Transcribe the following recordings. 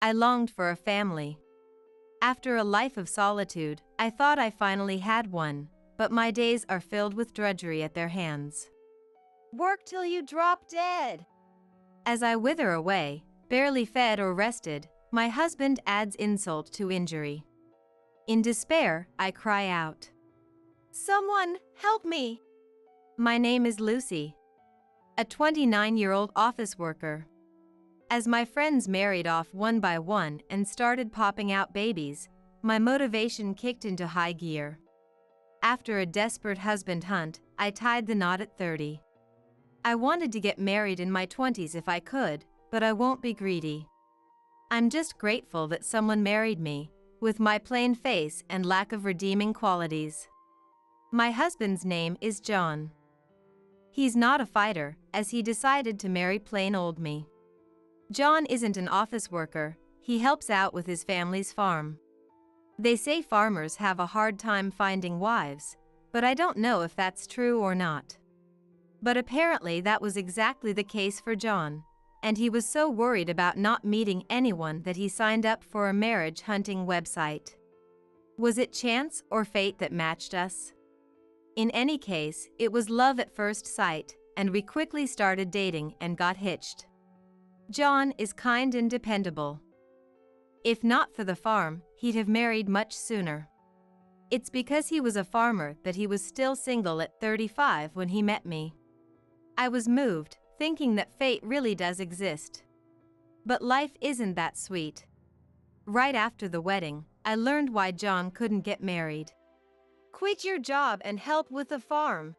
I longed for a family. After a life of solitude, I thought I finally had one, but my days are filled with drudgery at their hands. Work till you drop dead. As I wither away, barely fed or rested, my husband adds insult to injury. In despair, I cry out. Someone, help me! My name is Lucy, a 29-year-old office worker. As my friends married off one by one and started popping out babies, my motivation kicked into high gear. After a desperate husband hunt, I tied the knot at 30. I wanted to get married in my 20s if I could, but I won't be greedy. I'm just grateful that someone married me, with my plain face and lack of redeeming qualities. My husband's name is John. He's not a fighter, as he decided to marry plain old me. John isn't an office worker, he helps out with his family's farm. They say farmers have a hard time finding wives, but I don't know if that's true or not. But apparently that was exactly the case for John, and he was so worried about not meeting anyone that he signed up for a marriage hunting website. Was it chance or fate that matched us? In any case, it was love at first sight, and we quickly started dating and got hitched. John is kind and dependable. If not for the farm, he'd have married much sooner. It's because he was a farmer that he was still single at 35 when he met me. I was moved, thinking that fate really does exist. But life isn't that sweet. Right after the wedding, I learned why John couldn't get married. Quit your job and help with the farm.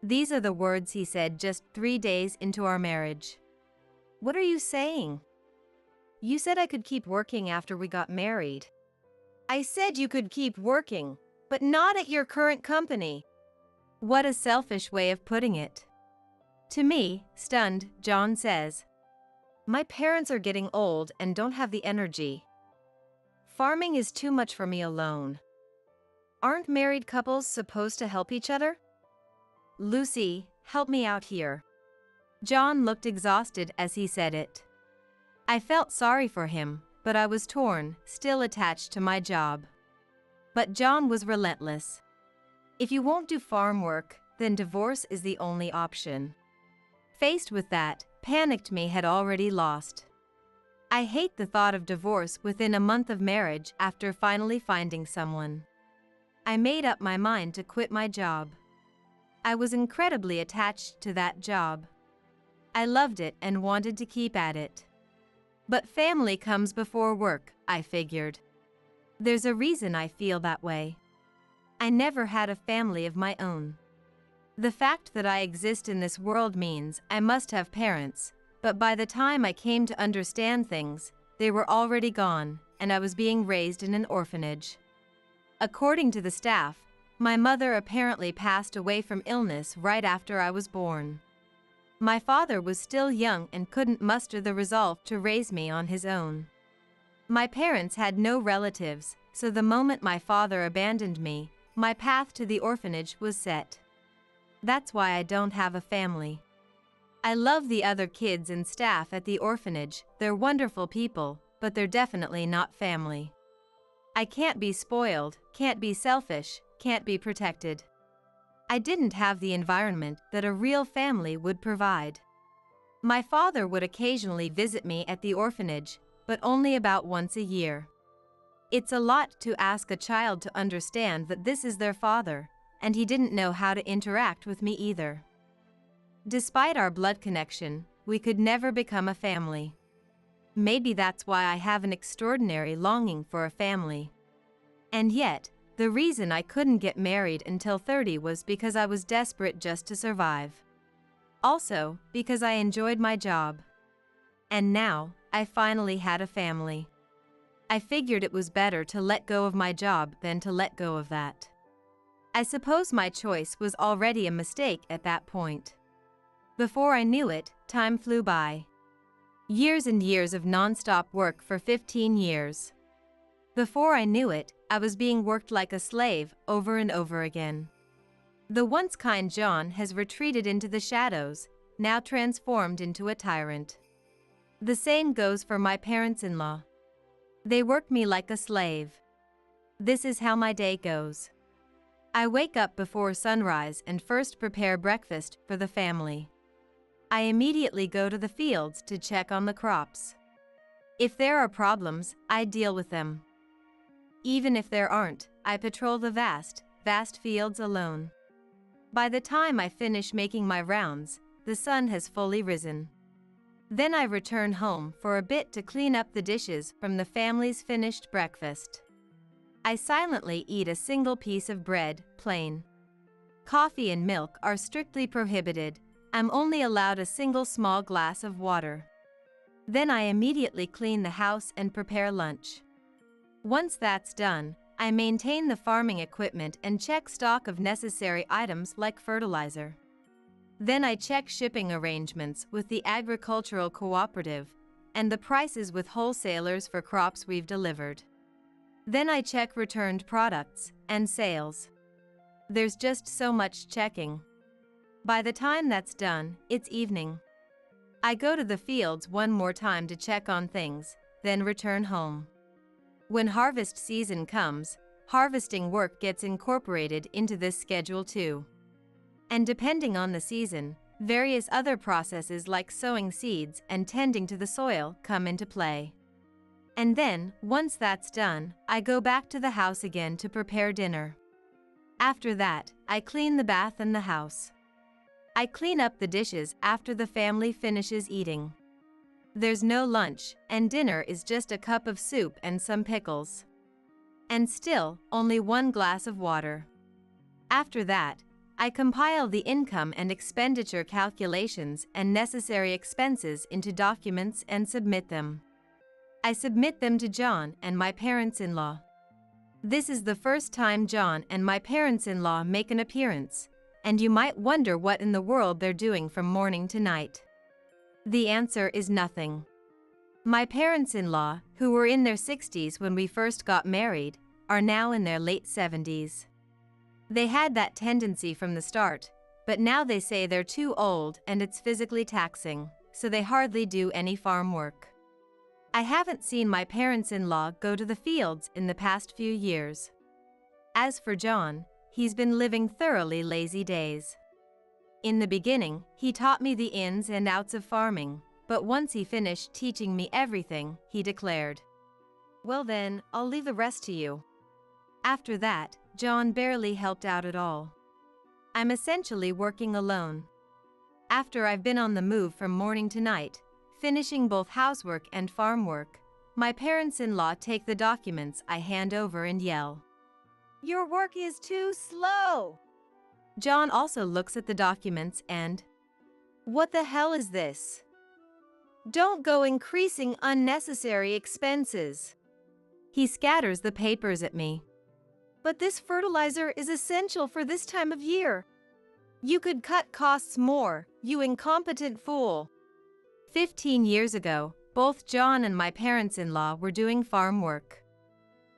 These are the words he said just 3 days into our marriage. What are you saying? You said I could keep working after we got married. I said you could keep working, but not at your current company. What a selfish way of putting it. To me, stunned, John says, my parents are getting old and don't have the energy. Farming is too much for me alone. Aren't married couples supposed to help each other? Lucy, help me out here. John looked exhausted as he said it. I felt sorry for him, but I was torn, still attached to my job. But John was relentless. If you won't do farm work, then divorce is the only option. Faced with that, panicked me had already lost. I hate the thought of divorce within a month of marriage after finally finding someone. I made up my mind to quit my job. I was incredibly attached to that job. I loved it and wanted to keep at it. But family comes before work, I figured. There's a reason I feel that way. I never had a family of my own. The fact that I exist in this world means I must have parents, but by the time I came to understand things, they were already gone, and I was being raised in an orphanage. According to the staff, my mother apparently passed away from illness right after I was born. My father was still young and couldn't muster the resolve to raise me on his own. My parents had no relatives, so the moment my father abandoned me, my path to the orphanage was set. That's why I don't have a family. I love the other kids and staff at the orphanage, they're wonderful people, but they're definitely not family. I can't be spoiled, can't be selfish, can't be protected. I didn't have the environment that a real family would provide. My father would occasionally visit me at the orphanage, but only about once a year. It's a lot to ask a child to understand that this is their father, and he didn't know how to interact with me either. Despite our blood connection, we could never become a family. Maybe that's why I have an extraordinary longing for a family. And yet, the reason I couldn't get married until 30 was because I was desperate just to survive. Also, because I enjoyed my job. And now, I finally had a family. I figured it was better to let go of my job than to let go of that. I suppose my choice was already a mistake at that point. Before I knew it, time flew by. Years and years of non-stop work for 15 years. Before I knew it, I was being worked like a slave over and over again. The once kind John has retreated into the shadows, now transformed into a tyrant. The same goes for my parents-in-law. They work me like a slave. This is how my day goes. I wake up before sunrise and first prepare breakfast for the family. I immediately go to the fields to check on the crops. If there are problems, I deal with them. Even if there aren't, I patrol the vast fields alone. By the time I finish making my rounds, the sun has fully risen. Then I return home for a bit to clean up the dishes from the family's finished breakfast. I silently eat a single piece of bread, plain. Coffee and milk are strictly prohibited. I'm only allowed a single small glass of water. Then I immediately clean the house and prepare lunch. Once that's done, I maintain the farming equipment and check stock of necessary items like fertilizer. Then I check shipping arrangements with the agricultural cooperative and the prices with wholesalers for crops we've delivered. Then I check returned products and sales. There's just so much checking. By the time that's done, it's evening. I go to the fields one more time to check on things, then return home. When harvest season comes, harvesting work gets incorporated into this schedule too. And depending on the season, various other processes like sowing seeds and tending to the soil come into play. And then, once that's done, I go back to the house again to prepare dinner. After that, I clean the bath and the house. I clean up the dishes after the family finishes eating. There's no lunch, and dinner is just a cup of soup and some pickles. And still, only one glass of water. After that, I compile the income and expenditure calculations and necessary expenses into documents and submit them. I submit them to John and my parents-in-law. This is the first time John and my parents-in-law make an appearance, and you might wonder what in the world they're doing from morning to night. The answer is nothing. My parents-in-law, who were in their 60s when we first got married, are now in their late 70s. They had that tendency from the start, but now they say they're too old and it's physically taxing, so they hardly do any farm work. I haven't seen my parents-in-law go to the fields in the past few years. As for John, he's been living thoroughly lazy days. In the beginning, he taught me the ins and outs of farming, but once he finished teaching me everything, he declared, "Well then, I'll leave the rest to you." After that, John barely helped out at all. I'm essentially working alone. After I've been on the move from morning to night, finishing both housework and farm work, my parents-in-law take the documents I hand over and yell, "Your work is too slow!" John also looks at the documents and, "What the hell is this? Don't go increasing unnecessary expenses." He scatters the papers at me. "But this fertilizer is essential for this time of year. You could cut costs more, you incompetent fool." 15 years ago, both John and my parents-in-law were doing farm work.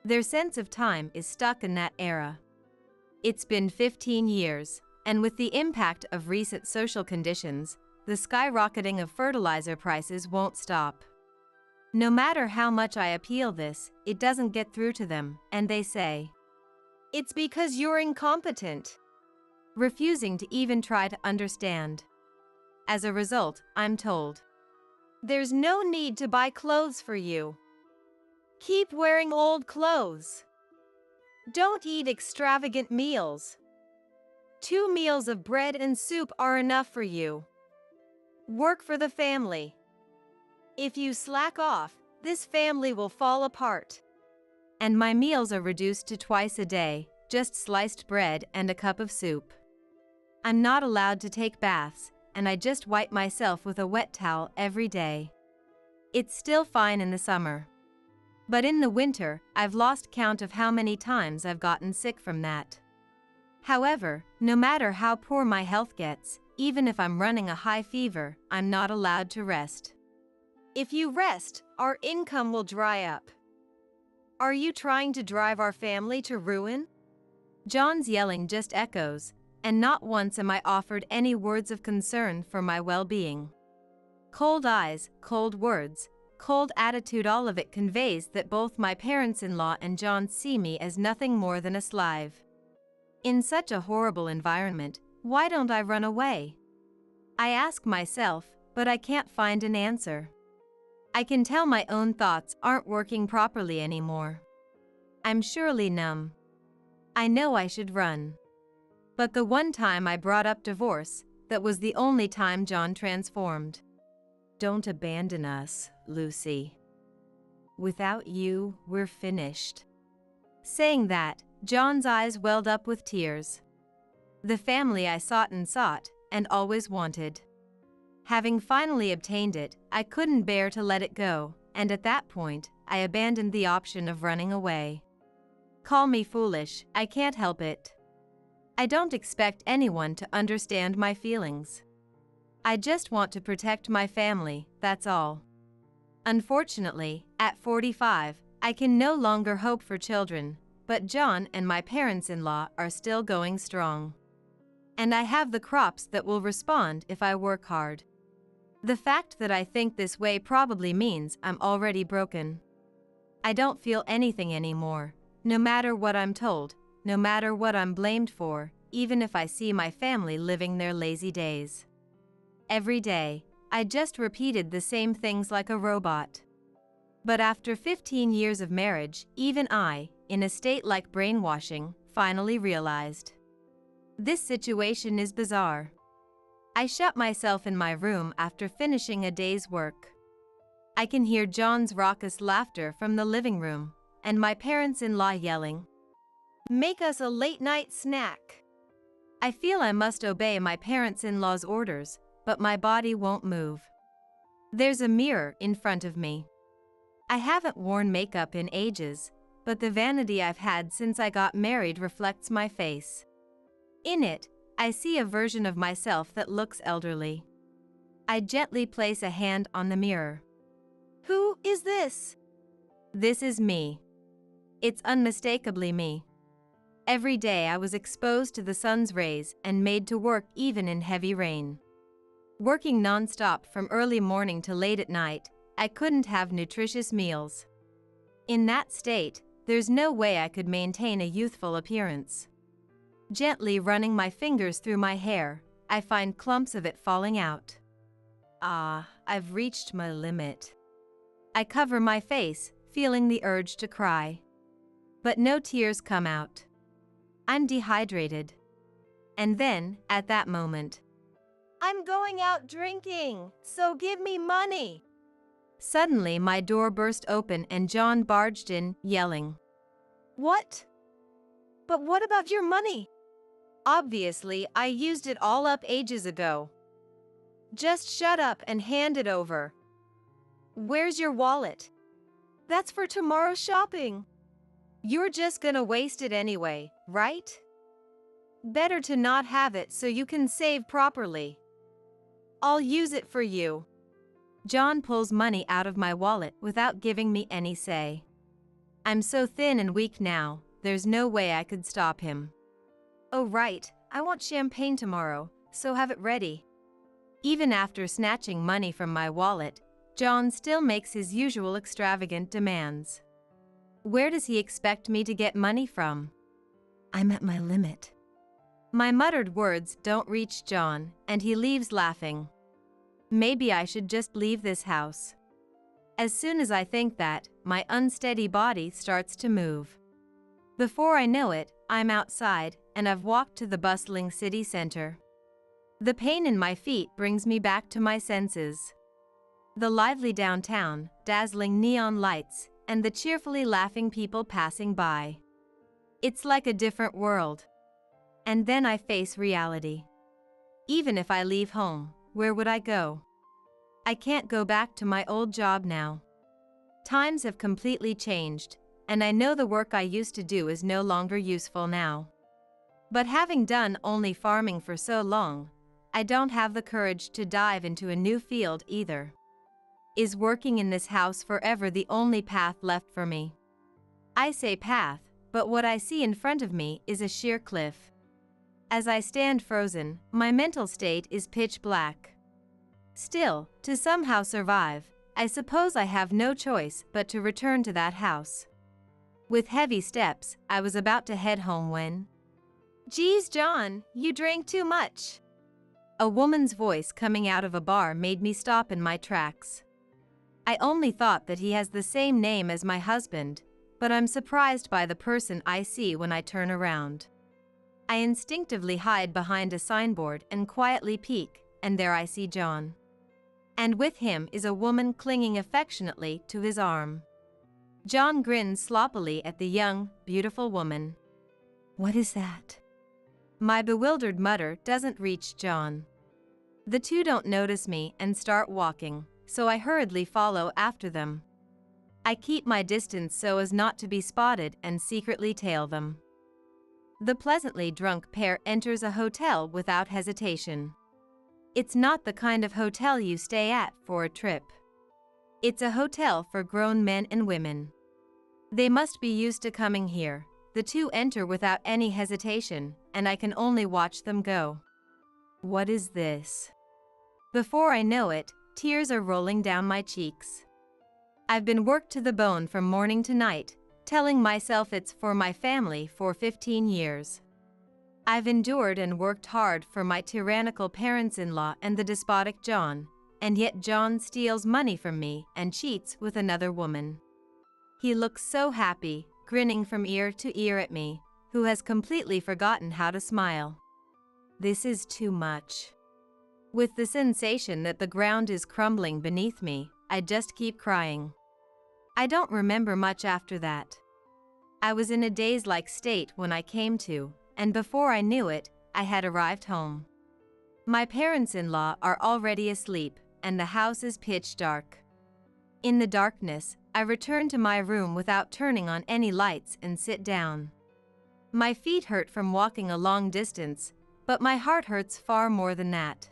Their sense of time is stuck in that era. It's been 15 years, and with the impact of recent social conditions, the skyrocketing of fertilizer prices won't stop. No matter how much I appeal this, it doesn't get through to them, and they say, "It's because you're incompetent," refusing to even try to understand. As a result, I'm told, "There's no need to buy clothes for you. Keep wearing old clothes. Don't eat extravagant meals. 2 meals of bread and soup are enough for you. Work for the family. If you slack off, this family will fall apart." And my meals are reduced to twice a day, just sliced bread and a cup of soup. I'm not allowed to take baths, and I just wipe myself with a wet towel every day. It's still fine in the summer. But in the winter, I've lost count of how many times I've gotten sick from that. However, no matter how poor my health gets, even if I'm running a high fever, I'm not allowed to rest. If you rest, our income will dry up. Are you trying to drive our family to ruin? John's yelling just echoes, and not once am I offered any words of concern for my well-being. Cold eyes, cold words, cold attitude. All of it conveys that both my parents-in-law and John see me as nothing more than a slave. In such a horrible environment, why don't I run away? I ask myself, but I can't find an answer. I can tell my own thoughts aren't working properly anymore. I'm surely numb. I know I should run. But the one time I brought up divorce, that was the only time John transformed. Don't abandon us, Lucy. Without you, we're finished. Saying that, John's eyes welled up with tears. The family I sought and always wanted. Having finally obtained it, I couldn't bear to let it go, and at that point, I abandoned the option of running away. Call me foolish, I can't help it. I don't expect anyone to understand my feelings. I just want to protect my family, that's all. Unfortunately, at 45, I can no longer hope for children, but John and my parents-in-law are still going strong. And I have the crops that will respond if I work hard. The fact that I think this way probably means I'm already broken. I don't feel anything anymore, no matter what I'm told, no matter what I'm blamed for, even if I see my family living their lazy days. Every day, I just repeated the same things like a robot. But after 15 years of marriage, even I, in a state like brainwashing, finally realized. This situation is bizarre. I shut myself in my room after finishing a day's work. I can hear John's raucous laughter from the living room, and my parents-in-law yelling, "Make us a late-night snack." I feel I must obey my parents-in-law's orders, but my body won't move. There's a mirror in front of me. I haven't worn makeup in ages, but the vanity I've had since I got married reflects my face. In it, I see a version of myself that looks elderly. I gently place a hand on the mirror. Who is this? This is me. It's unmistakably me. Every day I was exposed to the sun's rays and made to work even in heavy rain. Working non-stop from early morning to late at night, I couldn't have nutritious meals. In that state, there's no way I could maintain a youthful appearance. Gently running my fingers through my hair, I find clumps of it falling out. I've reached my limit. I cover my face, feeling the urge to cry. But no tears come out. I'm dehydrated. And then, at that moment, I'm going out drinking, so give me money. Suddenly my door burst open and John barged in, yelling, "What? But what about your money?" Obviously, I used it all up ages ago. Just shut up and hand it over. Where's your wallet? That's for tomorrow's shopping. You're just gonna waste it anyway, right? Better to not have it so you can save properly. I'll use it for you. John pulls money out of my wallet without giving me any say. I'm so thin and weak now, there's no way I could stop him. Oh right, I want champagne tomorrow, so have it ready. Even after snatching money from my wallet, John still makes his usual extravagant demands. Where does he expect me to get money from? I'm at my limit. My muttered words don't reach John, and he leaves laughing. Maybe I should just leave this house. As soon as I think that, my unsteady body starts to move. Before I know it, I'm outside, and I've walked to the bustling city center. The pain in my feet brings me back to my senses. The lively downtown, dazzling neon lights, and the cheerfully laughing people passing by. It's like a different world. And then I face reality. Even if I leave home, where would I go? I can't go back to my old job now. Times have completely changed, and I know the work I used to do is no longer useful now. But having done only farming for so long, I don't have the courage to dive into a new field either. Is working in this house forever the only path left for me? I say path, but what I see in front of me is a sheer cliff. As I stand frozen, my mental state is pitch black. Still, to somehow survive, I suppose I have no choice but to return to that house. With heavy steps, I was about to head home when, "Geez, John, you drank too much." A woman's voice coming out of a bar made me stop in my tracks. I only thought that he has the same name as my husband, but I'm surprised by the person I see when I turn around. I instinctively hide behind a signboard and quietly peek, and there I see John. And with him is a woman clinging affectionately to his arm. John grins sloppily at the young, beautiful woman. "What is that?" My bewildered mutter doesn't reach John. The two don't notice me and start walking, so I hurriedly follow after them. I keep my distance so as not to be spotted and secretly tail them. The pleasantly drunk pair enters a hotel without hesitation. It's not the kind of hotel you stay at for a trip. It's a hotel for grown men and women. They must be used to coming here. The two enter without any hesitation, and I can only watch them go. What is this? Before I know it, tears are rolling down my cheeks. I've been worked to the bone from morning to night, telling myself it's for my family for 15 years. I've endured and worked hard for my tyrannical parents-in-law and the despotic John, and yet John steals money from me and cheats with another woman. He looks so happy, grinning from ear to ear at me, who has completely forgotten how to smile. This is too much. With the sensation that the ground is crumbling beneath me, I just keep crying. I don't remember much after that. I was in a daze-like state when I came to, and before I knew it, I had arrived home. My parents-in-law are already asleep, and the house is pitch dark. In the darkness, I return to my room without turning on any lights and sit down. My feet hurt from walking a long distance, but my heart hurts far more than that.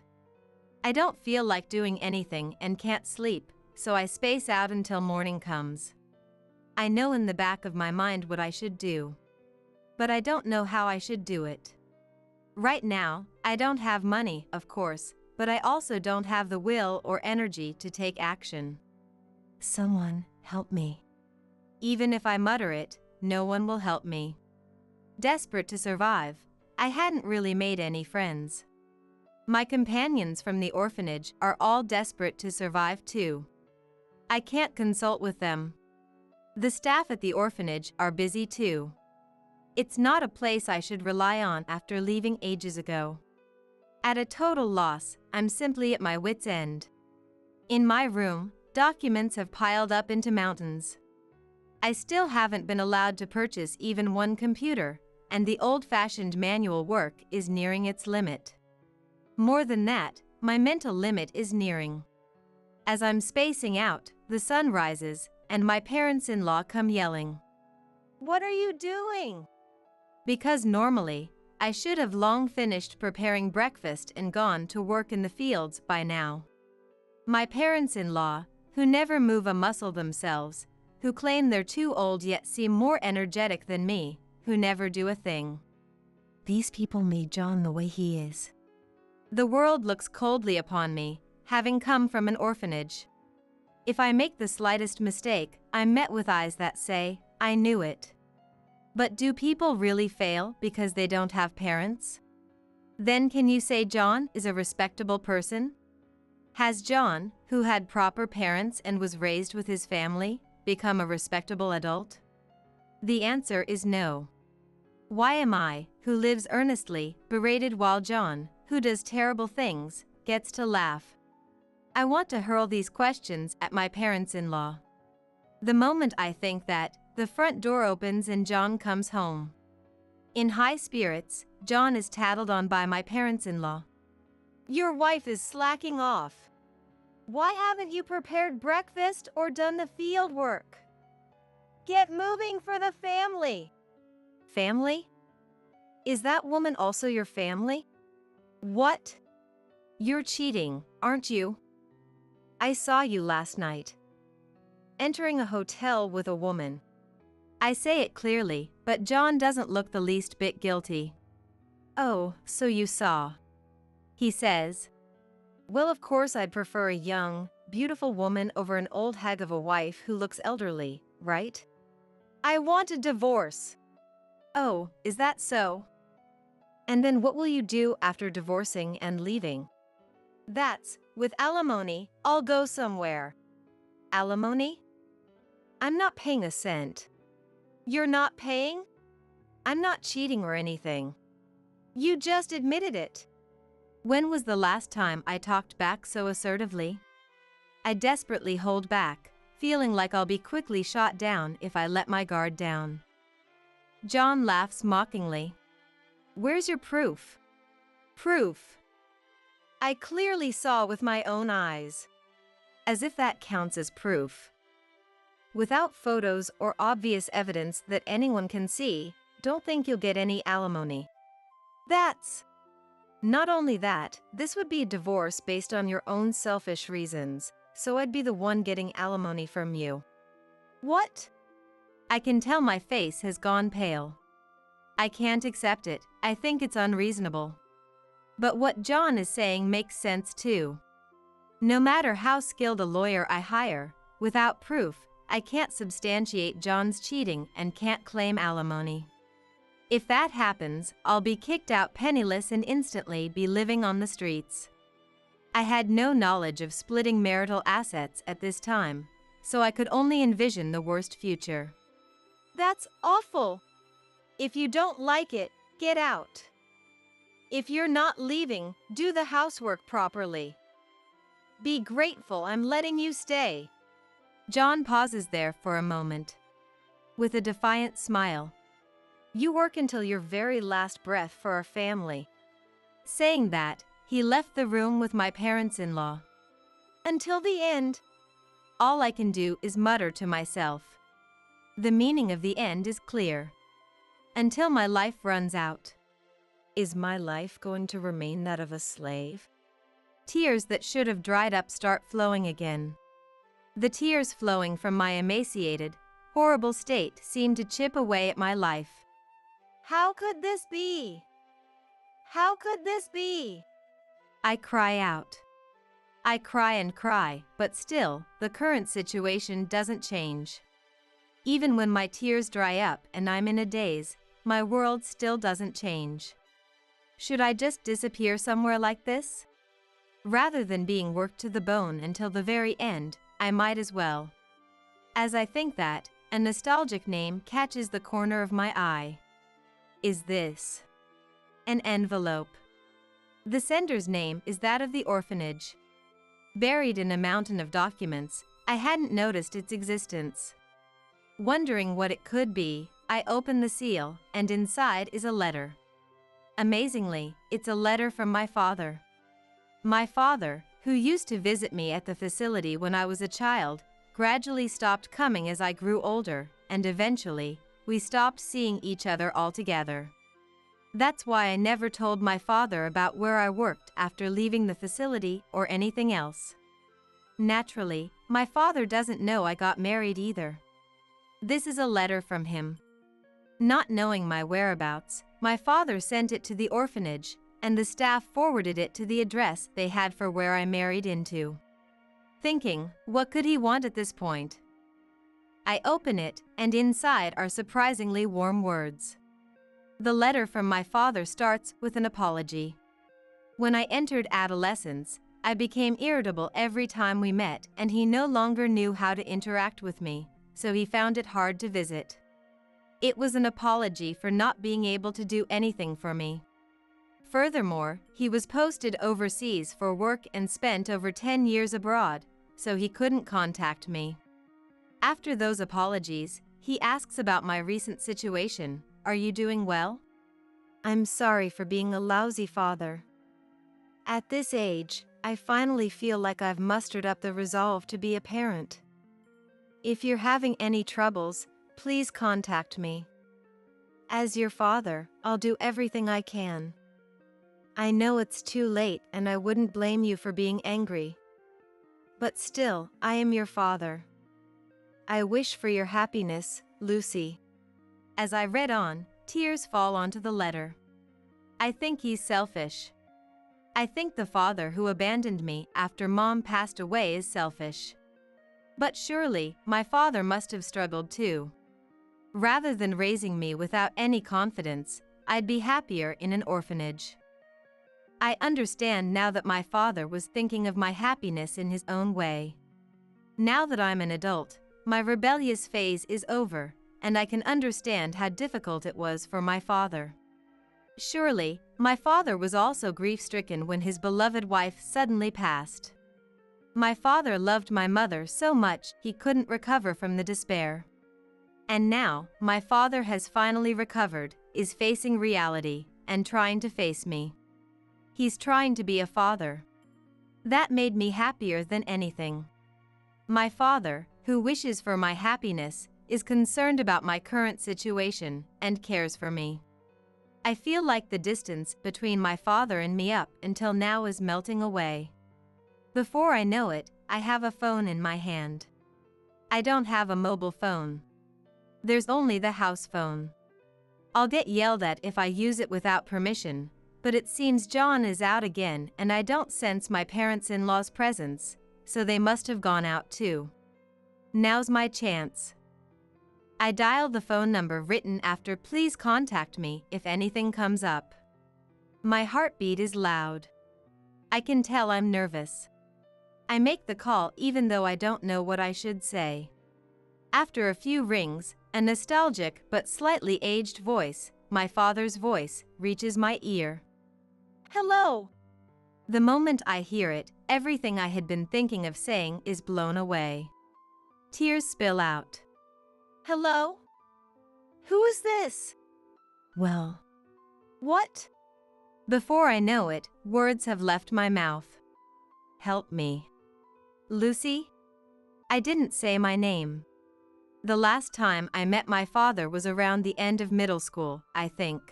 I don't feel like doing anything and can't sleep, so I space out until morning comes. I know in the back of my mind what I should do, but I don't know how I should do it. Right now, I don't have money, of course, but I also don't have the will or energy to take action. Someone, help me. Even if I mutter it, no one will help me. Desperate to survive, I hadn't really made any friends. My companions from the orphanage are all desperate to survive too. I can't consult with them. The staff at the orphanage are busy too. It's not a place I should rely on after leaving ages ago. At a total loss, I'm simply at my wit's end. In my room, documents have piled up into mountains. I still haven't been allowed to purchase even one computer, and the old-fashioned manual work is nearing its limit. More than that, my mental limit is nearing. As I'm spacing out, the sun rises, and my parents-in-law come yelling. "What are you doing?" Because normally, I should have long finished preparing breakfast and gone to work in the fields by now. My parents-in-law, who never move a muscle themselves, who claim they're too old yet seem more energetic than me, who never do a thing. These people made John the way he is. The world looks coldly upon me, having come from an orphanage. If I make the slightest mistake, I'm met with eyes that say, "I knew it." But do people really fail because they don't have parents? Then can you say John is a respectable person? Has John, who had proper parents and was raised with his family, become a respectable adult? The answer is no. Why am I, who lives earnestly, berated while John, who does terrible things, gets to laugh? I want to hurl these questions at my parents-in-law. The moment I think that, the front door opens and John comes home. In high spirits, John is tattled on by my parents-in-law. "Your wife is slacking off. Why haven't you prepared breakfast or done the field work? Get moving for the family." Family? Is that woman also your family? What? You're cheating, aren't you? I saw you last night. Entering a hotel with a woman. I say it clearly, but John doesn't look the least bit guilty. "Oh, so you saw," he says. "Well, of course I'd prefer a young, beautiful woman over an old hag of a wife who looks elderly, right? I want a divorce. Oh, is that so? And then what will you do after divorcing and leaving? That's, with alimony, I'll go somewhere. Alimony? I'm not paying a cent. You're not paying? I'm not cheating or anything. You just admitted it. When was the last time I talked back so assertively? I desperately hold back, feeling like I'll be quickly shot down if I let my guard down. John laughs mockingly. Where's your proof? Proof. I clearly saw with my own eyes. As if that counts as proof. Without photos or obvious evidence that anyone can see, don't think you'll get any alimony. That's... Not only that, this would be a divorce based on your own selfish reasons, so I'd be the one getting alimony from you. What? I can tell my face has gone pale. I can't accept it, I think it's unreasonable. But what John is saying makes sense too. No matter how skilled a lawyer I hire, without proof, I can't substantiate John's cheating and can't claim alimony. If that happens, I'll be kicked out penniless and instantly be living on the streets. I had no knowledge of splitting marital assets at this time, so I could only envision the worst future. That's awful. If you don't like it, get out. If you're not leaving, do the housework properly. Be grateful I'm letting you stay. John pauses there for a moment. With a defiant smile. You work until your very last breath for our family. Saying that, he left the room with my parents-in-law. Until the end. All I can do is mutter to myself. The meaning of the end is clear. Until my life runs out. Is my life going to remain that of a slave? Tears that should have dried up start flowing again. The tears flowing from my emaciated, horrible state seem to chip away at my life. How could this be? How could this be? I cry out. I cry and cry, but still, the current situation doesn't change. Even when my tears dry up and I'm in a daze, my world still doesn't change. Should I just disappear somewhere like this? Rather than being worked to the bone until the very end, I might as well. As I think that, a nostalgic name catches the corner of my eye. Is this an envelope? The sender's name is that of the orphanage. Buried in a mountain of documents, I hadn't noticed its existence. Wondering what it could be, I open the seal, and inside is a letter. Amazingly, it's a letter from my father. My father, who used to visit me at the facility when I was a child, gradually stopped coming as I grew older, and eventually, we stopped seeing each other altogether. That's why I never told my father about where I worked after leaving the facility or anything else. Naturally, my father doesn't know I got married either. This is a letter from him. Not knowing my whereabouts, my father sent it to the orphanage, and the staff forwarded it to the address they had for where I married into. Thinking, what could he want at this point? I open it, and inside are surprisingly warm words. The letter from my father starts with an apology. When I entered adolescence, I became irritable every time we met, and he no longer knew how to interact with me, so he found it hard to visit. It was an apology for not being able to do anything for me. Furthermore, he was posted overseas for work and spent over 10 years abroad, so he couldn't contact me. After those apologies, he asks about my recent situation. Are you doing well? I'm sorry for being a lousy father. At this age, I finally feel like I've mustered up the resolve to be a parent. If you're having any troubles, please contact me. As your father, I'll do everything I can. I know it's too late and I wouldn't blame you for being angry. But still, I am your father. I wish for your happiness, Lucy. As I read on, tears fall onto the letter. I think he's selfish. I think the father who abandoned me after mom passed away is selfish. But surely, my father must have struggled too. Rather than raising me without any confidence, I'd be happier in an orphanage. I understand now that my father was thinking of my happiness in his own way. Now that I'm an adult, my rebellious phase is over, and I can understand how difficult it was for my father. Surely, my father was also grief-stricken when his beloved wife suddenly passed. My father loved my mother so much he couldn't recover from the despair. And now, my father has finally recovered, is facing reality, and trying to face me. He's trying to be a father. That made me happier than anything. My father, who wishes for my happiness, is concerned about my current situation and cares for me. I feel like the distance between my father and me up until now is melting away. Before I know it, I have a phone in my hand. I don't have a mobile phone. There's only the house phone. I'll get yelled at if I use it without permission, but it seems John is out again and I don't sense my parents-in-law's presence, so they must have gone out too. Now's my chance. I dial the phone number written after "please contact me if anything comes up." My heartbeat is loud. I can tell I'm nervous. I make the call even though I don't know what I should say. After a few rings, a nostalgic but slightly aged voice, my father's voice, reaches my ear. Hello. The moment I hear it, everything I had been thinking of saying is blown away. Tears spill out. Hello? Who is this? Well. What? Before I know it, words have left my mouth. Help me. Lucy? I didn't say my name. The last time I met my father was around the end of middle school, I think.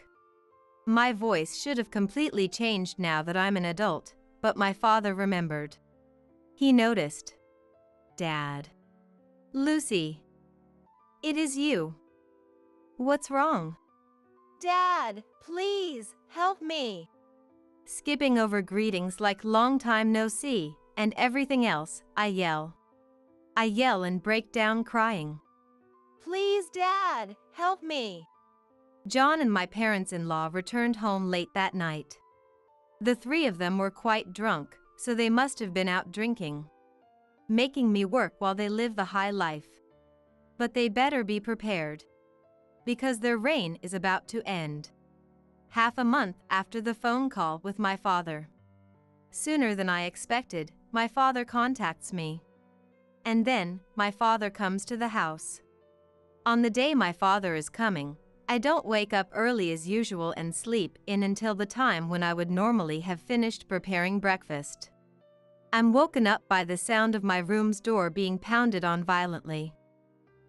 My voice should have completely changed now that I'm an adult, but my father remembered. He noticed. Dad. Lucy. It is you. What's wrong? Dad, please, help me. Skipping over greetings like long time no see, and everything else, I yell. I yell and break down crying. Please, Dad, help me. John and my parents-in-law returned home late that night. The three of them were quite drunk, so they must have been out drinking, making me work while they live the high life. But they better be prepared, because their reign is about to end. Half a month after the phone call with my father. Sooner than I expected, my father contacts me. And then, my father comes to the house. On the day my father is coming, I don't wake up early as usual and sleep in until the time when I would normally have finished preparing breakfast. I'm woken up by the sound of my room's door being pounded on violently.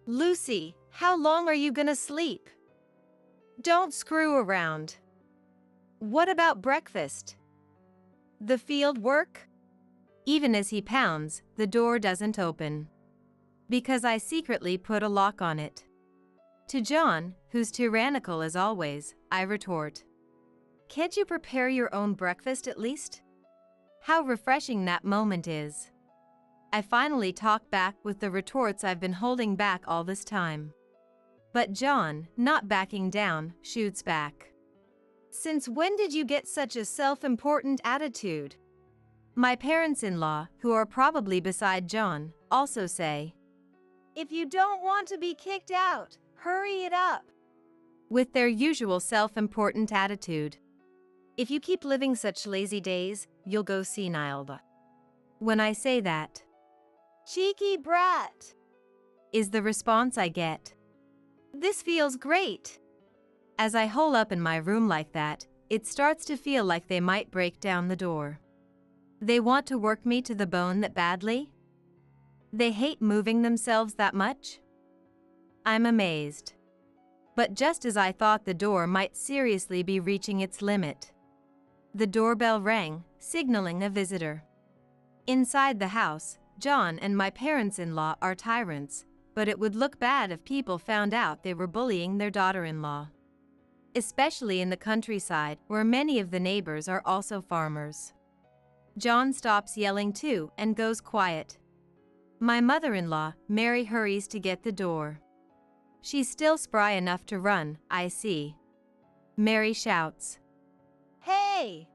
Lucy, how long are you gonna sleep? Don't screw around. What about breakfast? The field work? Even as he pounds, the door doesn't open. Because I secretly put a lock on it. To John, who's tyrannical as always, I retort. Can't you prepare your own breakfast at least? How refreshing that moment is. I finally talk back with the retorts I've been holding back all this time. But John, not backing down, shoots back. Since when did you get such a self-important attitude? My parents-in-law, who are probably beside John, also say, If you don't want to be kicked out, hurry it up. With their usual self-important attitude. If you keep living such lazy days, you'll go senile. When I say that, cheeky brat, is the response I get. This feels great. As I hole up in my room like that, it starts to feel like they might break down the door. They want to work me to the bone that badly? They hate moving themselves that much? I'm amazed. But just as I thought the door might seriously be reaching its limit, the doorbell rang, signaling a visitor. Inside the house, John and my parents-in-law are tyrants, but it would look bad if people found out they were bullying their daughter-in-law. Especially in the countryside, where many of the neighbors are also farmers. John stops yelling too and goes quiet. My mother-in-law, Mary, hurries to get the door. She's still spry enough to run, I see. Mary shouts, Hey!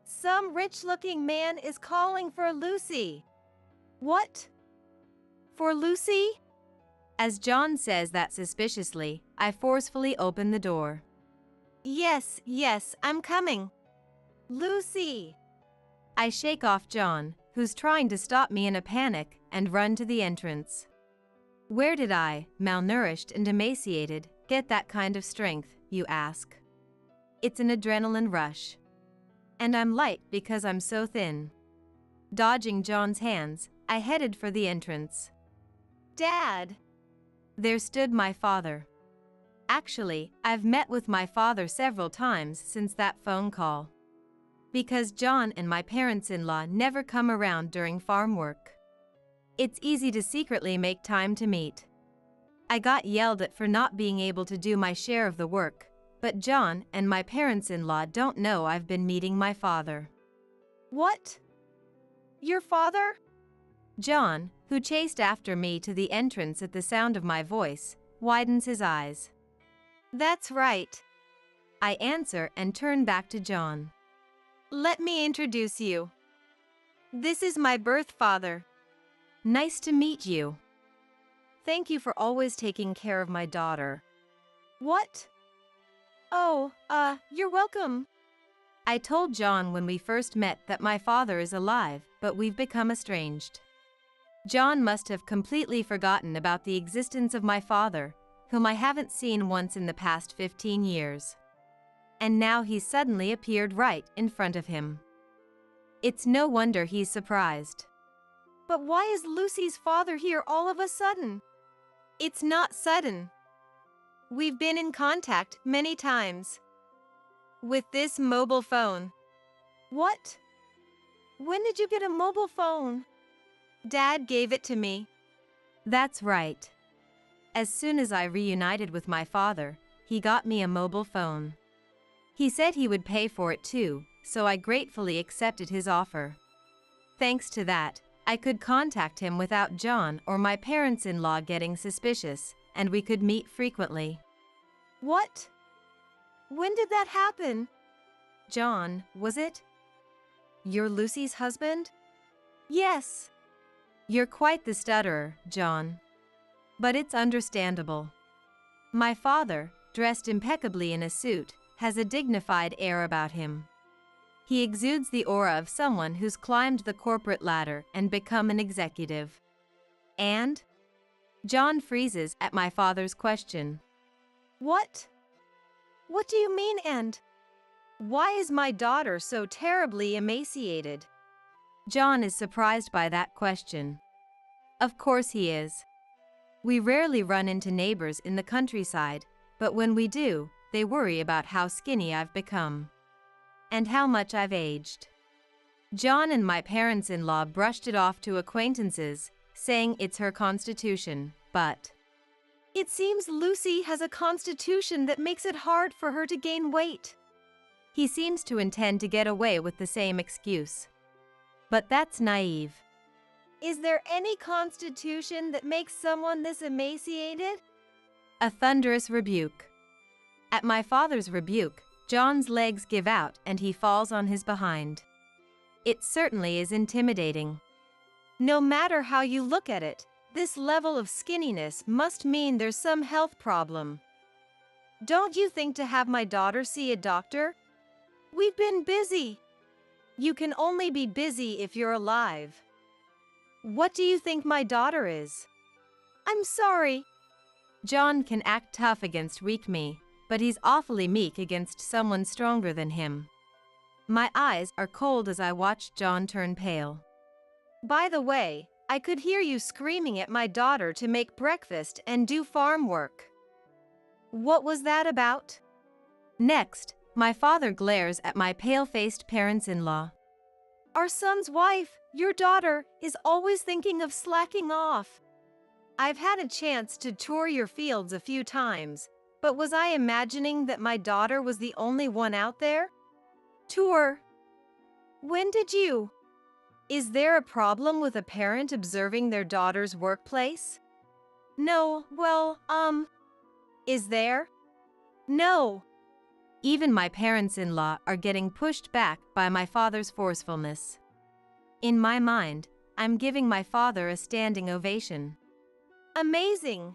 Some rich-looking man is calling for Lucy. What? For Lucy? As John says that suspiciously, I forcefully open the door. Yes, I'm coming. Lucy! I shake off John, who's trying to stop me in a panic, and run to the entrance. Where did I, malnourished and emaciated, get that kind of strength, you ask? It's an adrenaline rush. And I'm light because I'm so thin. Dodging John's hands, I headed for the entrance. Dad! There stood my father. Actually, I've met with my father several times since that phone call. Because John and my parents-in-law never come around during farm work. It's easy to secretly make time to meet. I got yelled at for not being able to do my share of the work, but John and my parents-in-law don't know I've been meeting my father. What? Your father? John, who chased after me to the entrance at the sound of my voice, widens his eyes. That's right. I answer and turn back to John. Let me introduce you. This is my birth father. Nice to meet you. Thank you for always taking care of my daughter. What? Oh, you're welcome. I told John when we first met that my father is alive, but we've become estranged. John must have completely forgotten about the existence of my father, whom I haven't seen once in the past 15 years. And now he's suddenly appeared right in front of him. It's no wonder he's surprised. But why is Lucy's father here all of a sudden? It's not sudden. We've been in contact many times. With this mobile phone. What? When did you get a mobile phone? Dad gave it to me. That's right. As soon as I reunited with my father, he got me a mobile phone. He said he would pay for it too, so I gratefully accepted his offer. Thanks to that, I could contact him without John or my parents-in-law getting suspicious, and we could meet frequently. What? When did that happen? John, was it? You're Lucy's husband? Yes. You're quite the stutterer, John. But it's understandable. My father, dressed impeccably in a suit, has a dignified air about him. He exudes the aura of someone who's climbed the corporate ladder and become an executive. And? John freezes at my father's question. What? What do you mean, and? Why is my daughter so terribly emaciated? John is surprised by that question. Of course he is. We rarely run into neighbors in the countryside, but when we do, they worry about how skinny I've become. And how much I've aged. John and my parents-in-law brushed it off to acquaintances, saying it's her constitution, but... It seems Lucy has a constitution that makes it hard for her to gain weight. He seems to intend to get away with the same excuse. But that's naive. Is there any constitution that makes someone this emaciated? A thunderous rebuke. At my father's rebuke, John's legs give out and he falls on his behind. It certainly is intimidating. No matter how you look at it, this level of skinniness must mean there's some health problem. Don't you think to have my daughter see a doctor? We've been busy. You can only be busy if you're alive. What do you think my daughter is? I'm sorry. John can act tough against weak me, but he's awfully meek against someone stronger than him. My eyes are cold as I watch John turn pale. By the way, I could hear you screaming at my daughter to make breakfast and do farm work. What was that about? Next, my father glares at my pale-faced parents-in-law. Our son's wife, your daughter, is always thinking of slacking off. I've had a chance to tour your fields a few times, but was I imagining that my daughter was the only one out there? Tour? When did you? Is there a problem with a parent observing their daughter's workplace? No, well, Is there? No. even my parents-in-law are getting pushed back by my father's forcefulness. In my mind, I'm giving my father a standing ovation. Amazing.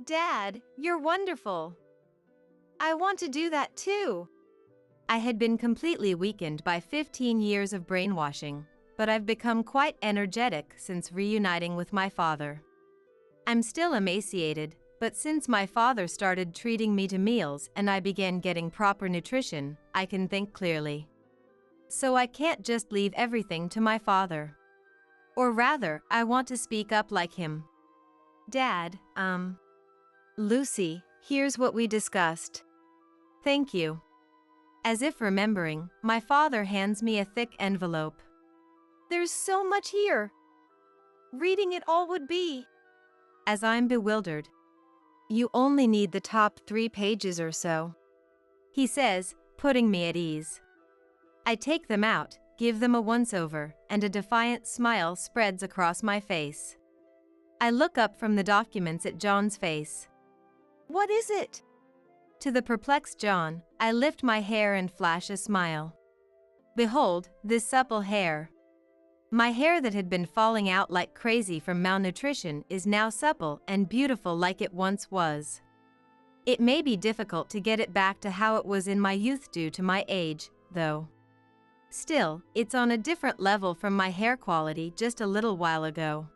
Dad, you're wonderful. I want to do that too. I had been completely weakened by 15 years of brainwashing, but I've become quite energetic since reuniting with my father. I'm still emaciated, but since my father started treating me to meals and I began getting proper nutrition, I can think clearly. So I can't just leave everything to my father. Or rather, I want to speak up like him. Dad, Lucy, here's what we discussed. Thank you. As if remembering, my father hands me a thick envelope. There's so much here. Reading it all would be. As I'm bewildered, You only need the top 3 pages or so. he says, putting me at ease. I take them out, give them a once-over, and a defiant smile spreads across my face. I look up from the documents at John's face. What is it? To the perplexed John, I lift my hair and flash a smile. Behold, this supple hair. My hair that had been falling out like crazy from malnutrition is now supple and beautiful like it once was. It may be difficult to get it back to how it was in my youth due to my age, though. Still, it's on a different level from my hair quality just a little while ago.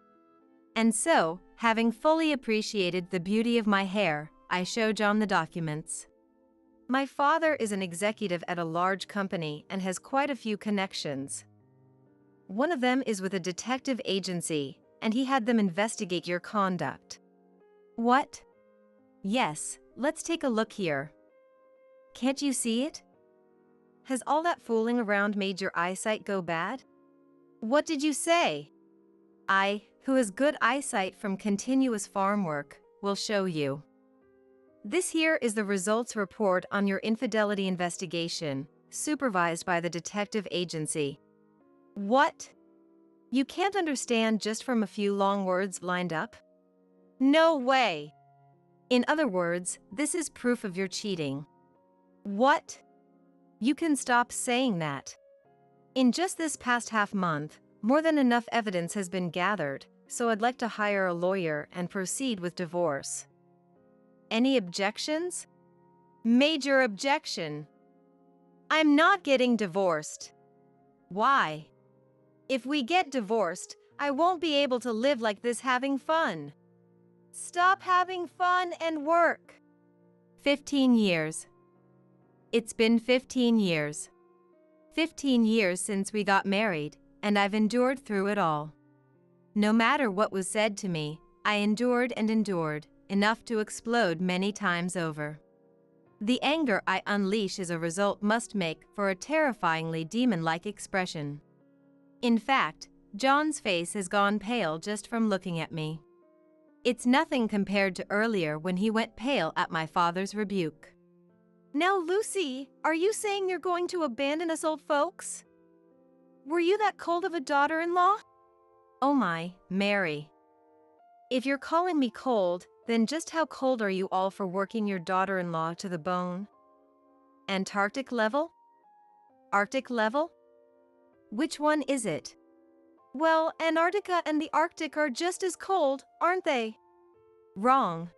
And so, having fully appreciated the beauty of my hair, I show John the documents. My father is an executive at a large company and has quite a few connections. One of them is with a detective agency, and he had them investigate your conduct. What? Yes, let's take a look here. Can't you see it? Has all that fooling around made your eyesight go bad? What did you say? I, who has good eyesight from continuous farm work, will show you. This here is the results report on your infidelity investigation, supervised by the detective agency. What? You can't understand just from a few long words lined up? No way! In other words, this is proof of your cheating. What? You can stop saying that. In just this past half month, more than enough evidence has been gathered, so I'd like to hire a lawyer and proceed with divorce. Any objections? Major objection. I'm not getting divorced. Why? If we get divorced, I won't be able to live like this having fun. Stop having fun and work. 15 years. It's been 15 years. 15 years since we got married, and I've endured through it all. No matter what was said to me, I endured and endured, enough to explode many times over. The anger I unleash as a result must make for a terrifyingly demon-like expression. In fact, John's face has gone pale just from looking at me. It's nothing compared to earlier when he went pale at my father's rebuke. Now, Lucy, are you saying you're going to abandon us old folks? Were you that cold of a daughter-in-law? Oh my, Mary. If you're calling me cold, then just how cold are you all for working your daughter-in-law to the bone? Antarctic level? Arctic level? Which one is it? Well, Antarctica and the Arctic are just as cold, aren't they? Wrong.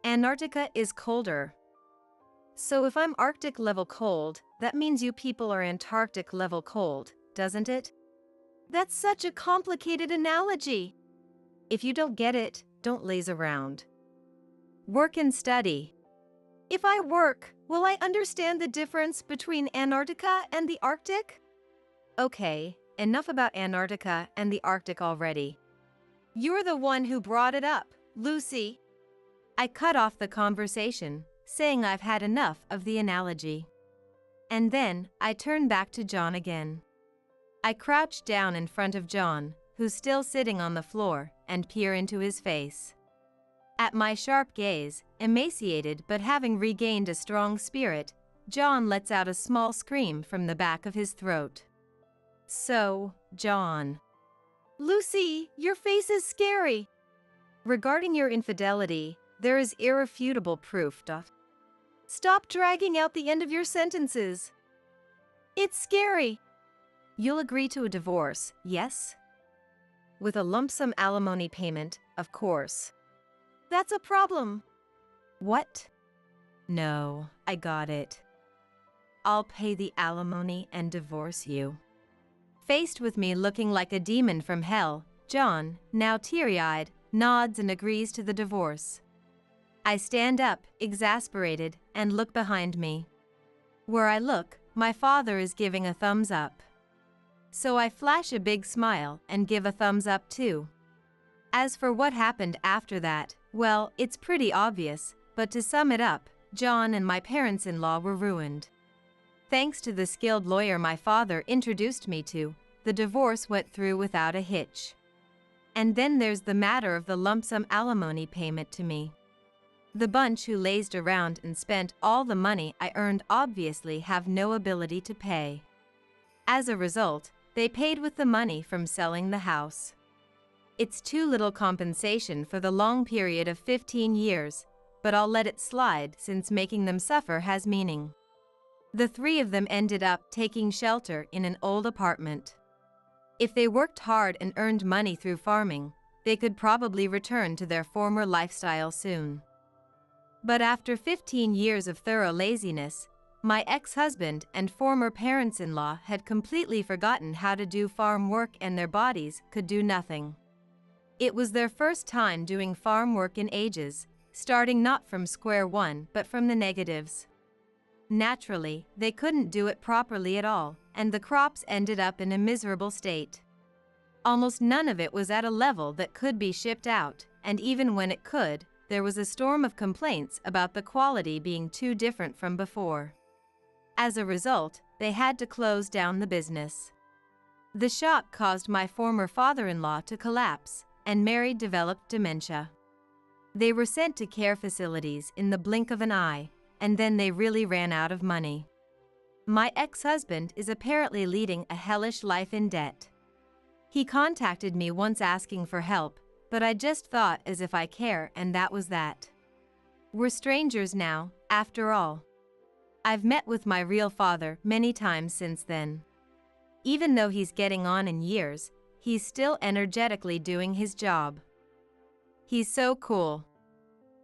Antarctica is colder. So if I'm Arctic level cold, that means you people are Antarctic level cold, doesn't it? That's such a complicated analogy. If you don't get it, don't laze around. Work and study. If I work, will I understand the difference between Antarctica and the Arctic? Okay, enough about Antarctica and the Arctic already. You're the one who brought it up, Lucy. I cut off the conversation, saying I've had enough of the analogy. And then, I turn back to John again. I crouch down in front of John, who's still sitting on the floor, and peer into his face. At my sharp gaze, emaciated but having regained a strong spirit, John lets out a small scream from the back of his throat. So, John. Lucy, your face is scary. Regarding your infidelity, there is irrefutable proof. Stop dragging out the end of your sentences. It's scary. You'll agree to a divorce, yes? With a lump sum alimony payment, of course. That's a problem. What? No, I got it. I'll pay the alimony and divorce you. Faced with me looking like a demon from hell, John, now teary-eyed, nods and agrees to the divorce. I stand up, exasperated, and look behind me. Where I look, my father is giving a thumbs up. So I flash a big smile and give a thumbs up too. As for what happened after that, well, it's pretty obvious, but to sum it up, John and my parents-in-law were ruined. Thanks to the skilled lawyer my father introduced me to, the divorce went through without a hitch. And then there's the matter of the lump sum alimony payment to me. The bunch who lazed around and spent all the money I earned obviously have no ability to pay. As a result, they paid with the money from selling the house. It's too little compensation for the long period of 15 years, but I'll let it slide since making them suffer has meaning. The three of them ended up taking shelter in an old apartment. If they worked hard and earned money through farming, they could probably return to their former lifestyle soon. But after 15 years of thorough laziness, my ex-husband and former parents-in-law had completely forgotten how to do farm work and their bodies could do nothing. It was their first time doing farm work in ages, starting not from square one but from the negatives. Naturally, they couldn't do it properly at all, and the crops ended up in a miserable state. Almost none of it was at a level that could be shipped out, and even when it could, there was a storm of complaints about the quality being too different from before. As a result, they had to close down the business. The shock caused my former father-in-law to collapse, and Mary developed dementia. They were sent to care facilities in the blink of an eye, and then they really ran out of money. My ex-husband is apparently leading a hellish life in debt. He contacted me once asking for help, but I just thought as if I care and that was that. We're strangers now, after all. I've met with my real father many times since then. Even though he's getting on in years, he's still energetically doing his job. He's so cool.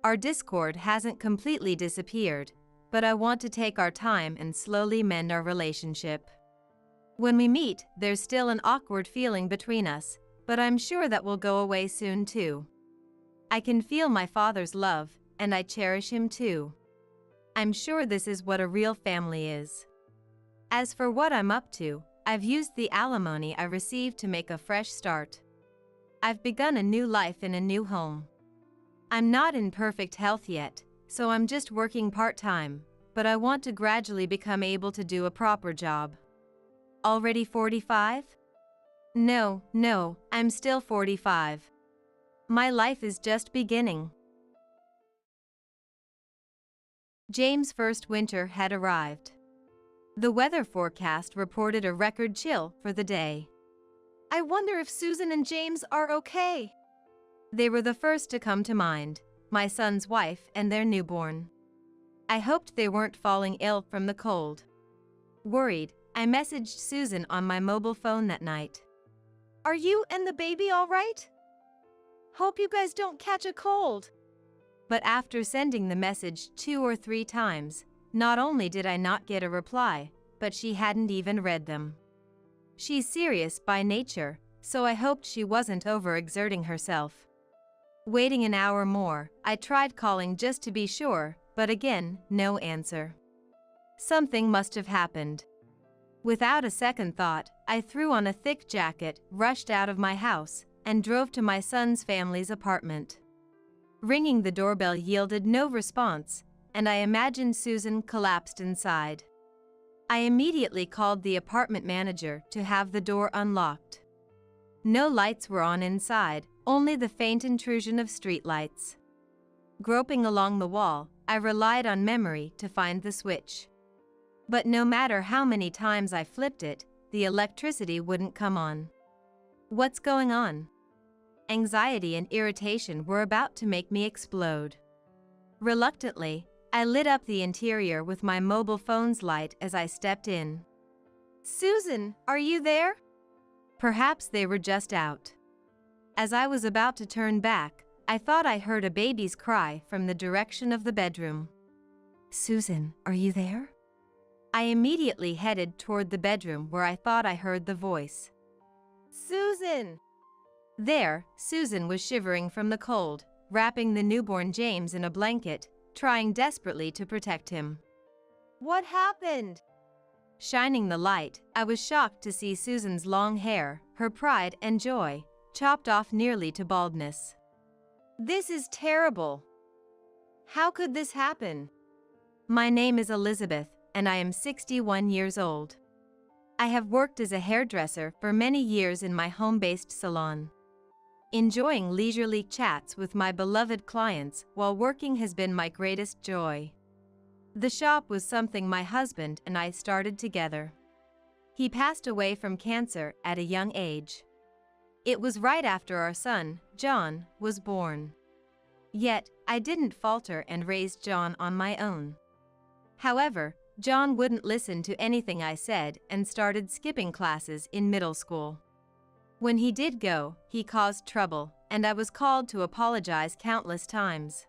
Our discord hasn't completely disappeared, but I want to take our time and slowly mend our relationship. When we meet, there's still an awkward feeling between us, but I'm sure that will go away soon too. I can feel my father's love, and I cherish him too. I'm sure this is what a real family is. As for what I'm up to, I've used the alimony I received to make a fresh start. I've begun a new life in a new home. I'm not in perfect health yet, so I'm just working part-time, but I want to gradually become able to do a proper job. Already 45? No, I'm still 45. My life is just beginning. James' first winter had arrived. The weather forecast reported a record chill for the day. I wonder if Susan and James are okay. They were the first to come to mind, my son's wife and their newborn. I hoped they weren't falling ill from the cold. Worried, I messaged Susan on my mobile phone that night. Are you and the baby all right? Hope you guys don't catch a cold. But after sending the message 2 or 3 times, not only did I not get a reply, but she hadn't even read them. She's serious by nature, so I hoped she wasn't overexerting herself. Waiting an hour more, I tried calling just to be sure, but again, no answer. Something must have happened. Without a second thought, I threw on a thick jacket, rushed out of my house, and drove to my son's family's apartment. Ringing the doorbell yielded no response, and I imagined Susan collapsed inside. I immediately called the apartment manager to have the door unlocked. No lights were on inside, only the faint intrusion of streetlights. Groping along the wall, I relied on memory to find the switch. But no matter how many times I flipped it, the electricity wouldn't come on. What's going on? Anxiety and irritation were about to make me explode. Reluctantly, I lit up the interior with my mobile phone's light as I stepped in. Susan, are you there? Perhaps they were just out. As I was about to turn back, I thought I heard a baby's cry from the direction of the bedroom. Susan, are you there? I immediately headed toward the bedroom where I thought I heard the voice. Susan! There, Susan was shivering from the cold, wrapping the newborn James in a blanket, trying desperately to protect him. What happened? Shining the light, I was shocked to see Susan's long hair, her pride and joy, chopped off nearly to baldness. This is terrible. How could this happen? My name is Elizabeth, and I am 61 years old. I have worked as a hairdresser for many years in my home-based salon. Enjoying leisurely chats with my beloved clients while working has been my greatest joy. The shop was something my husband and I started together. He passed away from cancer at a young age. It was right after our son, John, was born. Yet, I didn't falter and raised John on my own. However, John wouldn't listen to anything I said and started skipping classes in middle school. When he did go, he caused trouble, and I was called to apologize countless times.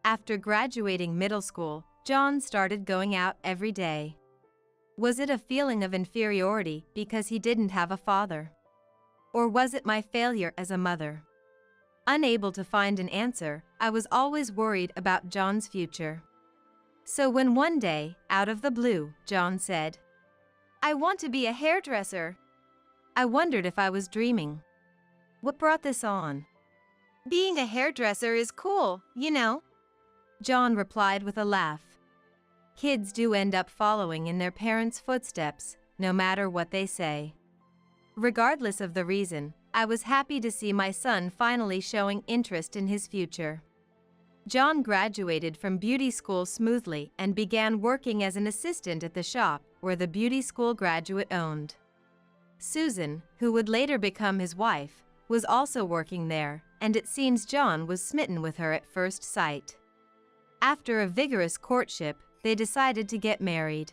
After graduating middle school, John started going out every day. Was it a feeling of inferiority because he didn't have a father? Or was it my failure as a mother? Unable to find an answer, I was always worried about John's future. So when one day, out of the blue, John said, "I want to be a hairdresser," I wondered if I was dreaming. What brought this on? "Being a hairdresser is cool, you know," John replied with a laugh. Kids do end up following in their parents' footsteps, no matter what they say. Regardless of the reason, I was happy to see my son finally showing interest in his future. John graduated from beauty school smoothly and began working as an assistant at the shop where the beauty school graduate owned. Susan, who would later become his wife, was also working there, and it seems John was smitten with her at first sight. After a vigorous courtship, they decided to get married.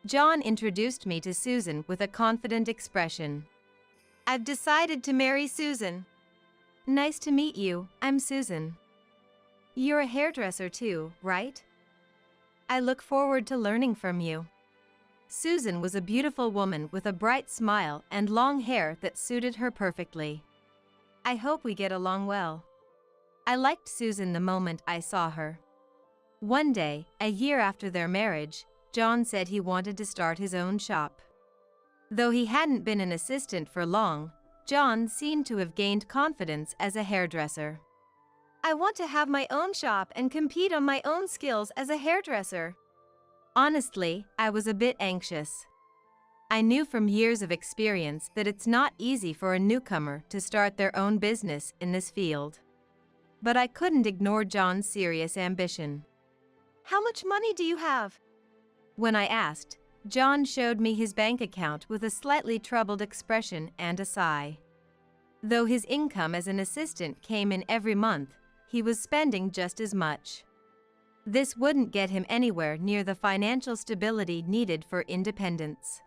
John introduced me to Susan with a confident expression. "I've decided to marry Susan." "Nice to meet you, I'm Susan." "You're a hairdresser too, right?" "I look forward to learning from you." Susan was a beautiful woman with a bright smile and long hair that suited her perfectly. "I hope we get along well." I liked Susan the moment I saw her. One day, a year after their marriage, John said he wanted to start his own shop. Though he hadn't been an assistant for long, John seemed to have gained confidence as a hairdresser. "I want to have my own shop and compete on my own skills as a hairdresser." Honestly, I was a bit anxious. I knew from years of experience that it's not easy for a newcomer to start their own business in this field. But I couldn't ignore John's serious ambition. "How much money do you have?" When I asked, John showed me his bank account with a slightly troubled expression and a sigh. Though his income as an assistant came in every month, he was spending just as much. This wouldn't get him anywhere near the financial stability needed for independence.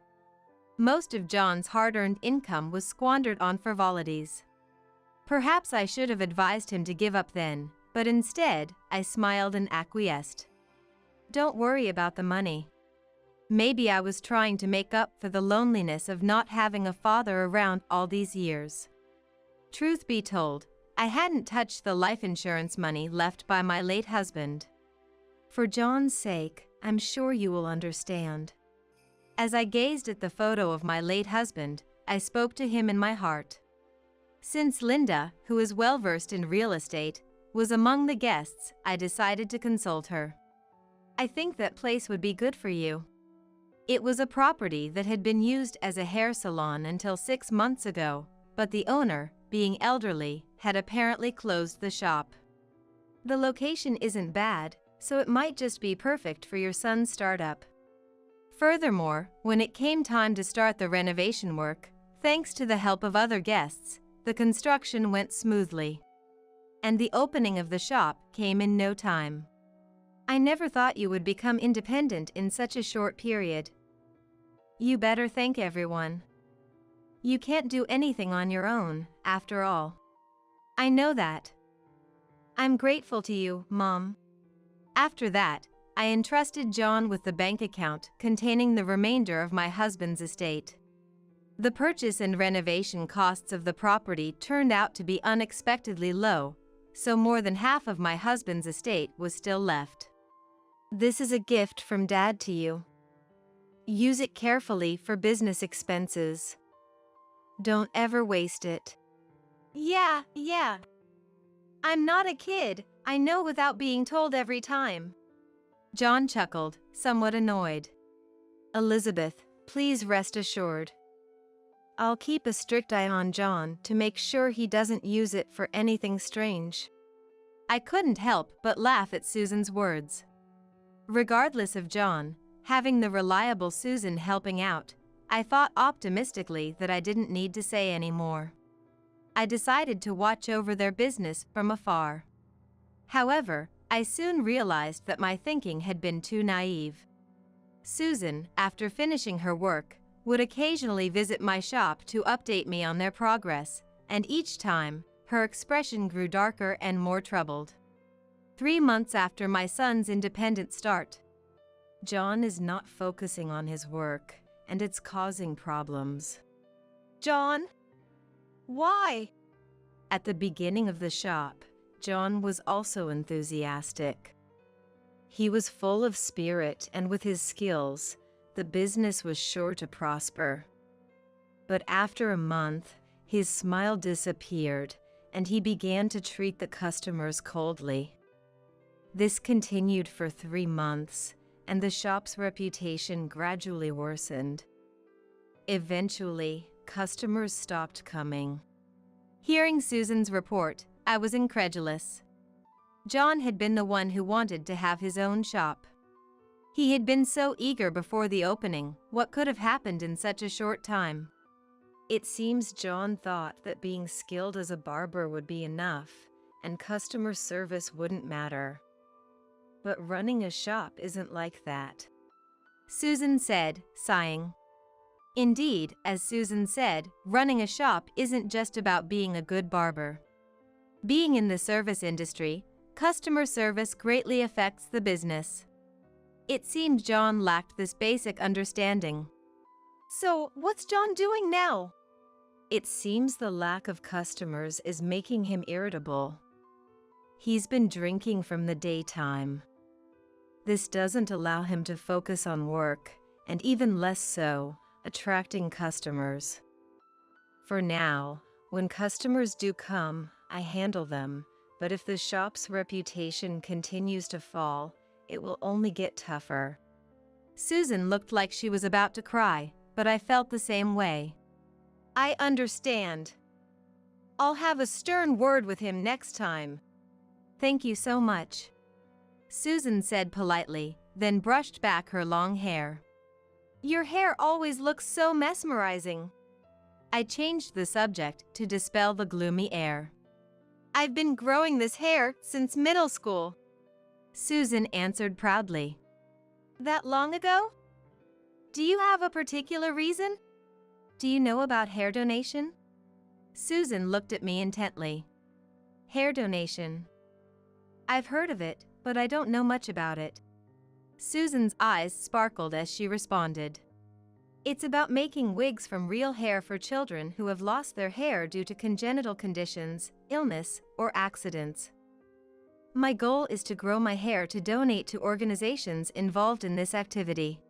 Most of John's hard-earned income was squandered on frivolities. Perhaps I should have advised him to give up then, but instead, I smiled and acquiesced. "Don't worry about the money." Maybe I was trying to make up for the loneliness of not having a father around all these years. Truth be told, I hadn't touched the life insurance money left by my late husband. "For John's sake, I'm sure you will understand." As I gazed at the photo of my late husband, I spoke to him in my heart. Since Linda, who is well-versed in real estate, was among the guests, I decided to consult her. "I think that place would be good for you." It was a property that had been used as a hair salon until 6 months ago, but the owner, being elderly, had apparently closed the shop. "The location isn't bad, so it might just be perfect for your son's startup." Furthermore, when it came time to start the renovation work, thanks to the help of other guests, the construction went smoothly. And the opening of the shop came in no time. I never thought you would become independent in such a short period. You better thank everyone. You can't do anything on your own, after all. I know that. I'm grateful to you, Mom. After that, I entrusted John with the bank account containing the remainder of my husband's estate. The purchase and renovation costs of the property turned out to be unexpectedly low, so more than half of my husband's estate was still left. This is a gift from Dad to you. Use it carefully for business expenses. Don't ever waste it. Yeah. I'm not a kid, I know without being told every time. John chuckled, somewhat annoyed. Elizabeth, please rest assured. I'll keep a strict eye on John to make sure he doesn't use it for anything strange. I couldn't help but laugh at Susan's words. Regardless of John, having the reliable Susan helping out, I thought optimistically that I didn't need to say any more. I decided to watch over their business from afar. However, I soon realized that my thinking had been too naive. Susan, after finishing her work, would occasionally visit my shop to update me on their progress, and each time, her expression grew darker and more troubled. 3 months after my son's independent start, John is not focusing on his work, and it's causing problems. John? Why? At the beginning of the shop, John was also enthusiastic. He was full of spirit, and with his skills, the business was sure to prosper. But after a month, his smile disappeared, and he began to treat the customers coldly. This continued for 3 months, and the shop's reputation gradually worsened. Eventually, customers stopped coming. Hearing Susan's report, I was incredulous. John had been the one who wanted to have his own shop. He had been so eager before the opening. What could have happened in such a short time? It seems John thought that being skilled as a barber would be enough, and customer service wouldn't matter. But running a shop isn't like that, Susan said, sighing. Indeed, as Susan said, running a shop isn't just about being a good barber. Being in the service industry, customer service greatly affects the business. It seemed John lacked this basic understanding. So, what's John doing now? It seems the lack of customers is making him irritable. He's been drinking from the daytime. This doesn't allow him to focus on work, and even less so, attracting customers. For now, when customers do come, I handle them, but if the shop's reputation continues to fall, it will only get tougher. Susan looked like she was about to cry, but I felt the same way. I understand. I'll have a stern word with him next time. Thank you so much, Susan said politely, then brushed back her long hair. Your hair always looks so mesmerizing. I changed the subject to dispel the gloomy air. I've been growing this hair since middle school, Susan answered proudly. That long ago? Do you have a particular reason? Do you know about hair donation? Susan looked at me intently. Hair donation. I've heard of it, but I don't know much about it. Susan's eyes sparkled as she responded. It's about making wigs from real hair for children who have lost their hair due to congenital conditions, illness, or accidents. My goal is to grow my hair to donate to organizations involved in this activity.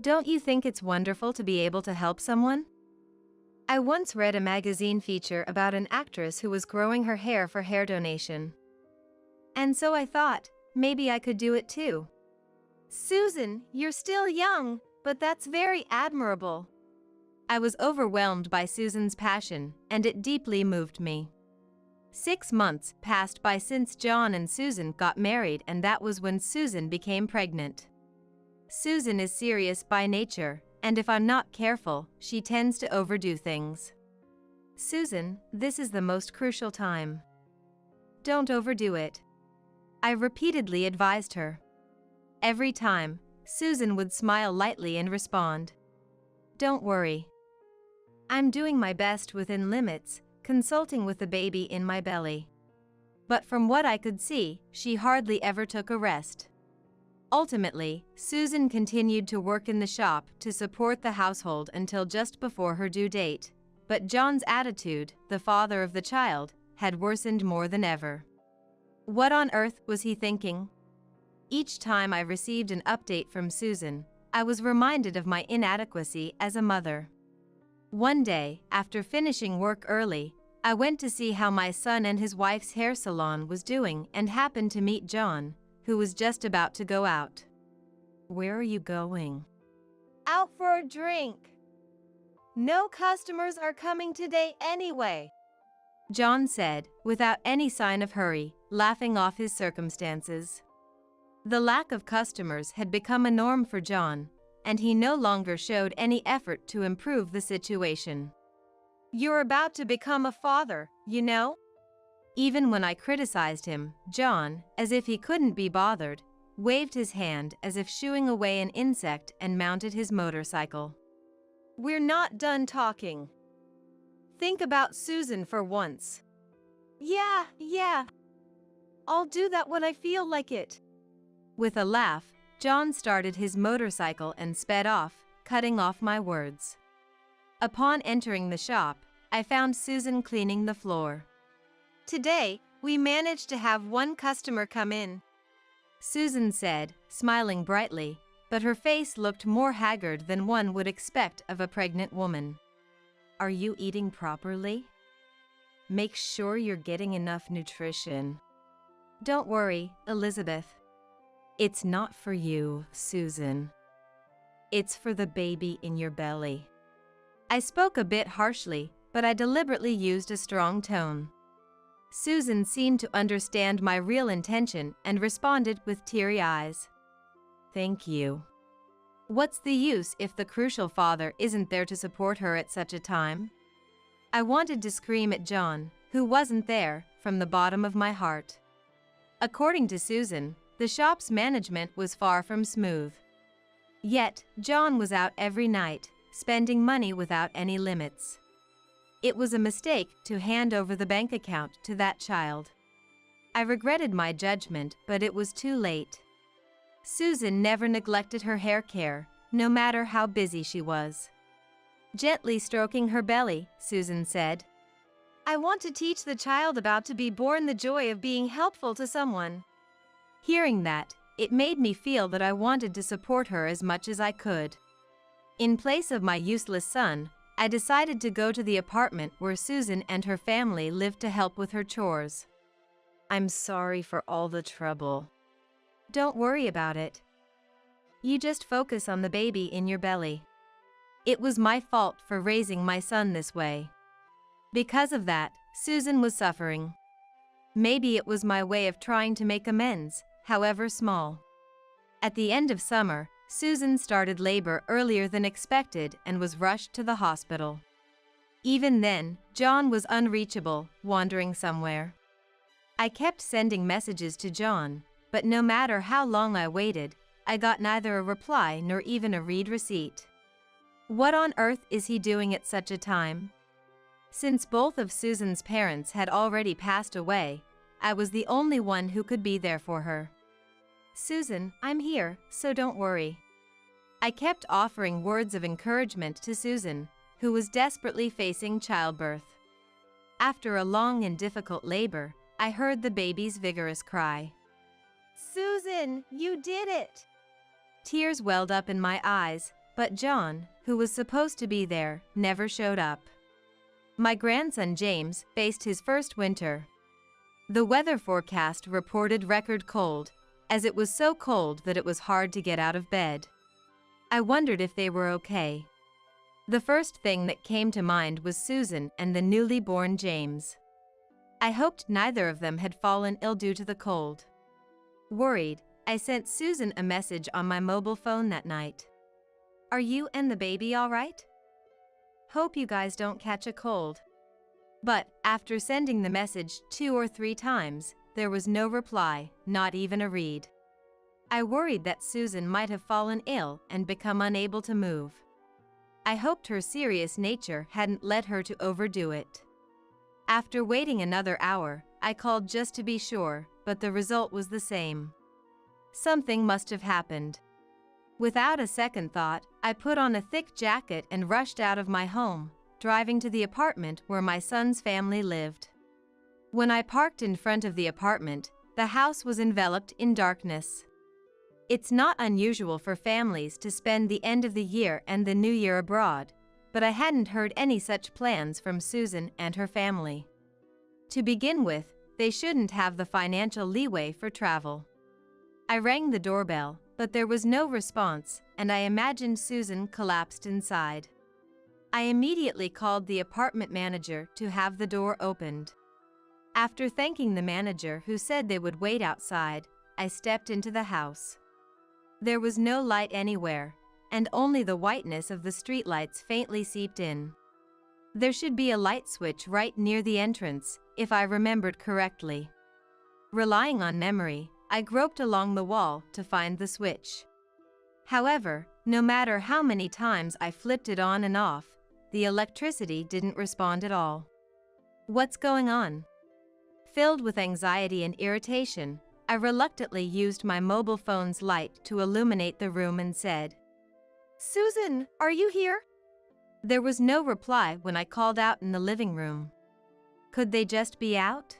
Don't you think it's wonderful to be able to help someone? I once read a magazine feature about an actress who was growing her hair for hair donation. And so I thought, maybe I could do it too. Susan, you're still young, but that's very admirable. I was overwhelmed by Susan's passion, and it deeply moved me. 6 months passed by since John and Susan got married, and that was when Susan became pregnant. Susan is serious by nature, and if I'm not careful, she tends to overdo things. Susan, this is the most crucial time. Don't overdo it. I repeatedly advised her. Every time, Susan would smile lightly and respond, "Don't worry. I'm doing my best within limits, consulting with the baby in my belly." But from what I could see, she hardly ever took a rest. Ultimately, Susan continued to work in the shop to support the household until just before her due date, but John's attitude, the father of the child, had worsened more than ever. What on earth was he thinking? Each time I received an update from Susan, I was reminded of my inadequacy as a mother. One day, after finishing work early, I went to see how my son and his wife's hair salon was doing and happened to meet John, who was just about to go out. "Where are you going?" Out for a drink. No customers are coming today anyway, John said, without any sign of hurry, laughing off his circumstances. The lack of customers had become a norm for John, and he no longer showed any effort to improve the situation. You're about to become a father, you know? Even when I criticized him, John, as if he couldn't be bothered, waved his hand as if shooing away an insect and mounted his motorcycle. We're not done talking. Think about Susan for once. Yeah. I'll do that when I feel like it. With a laugh, John started his motorcycle and sped off, cutting off my words. Upon entering the shop, I found Susan cleaning the floor. Today, we managed to have one customer come in, Susan said, smiling brightly, but her face looked more haggard than one would expect of a pregnant woman. "Are you eating properly? Make sure you're getting enough nutrition." "Don't worry, Elizabeth. It's not for you, Susan. It's for the baby in your belly." I spoke a bit harshly, but I deliberately used a strong tone. Susan seemed to understand my real intention and responded with teary eyes. "Thank you. What's the use if the crucial father isn't there to support her at such a time?" I wanted to scream at John, who wasn't there, from the bottom of my heart. According to Susan, the shop's management was far from smooth. Yet, John was out every night, spending money without any limits. It was a mistake to hand over the bank account to that child. I regretted my judgment, but it was too late. Susan never neglected her hair care, no matter how busy she was. Gently stroking her belly, Susan said, I want to teach the child about to be born the joy of being helpful to someone. Hearing that, it made me feel that I wanted to support her as much as I could. In place of my useless son, I decided to go to the apartment where Susan and her family lived to help with her chores. I'm sorry for all the trouble. Don't worry about it. You just focus on the baby in your belly. It was my fault for raising my son this way. Because of that, Susan was suffering. Maybe it was my way of trying to make amends, however small. At the end of summer, Susan started labor earlier than expected and was rushed to the hospital. Even then, John was unreachable, wandering somewhere. I kept sending messages to John, but no matter how long I waited, I got neither a reply nor even a read receipt. What on earth is he doing at such a time? Since both of Susan's parents had already passed away, I was the only one who could be there for her. Susan, I'm here, so don't worry. I kept offering words of encouragement to Susan, who was desperately facing childbirth. After a long and difficult labor, I heard the baby's vigorous cry. Susan, you did it! Tears welled up in my eyes, but John, who was supposed to be there, never showed up. My grandson James faced his first winter. The weather forecast reported record cold, as it was so cold that it was hard to get out of bed. I wondered if they were okay. The first thing that came to mind was Susan and the newly born James. I hoped neither of them had fallen ill due to the cold. Worried, I sent Susan a message on my mobile phone that night. "Are you and the baby all right? Hope you guys don't catch a cold." But after sending the message 2 or 3 times, there was no reply, not even a read. I worried that Susan might have fallen ill and become unable to move. I hoped her serious nature hadn't led her to overdo it. After waiting another hour, I called just to be sure, but the result was the same. Something must have happened. Without a second thought, I put on a thick jacket and rushed out of my home, driving to the apartment where my son's family lived. When I parked in front of the apartment, the house was enveloped in darkness. It's not unusual for families to spend the end of the year and the new year abroad, but I hadn't heard any such plans from Susan and her family. To begin with, they shouldn't have the financial leeway for travel. I rang the doorbell, but there was no response, and I imagined Susan collapsed inside. I immediately called the apartment manager to have the door opened. After thanking the manager, who said they would wait outside, I stepped into the house. There was no light anywhere, and only the whiteness of the streetlights faintly seeped in. There should be a light switch right near the entrance, if I remembered correctly. Relying on memory, I groped along the wall to find the switch. However, no matter how many times I flipped it on and off, the electricity didn't respond at all. What's going on? Filled with anxiety and irritation, I reluctantly used my mobile phone's light to illuminate the room and said, "Susan, are you here?" There was no reply when I called out in the living room. Could they just be out?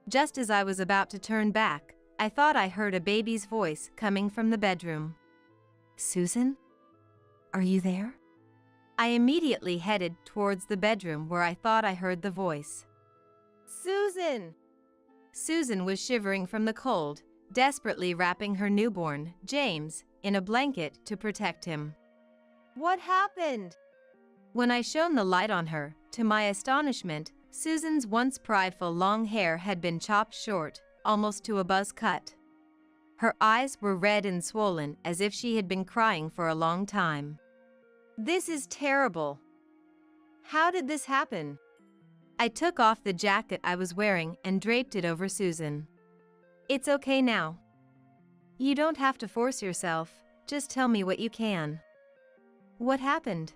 Just as I was about to turn back, I thought I heard a baby's voice coming from the bedroom. "Susan? Are you there?" I immediately headed towards the bedroom where I thought I heard the voice. "Susan!" Susan was shivering from the cold, desperately wrapping her newborn, James, in a blanket to protect him. "What happened?" When I shone the light on her, to my astonishment, Susan's once prideful long hair had been chopped short, almost to a buzz cut. Her eyes were red and swollen as if she had been crying for a long time. "This is terrible. How did this happen?" I took off the jacket I was wearing and draped it over Susan. "It's okay now. You don't have to force yourself, just tell me what you can." "What happened?"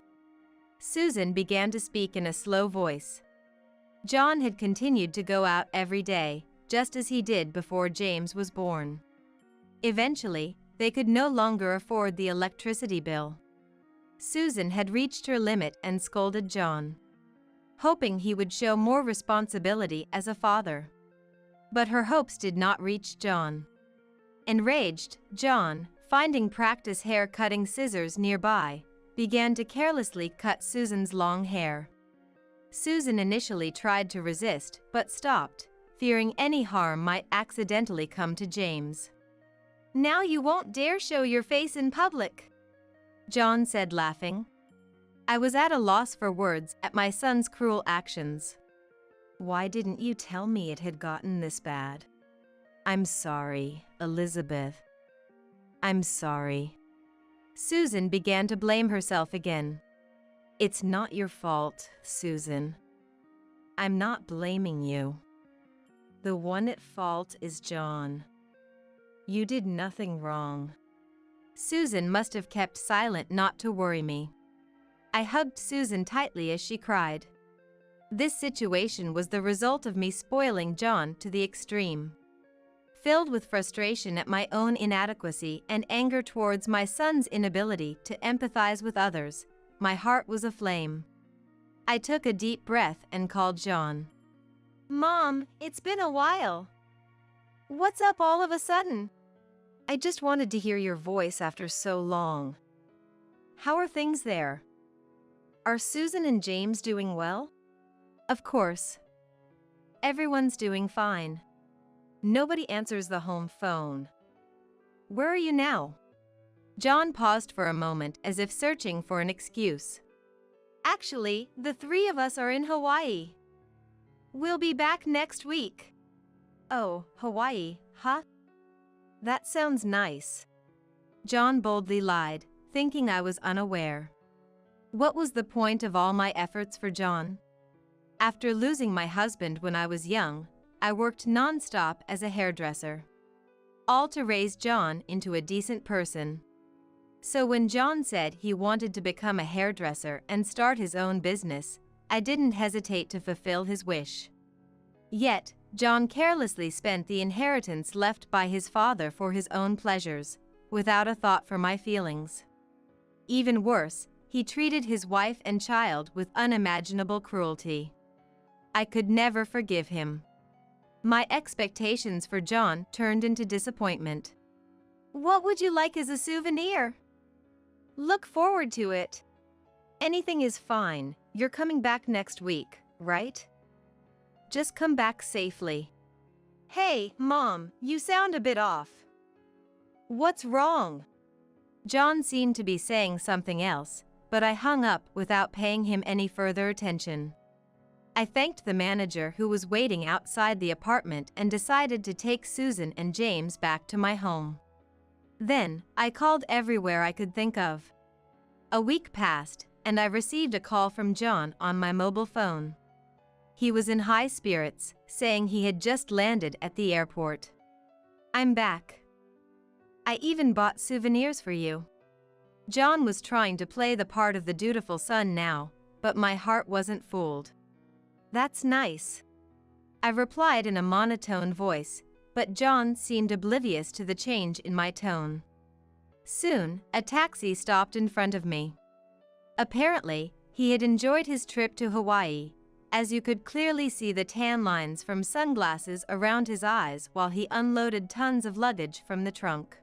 Susan began to speak in a slow voice. John had continued to go out every day, just as he did before James was born. Eventually, they could no longer afford the electricity bill. Susan had reached her limit and scolded John, hoping he would show more responsibility as a father. But her hopes did not reach John. Enraged, John, finding practice hair-cutting scissors nearby, began to carelessly cut Susan's long hair. Susan initially tried to resist, but stopped, fearing any harm might accidentally come to James. "Now you won't dare show your face in public," John said, laughing. I was at a loss for words at my son's cruel actions. "Why didn't you tell me it had gotten this bad?" "I'm sorry, Elizabeth. I'm sorry." Susan began to blame herself again. "It's not your fault, Susan. I'm not blaming you. The one at fault is John. You did nothing wrong." Susan must have kept silent not to worry me. I hugged Susan tightly as she cried. This situation was the result of me spoiling John to the extreme. Filled with frustration at my own inadequacy and anger towards my son's inability to empathize with others, my heart was aflame. I took a deep breath and called John. "Mom, it's been a while. What's up all of a sudden?" "I just wanted to hear your voice after so long. How are things there? Are Susan and James doing well?" "Of course. Everyone's doing fine. Nobody answers the home phone. Where are you now?" John paused for a moment as if searching for an excuse. "Actually, the 3 of us are in Hawaii. We'll be back next week." "Oh, Hawaii, huh? That sounds nice. John boldly lied, thinking I was unaware. What was the point of all my efforts for John? After losing my husband when I was young, I worked non-stop as a hairdresser. All to raise John into a decent person. So when John said he wanted to become a hairdresser and start his own business, I didn't hesitate to fulfill his wish. Yet, John carelessly spent the inheritance left by his father for his own pleasures, without a thought for my feelings. Even worse, he treated his wife and child with unimaginable cruelty. I could never forgive him. My expectations for John turned into disappointment. What would you like as a souvenir? Look forward to it. Anything is fine. You're coming back next week, right? Just come back safely. Hey, Mom, you sound a bit off. What's wrong? John seemed to be saying something else, but I hung up without paying him any further attention. I thanked the manager who was waiting outside the apartment and decided to take Susan and James back to my home. Then, I called everywhere I could think of. A week passed, and I received a call from John on my mobile phone. He was in high spirits, saying he had just landed at the airport. I'm back. I even bought souvenirs for you. John was trying to play the part of the dutiful son now, but my heart wasn't fooled. That's nice. I replied in a monotone voice, but John seemed oblivious to the change in my tone. Soon, a taxi stopped in front of me. Apparently, he had enjoyed his trip to Hawaii, as you could clearly see the tan lines from sunglasses around his eyes while he unloaded tons of luggage from the trunk.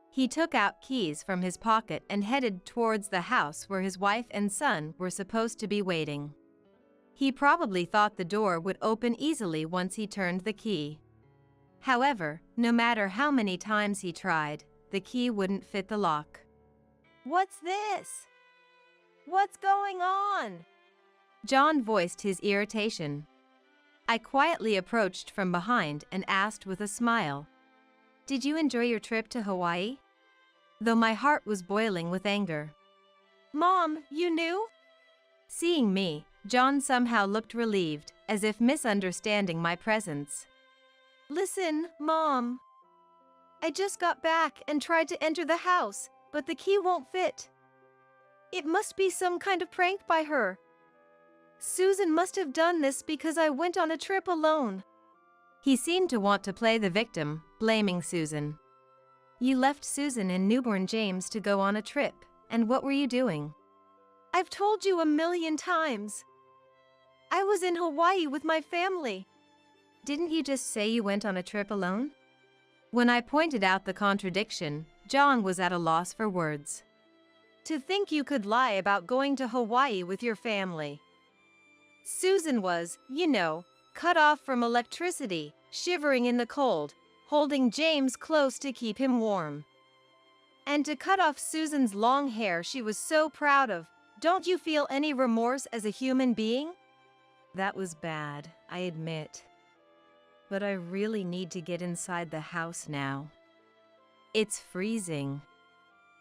He took out keys from his pocket and headed towards the house where his wife and son were supposed to be waiting. He probably thought the door would open easily once he turned the key. However, no matter how many times he tried, the key wouldn't fit the lock. What's this? What's going on? John voiced his irritation. I quietly approached from behind and asked with a smile, "Did you enjoy your trip to Hawaii?" Though my heart was boiling with anger. Mom, you knew? Seeing me, John somehow looked relieved, as if misunderstanding my presence. Listen, Mom. I just got back and tried to enter the house, but the key won't fit. It must be some kind of prank by her. Susan must have done this because I went on a trip alone. He seemed to want to play the victim, blaming Susan. You left Susan and newborn James to go on a trip, and what were you doing? I've told you 1,000,000 times. I was in Hawaii with my family. Didn't you just say you went on a trip alone? When I pointed out the contradiction, John was at a loss for words. To think you could lie about going to Hawaii with your family. Susan was, cut off from electricity, shivering in the cold, holding James close to keep him warm. And to cut off Susan's long hair she was so proud of, don't you feel any remorse as a human being? That was bad, I admit. But I really need to get inside the house now. It's freezing.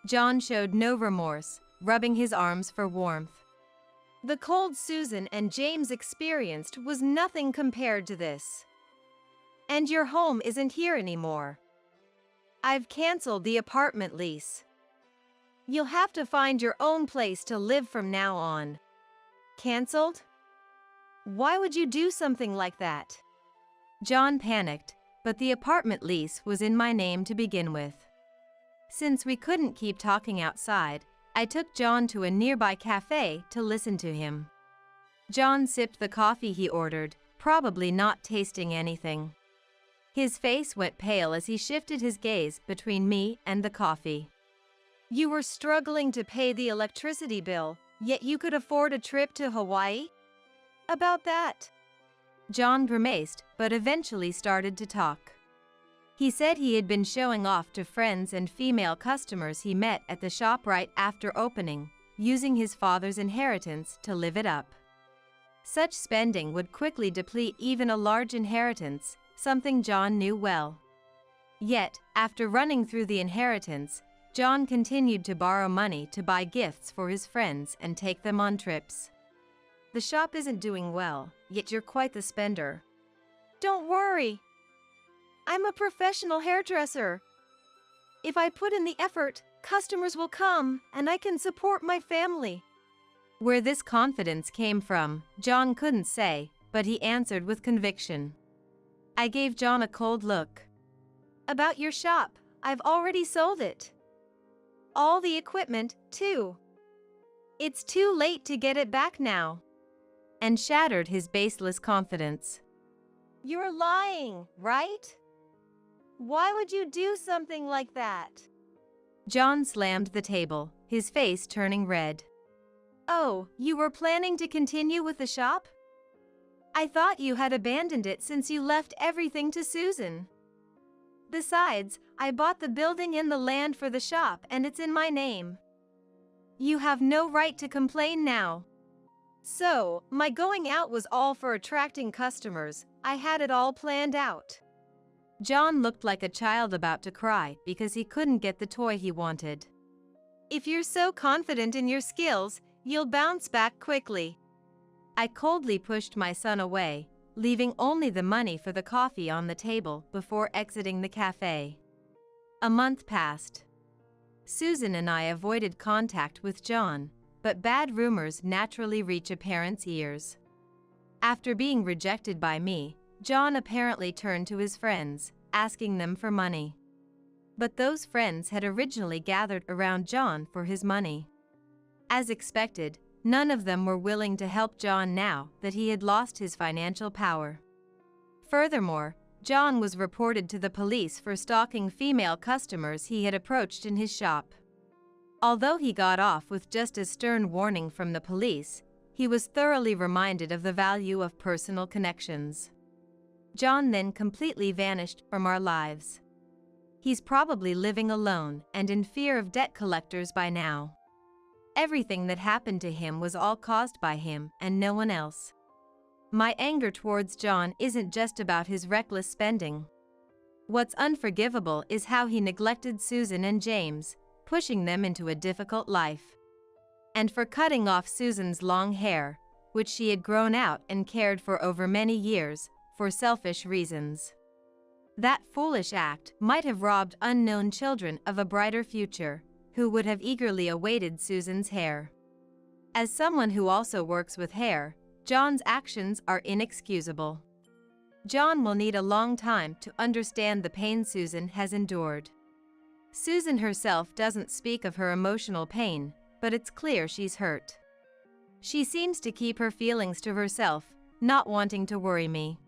John showed no remorse, rubbing his arms for warmth. The cold Susan and James experienced was nothing compared to this. And your home isn't here anymore. I've canceled the apartment lease. You'll have to find your own place to live from now on. Canceled? Why would you do something like that? John panicked, but the apartment lease was in my name to begin with. Since we couldn't keep talking outside, I took John to a nearby cafe to listen to him. John sipped the coffee he ordered, probably not tasting anything. His face went pale as he shifted his gaze between me and the coffee. You were struggling to pay the electricity bill, yet you could afford a trip to Hawaii? About that. John grimaced, but eventually started to talk. He said he had been showing off to friends and female customers he met at the shop right after opening, using his father's inheritance to live it up. Such spending would quickly deplete even a large inheritance, something John knew well. Yet, after running through the inheritance, John continued to borrow money to buy gifts for his friends and take them on trips. The shop isn't doing well, yet you're quite the spender. Don't worry. I'm a professional hairdresser. If I put in the effort, customers will come, and I can support my family. Where this confidence came from, John couldn't say, but he answered with conviction. I gave John a cold look. About your shop, I've already sold it. All the equipment, too. It's too late to get it back now. And shattered his baseless confidence. You're lying, right? Why would you do something like that? John slammed the table, his face turning red. Oh, you were planning to continue with the shop? I thought you had abandoned it since you left everything to Susan. Besides, I bought the building and the land for the shop, and it's in my name. You have no right to complain now. So, my going out was all for attracting customers. I had it all planned out. John looked like a child about to cry because he couldn't get the toy he wanted. If you're so confident in your skills, you'll bounce back quickly. I coldly pushed my son away, leaving only the money for the coffee on the table before exiting the cafe. A month passed. Susan and I avoided contact with John, but bad rumors naturally reach a parent's ears. After being rejected by me, John apparently turned to his friends, asking them for money. But those friends had originally gathered around John for his money. As expected, none of them were willing to help John now that he had lost his financial power. Furthermore, John was reported to the police for stalking female customers he had approached in his shop. Although he got off with just a stern warning from the police, he was thoroughly reminded of the value of personal connections. John then completely vanished from our lives. He's probably living alone and in fear of debt collectors by now. Everything that happened to him was all caused by him and no one else. My anger towards John isn't just about his reckless spending. What's unforgivable is how he neglected Susan and James, pushing them into a difficult life. And for cutting off Susan's long hair, which she had grown out and cared for over many years, for selfish reasons. That foolish act might have robbed unknown children of a brighter future, who would have eagerly awaited Susan's hair. As someone who also works with hair, John's actions are inexcusable. John will need a long time to understand the pain Susan has endured. Susan herself doesn't speak of her emotional pain, but it's clear she's hurt. She seems to keep her feelings to herself, not wanting to worry me.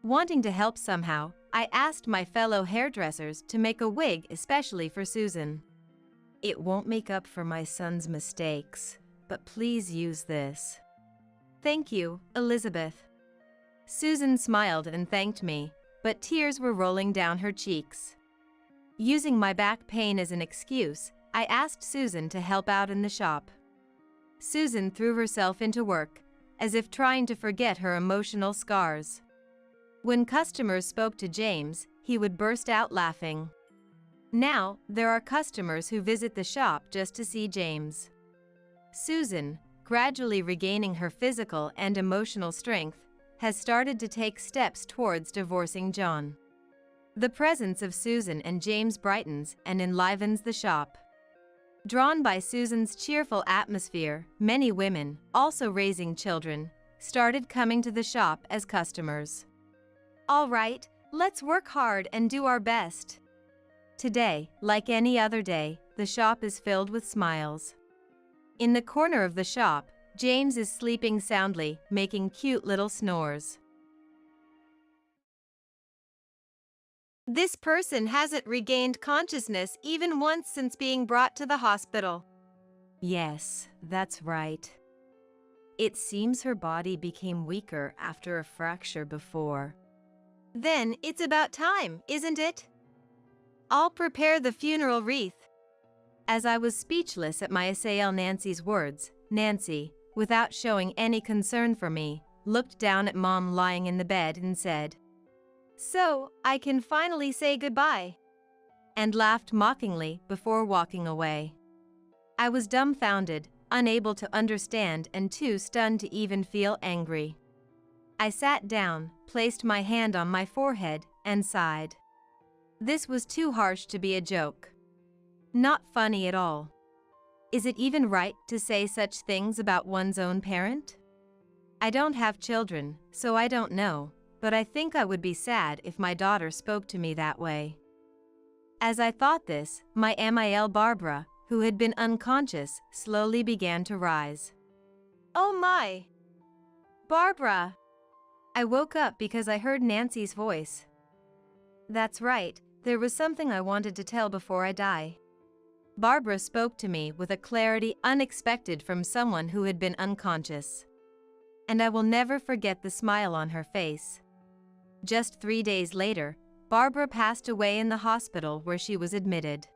Wanting to help somehow, I asked my fellow hairdressers to make a wig especially for Susan. It won't make up for my son's mistakes, but please use this. Thank you, Elizabeth. Susan smiled and thanked me, but tears were rolling down her cheeks. Using my back pain as an excuse, I asked Susan to help out in the shop. Susan threw herself into work, as if trying to forget her emotional scars. When customers spoke to James, he would burst out laughing. Now, there are customers who visit the shop just to see James. Susan, gradually regaining her physical and emotional strength, has started to take steps towards divorcing John. The presence of Susan and James brightens and enlivens the shop. Drawn by Susan's cheerful atmosphere, many women, also raising children, started coming to the shop as customers. All right, let's work hard and do our best. Today, like any other day, the shop is filled with smiles. In the corner of the shop, James is sleeping soundly, making cute little snores. This person hasn't regained consciousness even once since being brought to the hospital. Yes, that's right. It seems her body became weaker after a fracture before. Then it's about time, isn't it? I'll prepare the funeral wreath. As I was speechless at my assail Nancy's words, Nancy, without showing any concern for me, looked down at Mom lying in the bed and said, So, I can finally say goodbye. And laughed mockingly before walking away. I was dumbfounded, unable to understand and too stunned to even feel angry. I sat down, placed my hand on my forehead, and sighed. This was too harsh to be a joke. Not funny at all. Is it even right to say such things about one's own parent? I don't have children, so I don't know, but I think I would be sad if my daughter spoke to me that way. As I thought this, my MIL Barbara, who had been unconscious, slowly began to rise. Oh my! Barbara! I woke up because I heard Nancy's voice. That's right, there was something I wanted to tell before I die. Barbara spoke to me with a clarity unexpected from someone who had been unconscious. And I will never forget the smile on her face. Just 3 days later, Barbara passed away in the hospital where she was admitted.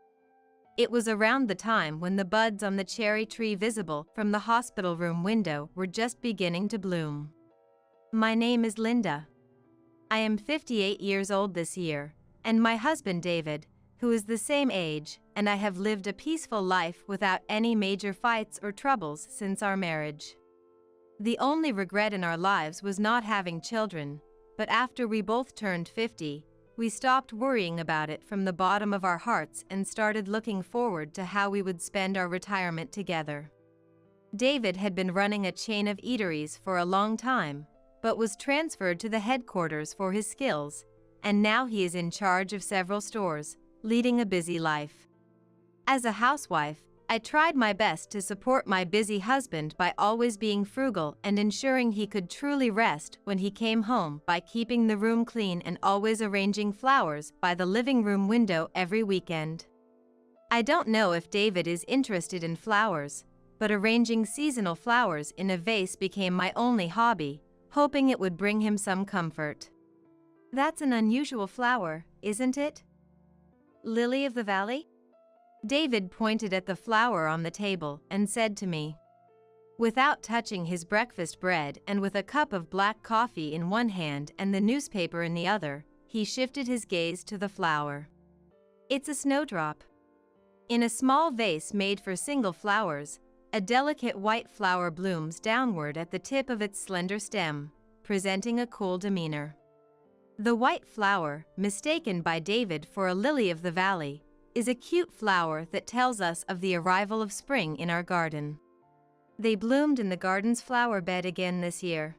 It was around the time when the buds on the cherry tree visible from the hospital room window were just beginning to bloom. My name is Linda. I am 58 years old this year, and my husband David, who is the same age, and I have lived a peaceful life without any major fights or troubles since our marriage. The only regret in our lives was not having children, but after we both turned 50, we stopped worrying about it from the bottom of our hearts and started looking forward to how we would spend our retirement together. David had been running a chain of eateries for a long time, but was transferred to the headquarters for his skills, and now he is in charge of several stores, leading a busy life. As a housewife, I tried my best to support my busy husband by always being frugal and ensuring he could truly rest when he came home by keeping the room clean and always arranging flowers by the living room window every weekend. I don't know if David is interested in flowers, but arranging seasonal flowers in a vase became my only hobby, hoping it would bring him some comfort. That's an unusual flower, isn't it? Lily of the valley? David pointed at the flower on the table and said to me. Without touching his breakfast bread and with a cup of black coffee in one hand and the newspaper in the other, he shifted his gaze to the flower. It's a snowdrop. In a small vase made for single flowers, a delicate white flower blooms downward at the tip of its slender stem, presenting a cool demeanor. The white flower, mistaken by David for a lily of the valley, is a cute flower that tells us of the arrival of spring in our garden. They bloomed in the garden's flower bed again this year.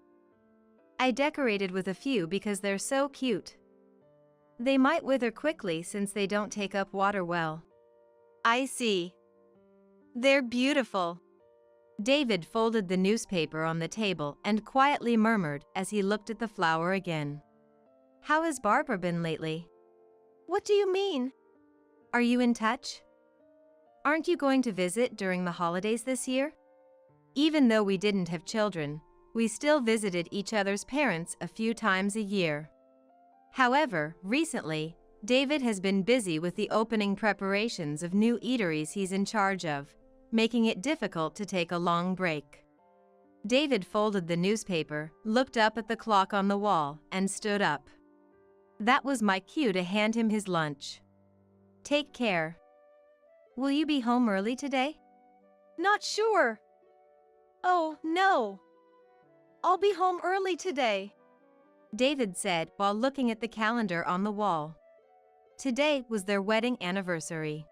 I decorated with a few because they're so cute. They might wither quickly since they don't take up water well. I see. They're beautiful. David folded the newspaper on the table and quietly murmured as he looked at the flower again. How has Barbara been lately? What do you mean? Are you in touch? Aren't you going to visit during the holidays this year? Even though we didn't have children, we still visited each other's parents a few times a year. However, recently, David has been busy with the opening preparations of new eateries he's in charge of, making it difficult to take a long break. David folded the newspaper, looked up at the clock on the wall, and stood up. That was my cue to hand him his lunch. Take care. Will you be home early today? Not sure. Oh, no. I'll be home early today, David said while looking at the calendar on the wall. Today was their wedding anniversary.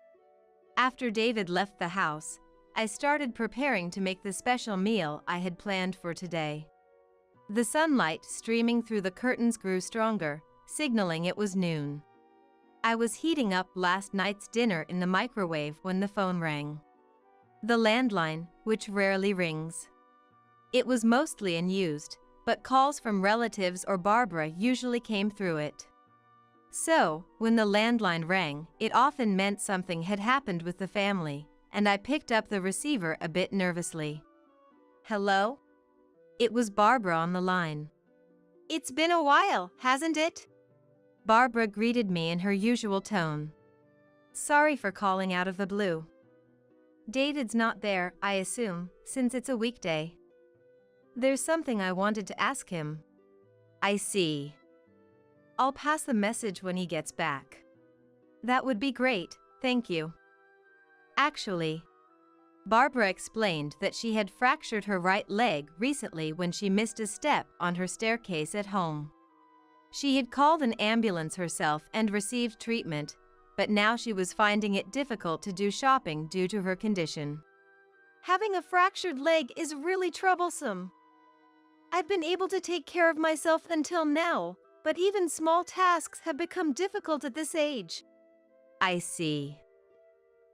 After David left the house, I started preparing to make the special meal I had planned for today. The sunlight streaming through the curtains grew stronger, signaling it was noon. I was heating up last night's dinner in the microwave when the phone rang. The landline, which rarely rings. It was mostly unused, but calls from relatives or Barbara usually came through it. So, when the landline rang, it often meant something had happened with the family, and I picked up the receiver a bit nervously. Hello? It was Barbara on the line. It's been a while, hasn't it? Barbara greeted me in her usual tone. Sorry for calling out of the blue. David's not there, I assume, since it's a weekday. There's something I wanted to ask him. I see. I'll pass the message when he gets back. That would be great, thank you. Actually, Barbara explained that she had fractured her right leg recently when she missed a step on her staircase at home. She had called an ambulance herself and received treatment, but now she was finding it difficult to do shopping due to her condition. Having a fractured leg is really troublesome. I've been able to take care of myself until now, but even small tasks have become difficult at this age. I see.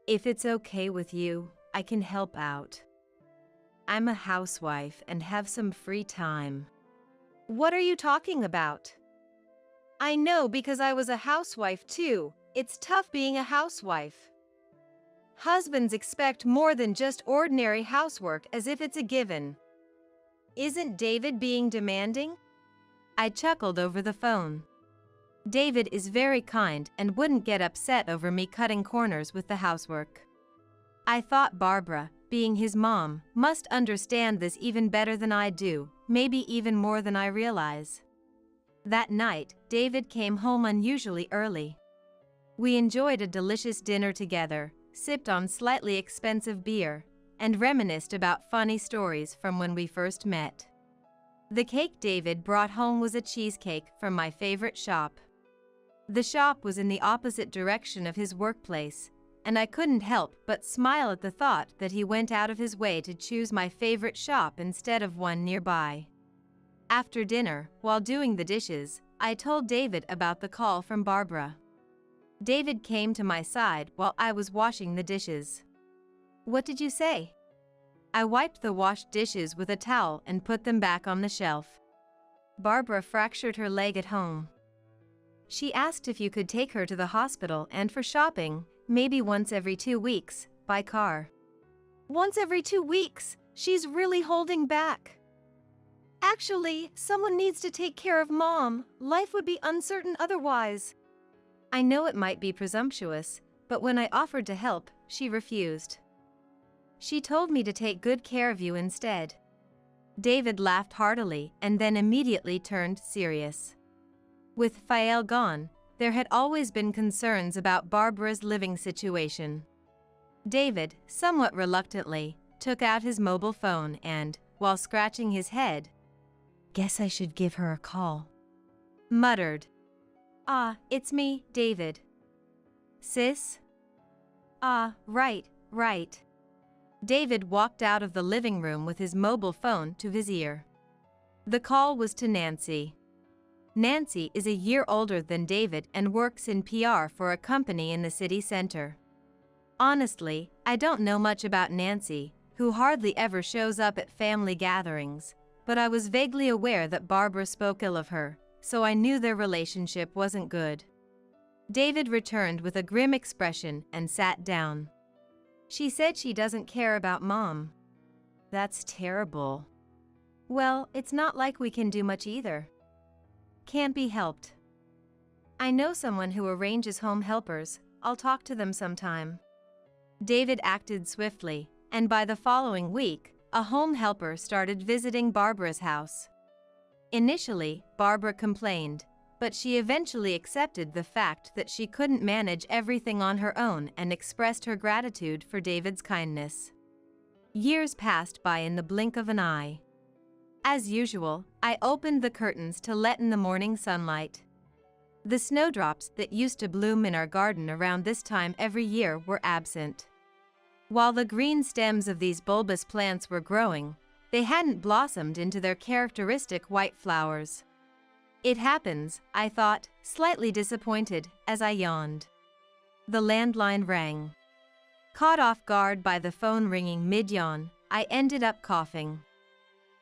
If it's okay with you, I can help out. I'm a housewife and have some free time. What are you talking about? I know because I was a housewife too. It's tough being a housewife. Husbands expect more than just ordinary housework as if it's a given. Isn't David being demanding? I chuckled over the phone. David is very kind and wouldn't get upset over me cutting corners with the housework. I thought Barbara, being his mom, must understand this even better than I do, maybe even more than I realize. That night, David came home unusually early. We enjoyed a delicious dinner together, sipped on slightly expensive beer, and reminisced about funny stories from when we first met. The cake David brought home was a cheesecake from my favorite shop. The shop was in the opposite direction of his workplace, and I couldn't help but smile at the thought that he went out of his way to choose my favorite shop instead of one nearby. After dinner, while doing the dishes, I told David about the call from Barbara. David came to my side while I was washing the dishes. What did you say? I wiped the washed dishes with a towel and put them back on the shelf. Barbara fractured her leg at home. She asked if you could take her to the hospital and for shopping, maybe once every 2 weeks, by car. Once every 2 weeks? She's really holding back. Actually, someone needs to take care of Mom. Life would be uncertain otherwise. I know it might be presumptuous, but when I offered to help, she refused. She told me to take good care of you instead. David laughed heartily and then immediately turned serious. With Fael gone, there had always been concerns about Barbara's living situation. David, somewhat reluctantly, took out his mobile phone and, while scratching his head, "Guess I should give her a call," muttered. "Ah, it's me, David." "Sis?" "Ah, right. David walked out of the living room with his mobile phone to his ear. The call was to Nancy. Nancy is a year older than David and works in PR for a company in the city center. Honestly, I don't know much about Nancy, who hardly ever shows up at family gatherings, but I was vaguely aware that Barbara spoke ill of her, so I knew their relationship wasn't good. David returned with a grim expression and sat down. "She said she doesn't care about Mom." "That's terrible." "Well, it's not like we can do much either. Can't be helped. I know someone who arranges home helpers. I'll talk to them sometime." David acted swiftly, and by the following week, a home helper started visiting Barbara's house. Initially, Barbara complained, but she eventually accepted the fact that she couldn't manage everything on her own and expressed her gratitude for David's kindness. Years passed by in the blink of an eye. As usual, I opened the curtains to let in the morning sunlight. The snowdrops that used to bloom in our garden around this time every year were absent. While the green stems of these bulbous plants were growing, they hadn't blossomed into their characteristic white flowers. "It happens," I thought, slightly disappointed, as I yawned. The landline rang. Caught off guard by the phone ringing mid-yawn, I ended up coughing.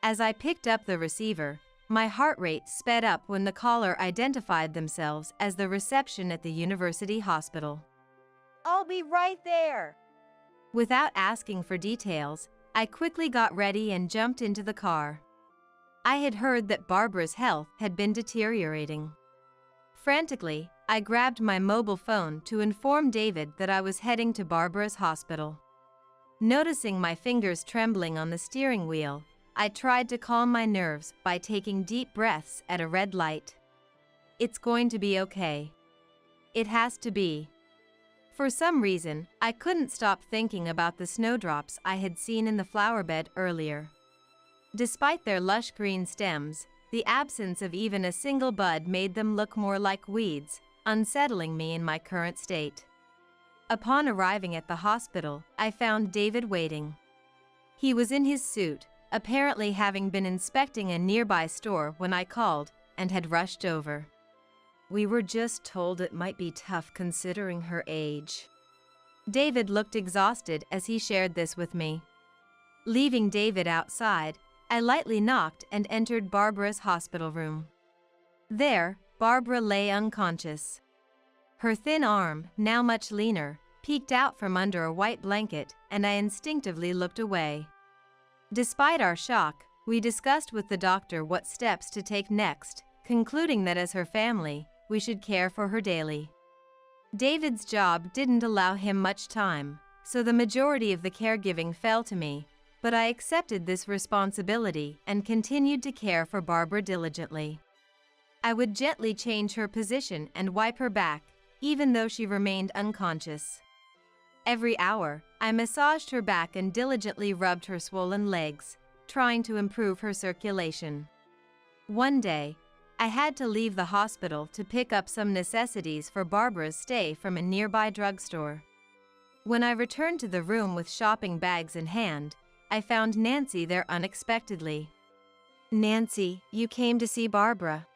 As I picked up the receiver, my heart rate sped up when the caller identified themselves as the reception at the university hospital. "I'll be right there." Without asking for details, I quickly got ready and jumped into the car. I had heard that Barbara's health had been deteriorating. Frantically, I grabbed my mobile phone to inform David that I was heading to Barbara's hospital. Noticing my fingers trembling on the steering wheel, I tried to calm my nerves by taking deep breaths at a red light. "It's going to be okay. It has to be." For some reason, I couldn't stop thinking about the snowdrops I had seen in the flower bed earlier. Despite their lush green stems, the absence of even a single bud made them look more like weeds, unsettling me in my current state. Upon arriving at the hospital, I found David waiting. He was in his suit, apparently having been inspecting a nearby store when I called, and had rushed over. "We were just told it might be tough considering her age." David looked exhausted as he shared this with me. Leaving David outside, I lightly knocked and entered Barbara's hospital room. There, Barbara lay unconscious. Her thin arm, now much leaner, peeked out from under a white blanket, and I instinctively looked away. Despite our shock, we discussed with the doctor what steps to take next, concluding that as her family, we should care for her daily. David's job didn't allow him much time, so the majority of the caregiving fell to me, but I accepted this responsibility and continued to care for Barbara diligently. I would gently change her position and wipe her back, even though she remained unconscious. Every hour, I massaged her back and diligently rubbed her swollen legs, trying to improve her circulation. One day, I had to leave the hospital to pick up some necessities for Barbara's stay from a nearby drugstore. When I returned to the room with shopping bags in hand, I found Nancy there unexpectedly. "Nancy, you came to see Barbara."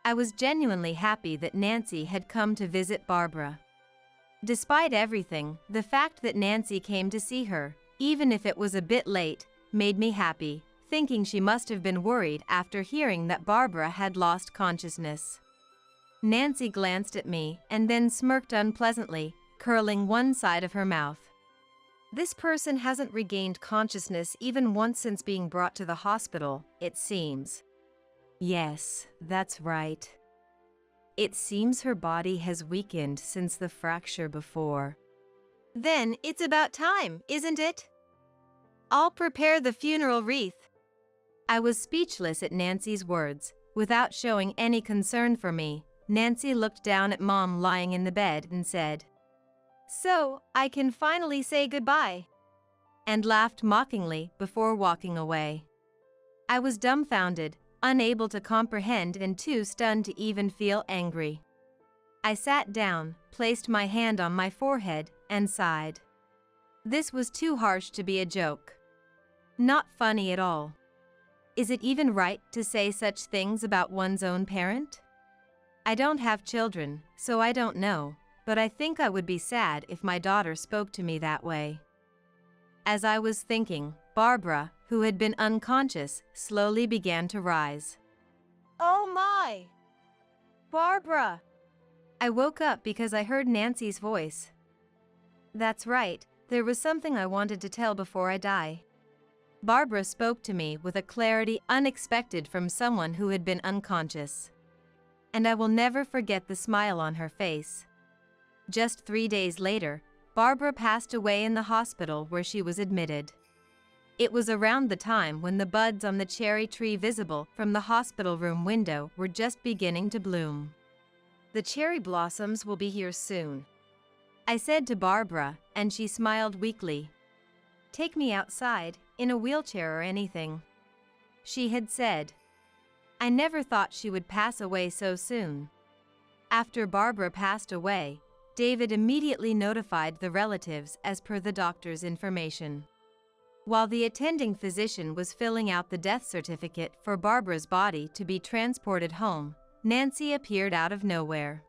I was genuinely happy that Nancy had come to visit Barbara. Despite everything, the fact that Nancy came to see her, even if it was a bit late, made me happy, thinking she must have been worried after hearing that Barbara had lost consciousness. Nancy glanced at me and then smirked unpleasantly, curling one side of her mouth. "This person hasn't regained consciousness even once since being brought to the hospital, it seems." "Yes, that's right. It seems her body has weakened since the fracture before." "Then it's about time, isn't it? I'll prepare the funeral wreath." I was speechless at Nancy's words. Without showing any concern for me, Nancy looked down at Mom lying in the bed and said, "So, I can finally say goodbye," and laughed mockingly before walking away. I was dumbfounded, unable to comprehend and too stunned to even feel angry. I sat down, placed my hand on my forehead, and sighed. This was too harsh to be a joke. Not funny at all. Is it even right to say such things about one's own parent? I don't have children, so I don't know, but I think I would be sad if my daughter spoke to me that way. As I was thinking, Barbara, who had been unconscious, slowly began to rise. "Oh my! Barbara!" I woke up because I heard Nancy's voice. "That's right, there was something I wanted to tell before I die." Barbara spoke to me with a clarity unexpected from someone who had been unconscious. And I will never forget the smile on her face. Just 3 days later, Barbara passed away in the hospital where she was admitted. It was around the time when the buds on the cherry tree visible from the hospital room window were just beginning to bloom. "The cherry blossoms will be here soon," I said to Barbara, and she smiled weakly. "Take me outside, in a wheelchair or anything," she had said. I never thought she would pass away so soon. After Barbara passed away, David immediately notified the relatives as per the doctor's information. While the attending physician was filling out the death certificate for Barbara's body to be transported home, Nancy appeared out of nowhere.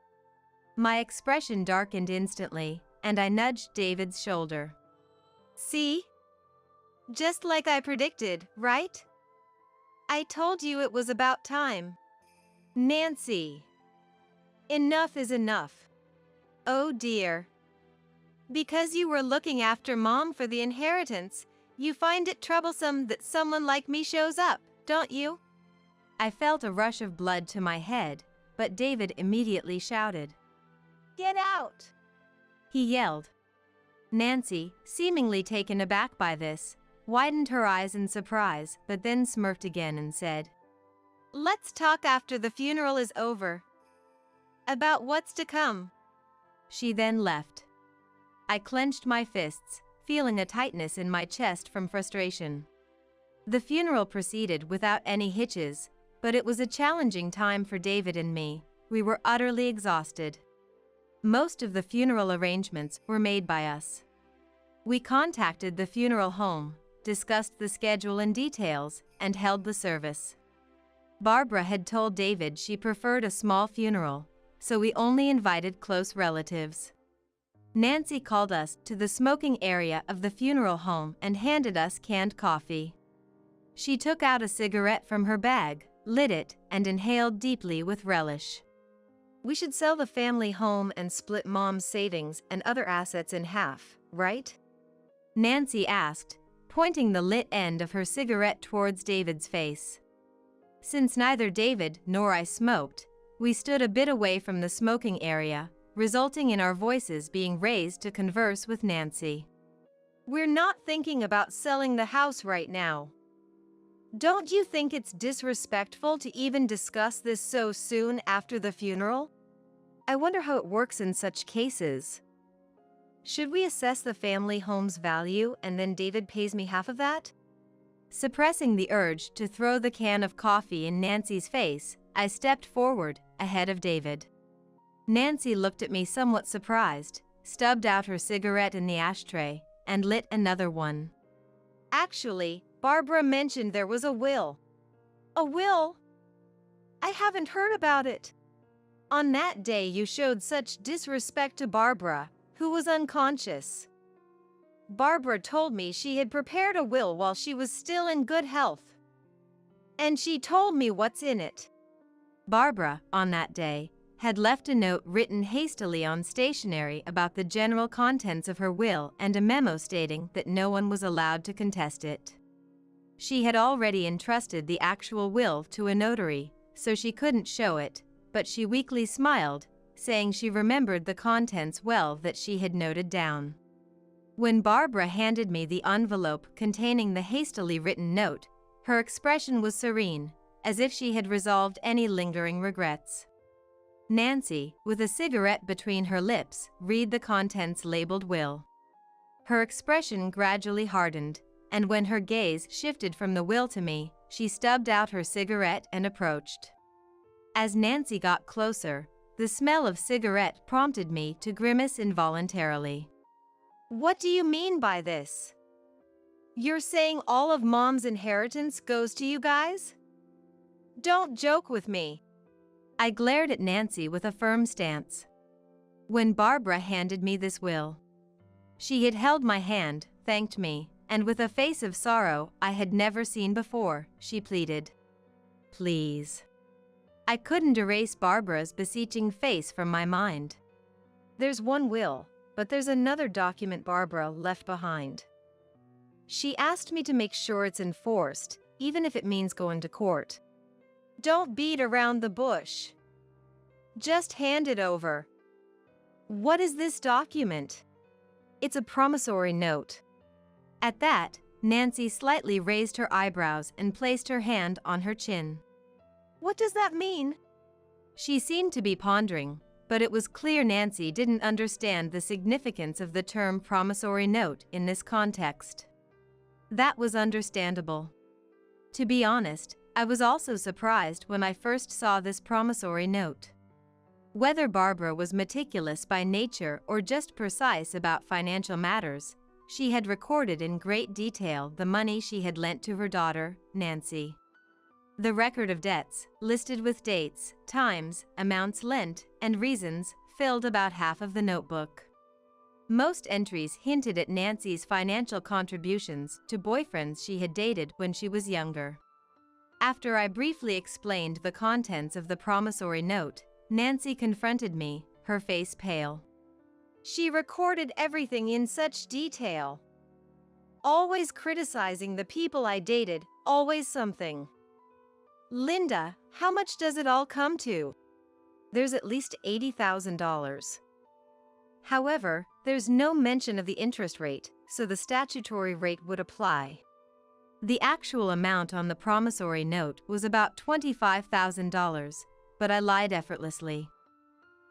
My expression darkened instantly, and I nudged David's shoulder. "See? Just like I predicted, right? I told you it was about time." "Nancy, enough is enough." "Oh dear. Because you were looking after Mom for the inheritance, you find it troublesome that someone like me shows up, don't you?" I felt a rush of blood to my head, but David immediately shouted, "Get out!" he yelled. Nancy, seemingly taken aback by this, widened her eyes in surprise but then smirked again and said, "Let's talk after the funeral is over." About what's to come. She then left. I clenched my fists, feeling a tightness in my chest from frustration. The funeral proceeded without any hitches, but it was a challenging time for David and me. We were utterly exhausted. Most of the funeral arrangements were made by us. We contacted the funeral home, discussed the schedule and details, and held the service. Barbara had told David she preferred a small funeral, so we only invited close relatives. Nancy called us to the smoking area of the funeral home and handed us canned coffee. She took out a cigarette from her bag, lit it, and inhaled deeply with relish. We should sell the family home and split Mom's savings and other assets in half, right? Nancy asked, pointing the lit end of her cigarette towards David's face. Since neither David nor I smoked, we stood a bit away from the smoking area, resulting in our voices being raised to converse with Nancy. We're not thinking about selling the house right now. Don't you think it's disrespectful to even discuss this so soon after the funeral? I wonder how it works in such cases. Should we assess the family home's value and then David pays me half of that? Suppressing the urge to throw the can of coffee in Nancy's face, I stepped forward, ahead of David. Nancy looked at me somewhat surprised, stubbed out her cigarette in the ashtray, and lit another one. Actually, Barbara mentioned there was a will. A will? I haven't heard about it. On that day you showed such disrespect to Barbara, who was unconscious. Barbara told me she had prepared a will while she was still in good health. And she told me what's in it. Barbara, on that day, had left a note written hastily on stationery about the general contents of her will and a memo stating that no one was allowed to contest it. She had already entrusted the actual will to a notary, so she couldn't show it, but she weakly smiled, saying she remembered the contents well that she had noted down. When Barbara handed me the envelope containing the hastily written note, her expression was serene, as if she had resolved any lingering regrets. Nancy, with a cigarette between her lips, read the contents labeled will. Her expression gradually hardened, and when her gaze shifted from the will to me, she stubbed out her cigarette and approached. As Nancy got closer, the smell of cigarette prompted me to grimace involuntarily. What do you mean by this? You're saying all of Mom's inheritance goes to you guys? Don't joke with me. I glared at Nancy with a firm stance. When Barbara handed me this will, she had held my hand, thanked me, and with a face of sorrow I had never seen before, she pleaded. Please. I couldn't erase Barbara's beseeching face from my mind. There's one will, but there's another document Barbara left behind. She asked me to make sure it's enforced, even if it means going to court. Don't beat around the bush. Just hand it over. What is this document? It's a promissory note. At that, Nancy slightly raised her eyebrows and placed her hand on her chin. What does that mean? She seemed to be pondering, but it was clear Nancy didn't understand the significance of the term promissory note in this context. That was understandable. To be honest, I was also surprised when I first saw this promissory note. Whether Barbara was meticulous by nature or just precise about financial matters, she had recorded in great detail the money she had lent to her daughter, Nancy. The record of debts, listed with dates, times, amounts lent, and reasons, filled about half of the notebook. Most entries hinted at Nancy's financial contributions to boyfriends she had dated when she was younger. After I briefly explained the contents of the promissory note, Nancy confronted me, her face pale. She recorded everything in such detail. Always criticizing the people I dated, always something. Linda, how much does it all come to? There's at least $80,000. However, there's no mention of the interest rate, so the statutory rate would apply. The actual amount on the promissory note was about $25,000, but I lied effortlessly.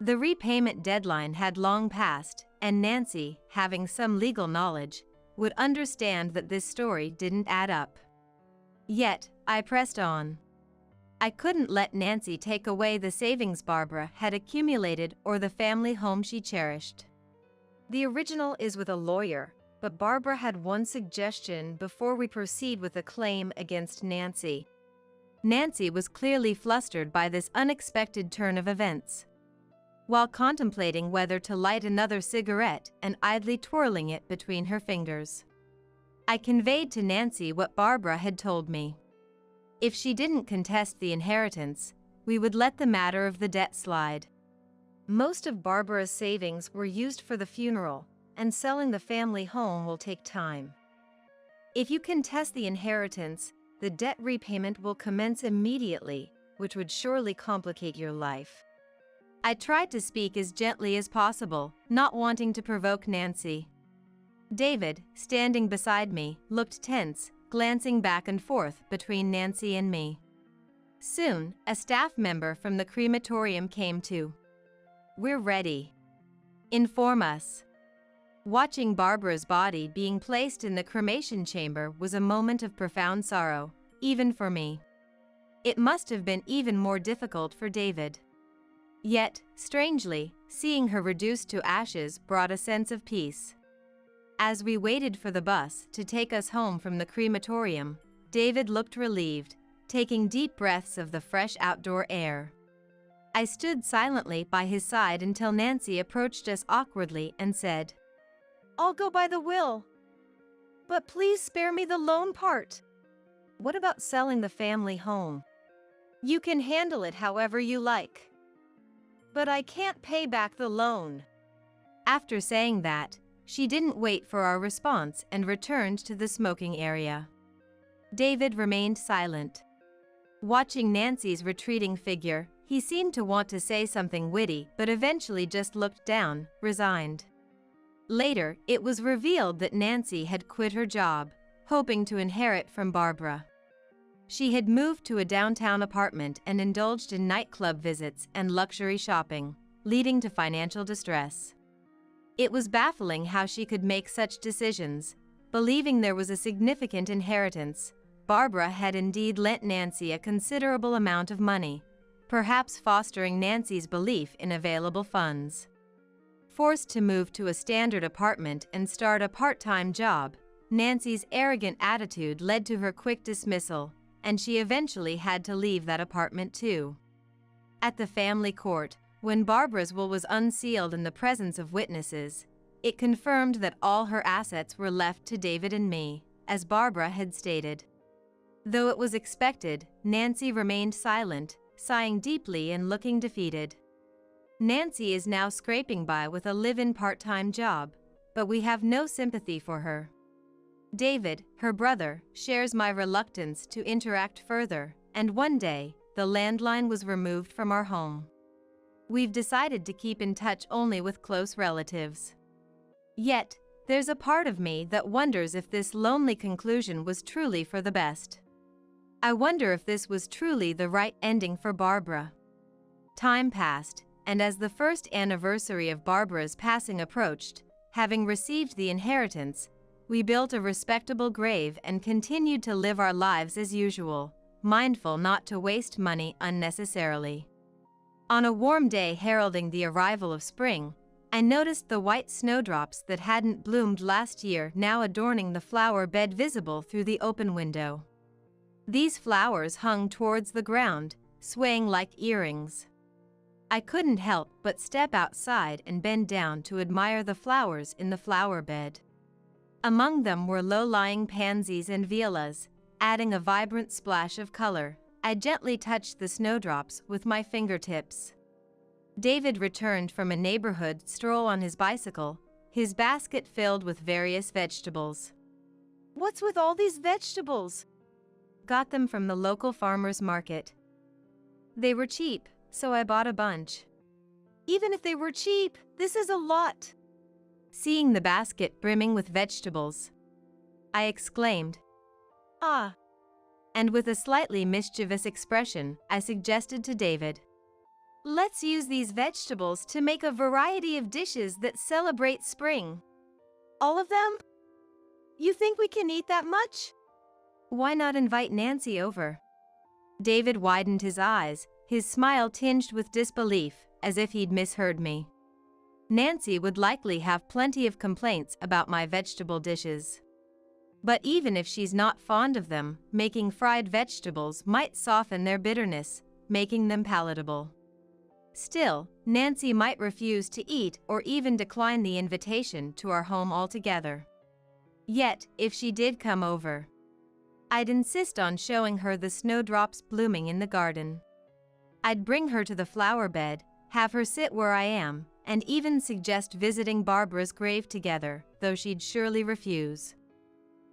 The repayment deadline had long passed, and Nancy, having some legal knowledge, would understand that this story didn't add up. Yet, I pressed on. I couldn't let Nancy take away the savings Barbara had accumulated or the family home she cherished. The original is with a lawyer, but Barbara had one suggestion before we proceed with a claim against Nancy. Nancy was clearly flustered by this unexpected turn of events. While contemplating whether to light another cigarette and idly twirling it between her fingers, I conveyed to Nancy what Barbara had told me. If she didn't contest the inheritance, we would let the matter of the debt slide. Most of Barbara's savings were used for the funeral, and selling the family home will take time. If you contest the inheritance, the debt repayment will commence immediately, which would surely complicate your life. I tried to speak as gently as possible, not wanting to provoke Nancy. David, standing beside me, looked tense, glancing back and forth between Nancy and me. Soon, a staff member from the crematorium came too. "We're ready. Inform us." Watching Barbara's body being placed in the cremation chamber was a moment of profound sorrow, even for me. It must have been even more difficult for David. Yet, strangely, seeing her reduced to ashes brought a sense of peace. As we waited for the bus to take us home from the crematorium, David looked relieved, taking deep breaths of the fresh outdoor air. I stood silently by his side until Nancy approached us awkwardly and said, "I'll go by the will. But please spare me the loan part." "What about selling the family home?" "You can handle it however you like. But I can't pay back the loan." After saying that, she didn't wait for our response and returned to the smoking area. David remained silent. Watching Nancy's retreating figure, he seemed to want to say something witty but eventually just looked down, resigned. Later, it was revealed that Nancy had quit her job, hoping to inherit from Barbara. She had moved to a downtown apartment and indulged in nightclub visits and luxury shopping, leading to financial distress. It was baffling how she could make such decisions. Believing there was a significant inheritance, Barbara had indeed lent Nancy a considerable amount of money, perhaps fostering Nancy's belief in available funds. Forced to move to a standard apartment and start a part-time job, Nancy's arrogant attitude led to her quick dismissal, and she eventually had to leave that apartment too. At the family court, when Barbara's will was unsealed in the presence of witnesses, it confirmed that all her assets were left to David and me, as Barbara had stated. Though it was expected, Nancy remained silent, sighing deeply and looking defeated. Nancy is now scraping by with a live-in part-time job, but we have no sympathy for her. David, her brother, shares my reluctance to interact further, and one day, the landline was removed from our home. We've decided to keep in touch only with close relatives. Yet, there's a part of me that wonders if this lonely conclusion was truly for the best. I wonder if this was truly the right ending for Barbara. Time passed, and as the first anniversary of Barbara's passing approached, having received the inheritance, we built a respectable grave and continued to live our lives as usual, mindful not to waste money unnecessarily. On a warm day heralding the arrival of spring, I noticed the white snowdrops that hadn't bloomed last year now adorning the flower bed visible through the open window. These flowers hung towards the ground, swaying like earrings. I couldn't help but step outside and bend down to admire the flowers in the flower bed. Among them were low-lying pansies and violas, adding a vibrant splash of color. I gently touched the snowdrops with my fingertips. David returned from a neighborhood stroll on his bicycle, his basket filled with various vegetables. "What's with all these vegetables?" "Got them from the local farmer's market. They were cheap, so I bought a bunch." "Even if they were cheap, this is a lot." Seeing the basket brimming with vegetables, I exclaimed, "Ah!" And with a slightly mischievous expression, I suggested to David, Let's use these vegetables to make a variety of dishes that celebrate spring. All of them? You think we can eat that much? Why not invite Nancy over? David widened his eyes, his smile tinged with disbelief, as if he'd misheard me. Nancy would likely have plenty of complaints about my vegetable dishes. But even if she's not fond of them, making fried vegetables might soften their bitterness, making them palatable. Still, Nancy might refuse to eat or even decline the invitation to our home altogether. Yet, if she did come over, I'd insist on showing her the snowdrops blooming in the garden. I'd bring her to the flower bed, have her sit where I am, and even suggest visiting Barbara's grave together, though she'd surely refuse.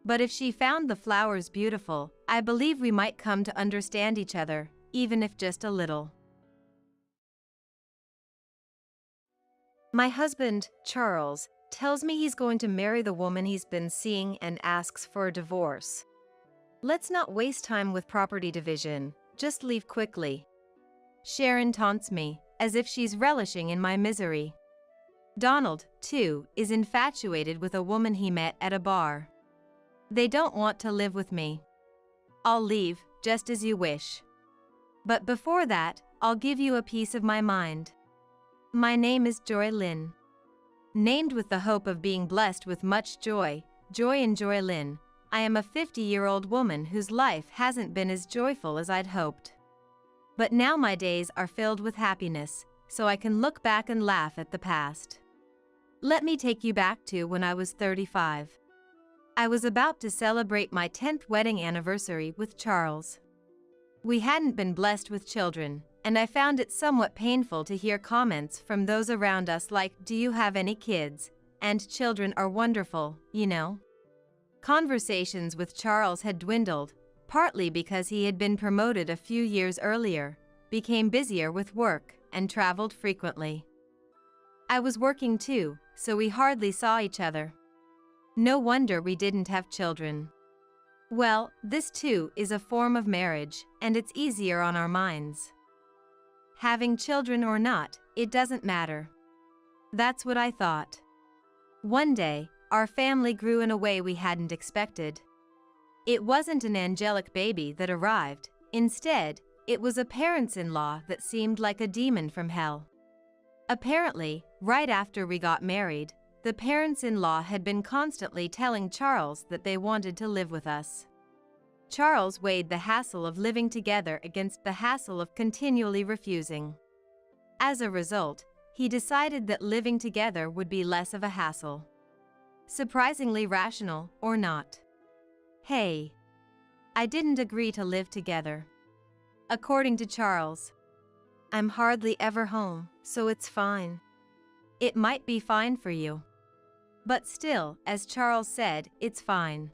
But if she found the flowers beautiful, I believe we might come to understand each other, even if just a little. My husband, Charles, tells me he's going to marry the woman he's been seeing and asks for a divorce. Let's not waste time with property division, just leave quickly. Sharon taunts me, as if she's relishing in my misery. Donald, too, is infatuated with a woman he met at a bar. They don't want to live with me. I'll leave, just as you wish. But before that, I'll give you a piece of my mind. My name is Joy Lynn. Named with the hope of being blessed with much joy, Joy and Joy Lynn, I am a 50-year-old woman whose life hasn't been as joyful as I'd hoped. But now my days are filled with happiness, so I can look back and laugh at the past. Let me take you back to when I was 35. I was about to celebrate my 10th wedding anniversary with Charles. We hadn't been blessed with children, and I found it somewhat painful to hear comments from those around us like, "Do you have any kids?" and "Children are wonderful, you know." Conversations with Charles had dwindled, partly because he had been promoted a few years earlier, became busier with work, and traveled frequently. I was working too, so we hardly saw each other. No wonder we didn't have children. Well, this too is a form of marriage, and it's easier on our minds. Having children or not, it doesn't matter. That's what I thought. One day, our family grew in a way we hadn't expected. It wasn't an angelic baby that arrived. Instead, it was a parents-in-law that seemed like a demon from hell. Apparently, right after we got married, the parents-in-law had been constantly telling Charles that they wanted to live with us. Charles weighed the hassle of living together against the hassle of continually refusing. As a result, he decided that living together would be less of a hassle. Surprisingly rational, or not. Hey, I didn't agree to live together. According to Charles, I'm hardly ever home, so it's fine. It might be fine for you. But still, as Charles said, it's fine.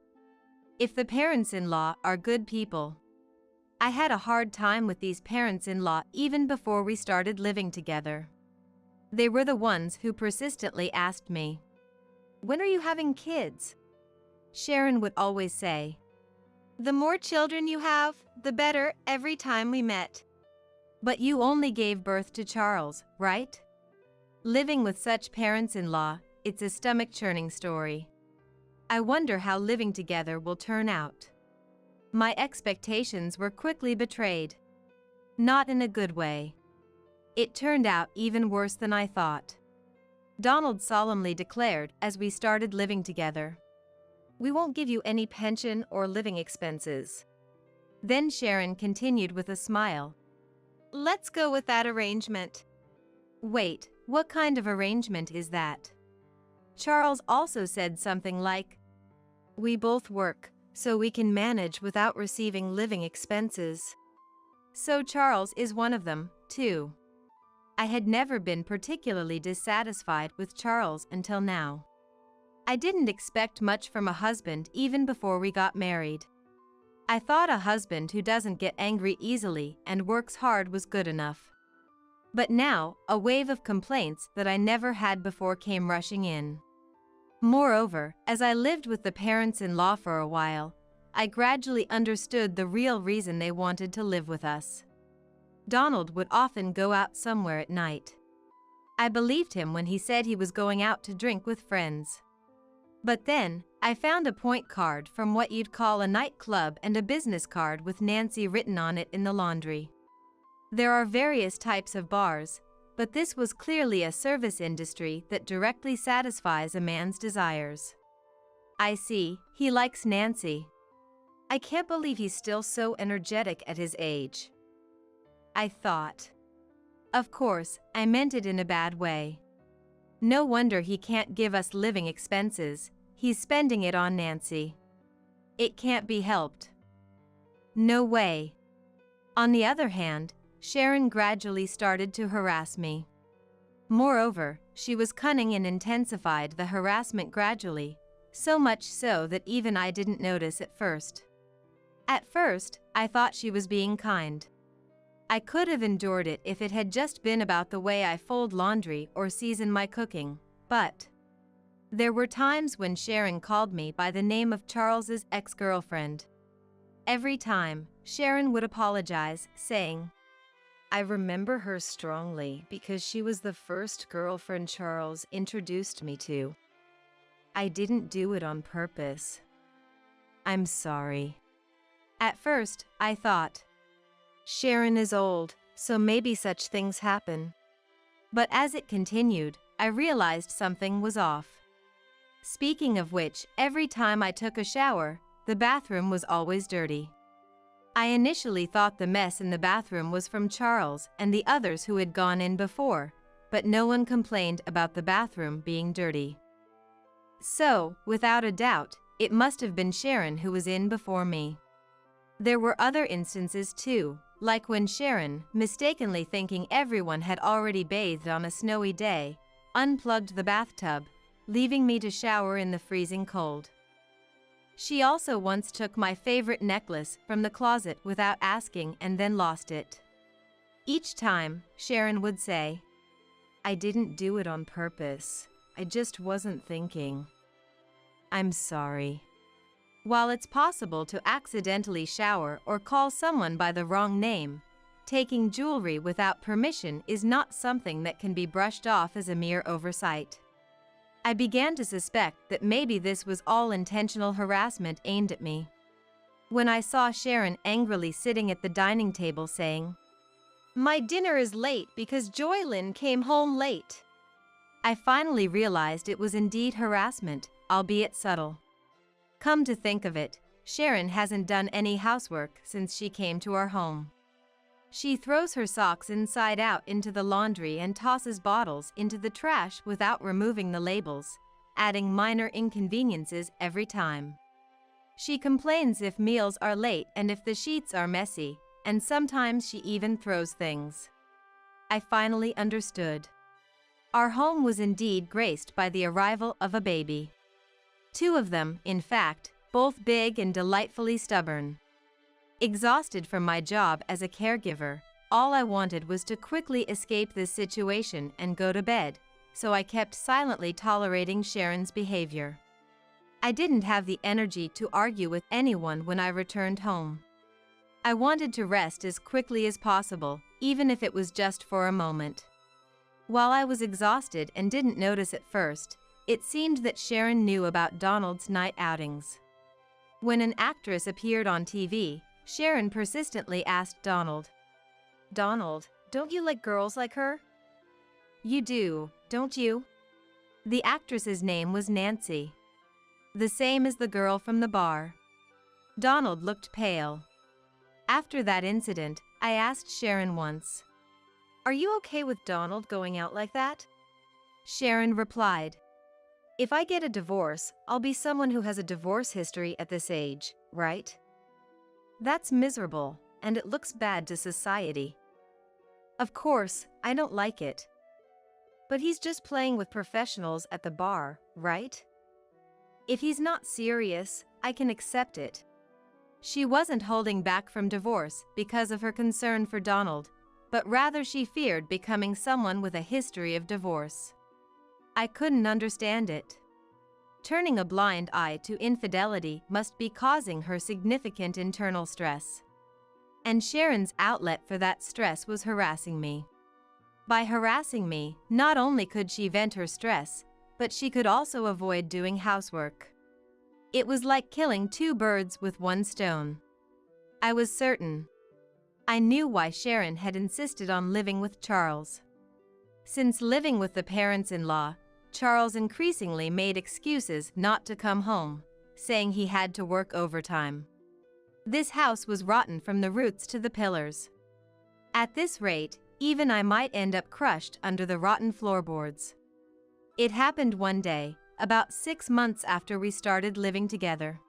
If the parents-in-law are good people. I had a hard time with these parents-in-law even before we started living together. They were the ones who persistently asked me, "When are you having kids?" Sharon would always say, "The more children you have, the better," every time we met. But you only gave birth to Charles, right? Living with such parents-in-law, it's a stomach-churning story. I wonder how living together will turn out. My expectations were quickly betrayed. Not in a good way. It turned out even worse than I thought. Donald solemnly declared as we started living together, "We won't give you any pension or living expenses." Then Sharon continued with a smile, "Let's go with that arrangement." Wait, what kind of arrangement is that? Charles also said something like, "We both work, so we can manage without receiving living expenses." So Charles is one of them, too. I had never been particularly dissatisfied with Charles until now. I didn't expect much from a husband even before we got married. I thought a husband who doesn't get angry easily and works hard was good enough. But now, a wave of complaints that I never had before came rushing in. Moreover, as I lived with the parents-in-law for a while, I gradually understood the real reason they wanted to live with us. Donald would often go out somewhere at night. I believed him when he said he was going out to drink with friends. But then, I found a point card from what you'd call a nightclub and a business card with Nancy written on it in the laundry. There are various types of bars, but this was clearly a service industry that directly satisfies a man's desires. I see, he likes Nancy. I can't believe he's still so energetic at his age. I thought. Of course, I meant it in a bad way. No wonder he can't give us living expenses, he's spending it on Nancy. It can't be helped. No way. On the other hand, Sharon gradually started to harass me. Moreover, she was cunning and intensified the harassment gradually, so much so that even I didn't notice at first. At first, I thought she was being kind. I could have endured it if it had just been about the way I fold laundry or season my cooking, but there were times when Sharon called me by the name of Charles's ex-girlfriend. Every time, Sharon would apologize, saying, "I remember her strongly because she was the first girlfriend Charles introduced me to. I didn't do it on purpose. I'm sorry." At first, I thought, Sharon is old, so maybe such things happen. But as it continued, I realized something was off. Speaking of which, every time I took a shower, the bathroom was always dirty. I initially thought the mess in the bathroom was from Charles and the others who had gone in before, but no one complained about the bathroom being dirty. So, without a doubt, it must have been Sharon who was in before me. There were other instances too, like when Sharon, mistakenly thinking everyone had already bathed on a snowy day, unplugged the bathtub, leaving me to shower in the freezing cold. She also once took my favorite necklace from the closet without asking and then lost it. Each time, Sharon would say, "I didn't do it on purpose. I just wasn't thinking. I'm sorry." While it's possible to accidentally shower or call someone by the wrong name, taking jewelry without permission is not something that can be brushed off as a mere oversight. I began to suspect that maybe this was all intentional harassment aimed at me. When I saw Sharon angrily sitting at the dining table saying, "My dinner is late because Joylyn came home late," I finally realized it was indeed harassment, albeit subtle. Come to think of it, Sharon hasn't done any housework since she came to our home. She throws her socks inside out into the laundry and tosses bottles into the trash without removing the labels, adding minor inconveniences every time. She complains if meals are late and if the sheets are messy, and sometimes she even throws things. I finally understood. Our home was indeed graced by the arrival of a baby. 2 of them, in fact, both big and delightfully stubborn. Exhausted from my job as a caregiver, all I wanted was to quickly escape this situation and go to bed, so I kept silently tolerating Sharon's behavior. I didn't have the energy to argue with anyone when I returned home. I wanted to rest as quickly as possible, even if it was just for a moment. While I was exhausted and didn't notice at first, it seemed that Sharon knew about Donald's night outings. When an actress appeared on TV, Sharon persistently asked Donald, "Donald, don't you like girls like her?" "You do, don't you?" The actress's name was Nancy. The same as the girl from the bar. Donald looked pale. After that incident, I asked Sharon once, "Are you okay with Donald going out like that?" Sharon replied, "If I get a divorce, I'll be someone who has a divorce history at this age, right? That's miserable, and it looks bad to society. Of course, I don't like it. But he's just playing with professionals at the bar, right? If he's not serious, I can accept it." She wasn't holding back from divorce because of her concern for Donald, but rather she feared becoming someone with a history of divorce. I couldn't understand it. Turning a blind eye to infidelity must be causing her significant internal stress. and Sharon's outlet for that stress was harassing me. By harassing me, not only could she vent her stress, but she could also avoid doing housework. It was like killing two birds with one stone. I was certain. I knew why Sharon had insisted on living with Charles. Since living with the parents-in-law, Charles increasingly made excuses not to come home, saying he had to work overtime. This house was rotten from the roots to the pillars. At this rate, even I might end up crushed under the rotten floorboards. It happened one day, about 6 months after we started living together.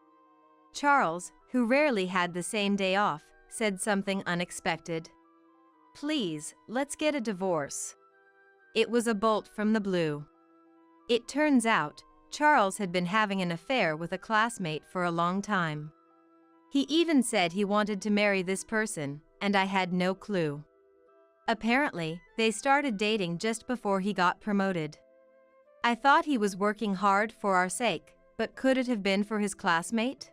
Charles, who rarely had the same day off, said something unexpected. "Please, let's get a divorce." It was a bolt from the blue. It turns out, Charles had been having an affair with a classmate for a long time. He even said he wanted to marry this person, and I had no clue. Apparently, they started dating just before he got promoted. I thought he was working hard for our sake, but could it have been for his classmate?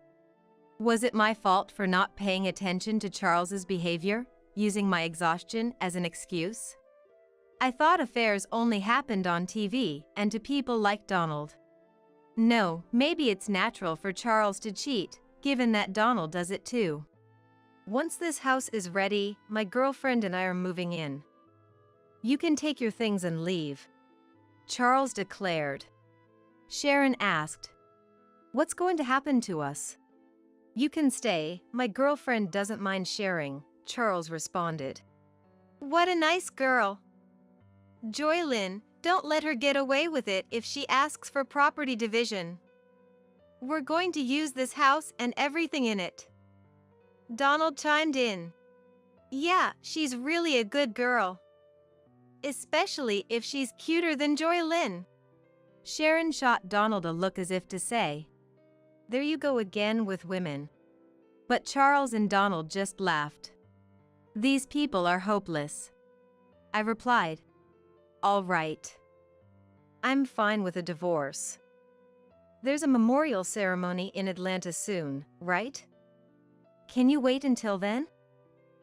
Was it my fault for not paying attention to Charles's behavior, using my exhaustion as an excuse? I thought affairs only happened on TV and to people like Donald. No, maybe it's natural for Charles to cheat, given that Donald does it too. Once this house is ready, my girlfriend and I are moving in. You can take your things and leave, Charles declared. Sharon asked, "What's going to happen to us?" "You can stay, my girlfriend doesn't mind sharing," Charles responded. "What a nice girl. Joylyn, don't let her get away with it if she asks for property division. We're going to use this house and everything in it." Donald chimed in. "Yeah, she's really a good girl. Especially if she's cuter than Joylyn." Sharon shot Donald a look as if to say, "There you go again with women." But Charles and Donald just laughed. "These people are hopeless." I replied, "All right. I'm fine with a divorce. There's a memorial ceremony in Atlanta soon, right? Can you wait until then?"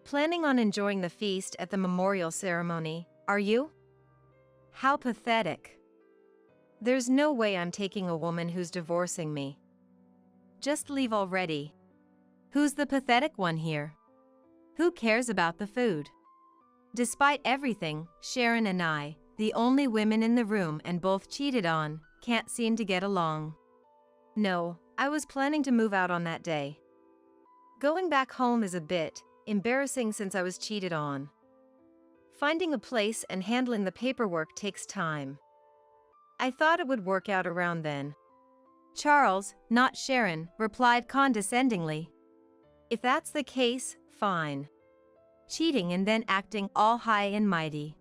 "Planning on enjoying the feast at the memorial ceremony, are you?" How pathetic. "There's no way I'm taking a woman who's divorcing me." Just leave already. Who's the pathetic one here? Who cares about the food? Despite everything, Sharon and I, the only women in the room and both cheated on, can't seem to get along. No, I was planning to move out on that day. Going back home is a bit embarrassing since I was cheated on. Finding a place and handling the paperwork takes time. I thought it would work out around then. Charles, not Sharon, replied condescendingly. If that's the case, fine. Cheating and then acting all high and mighty.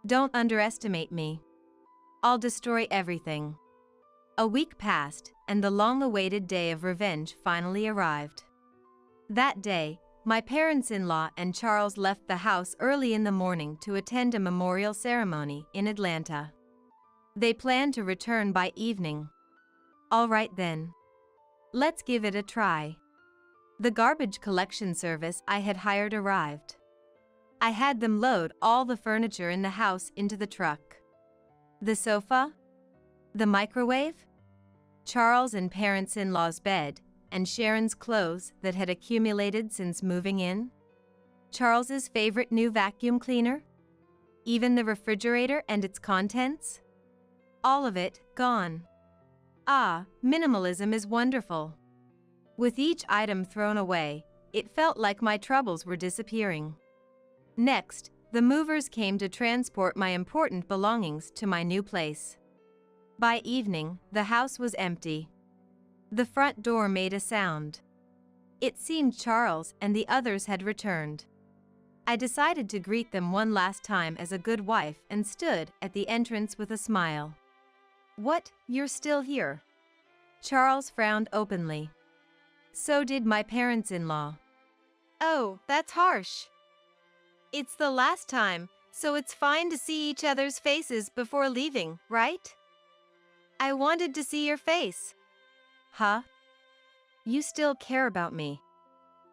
Don't underestimate me. I'll destroy everything. A week passed, and the long-awaited day of revenge finally arrived. That day, my parents-in-law and Charles left the house early in the morning to attend a memorial ceremony in Atlanta. They planned to return by evening. All right then. Let's give it a try. The garbage collection service I had hired arrived. I had them load all the furniture in the house into the truck. The sofa, the microwave, Charles' and parents-in-law's bed, and Sharon's clothes that had accumulated since moving in, Charles's favorite new vacuum cleaner, even the refrigerator and its contents. All of it gone. Ah, minimalism is wonderful. With each item thrown away, it felt like my troubles were disappearing. Next, the movers came to transport my important belongings to my new place. By evening, the house was empty. The front door made a sound. It seemed Charles and the others had returned. I decided to greet them one last time as a good wife and stood at the entrance with a smile. "What, you're still here?" Charles frowned openly. So did my parents-in-law. "Oh, that's harsh. It's the last time, so it's fine to see each other's faces before leaving, right? I wanted to see your face." Huh? "You still care about me."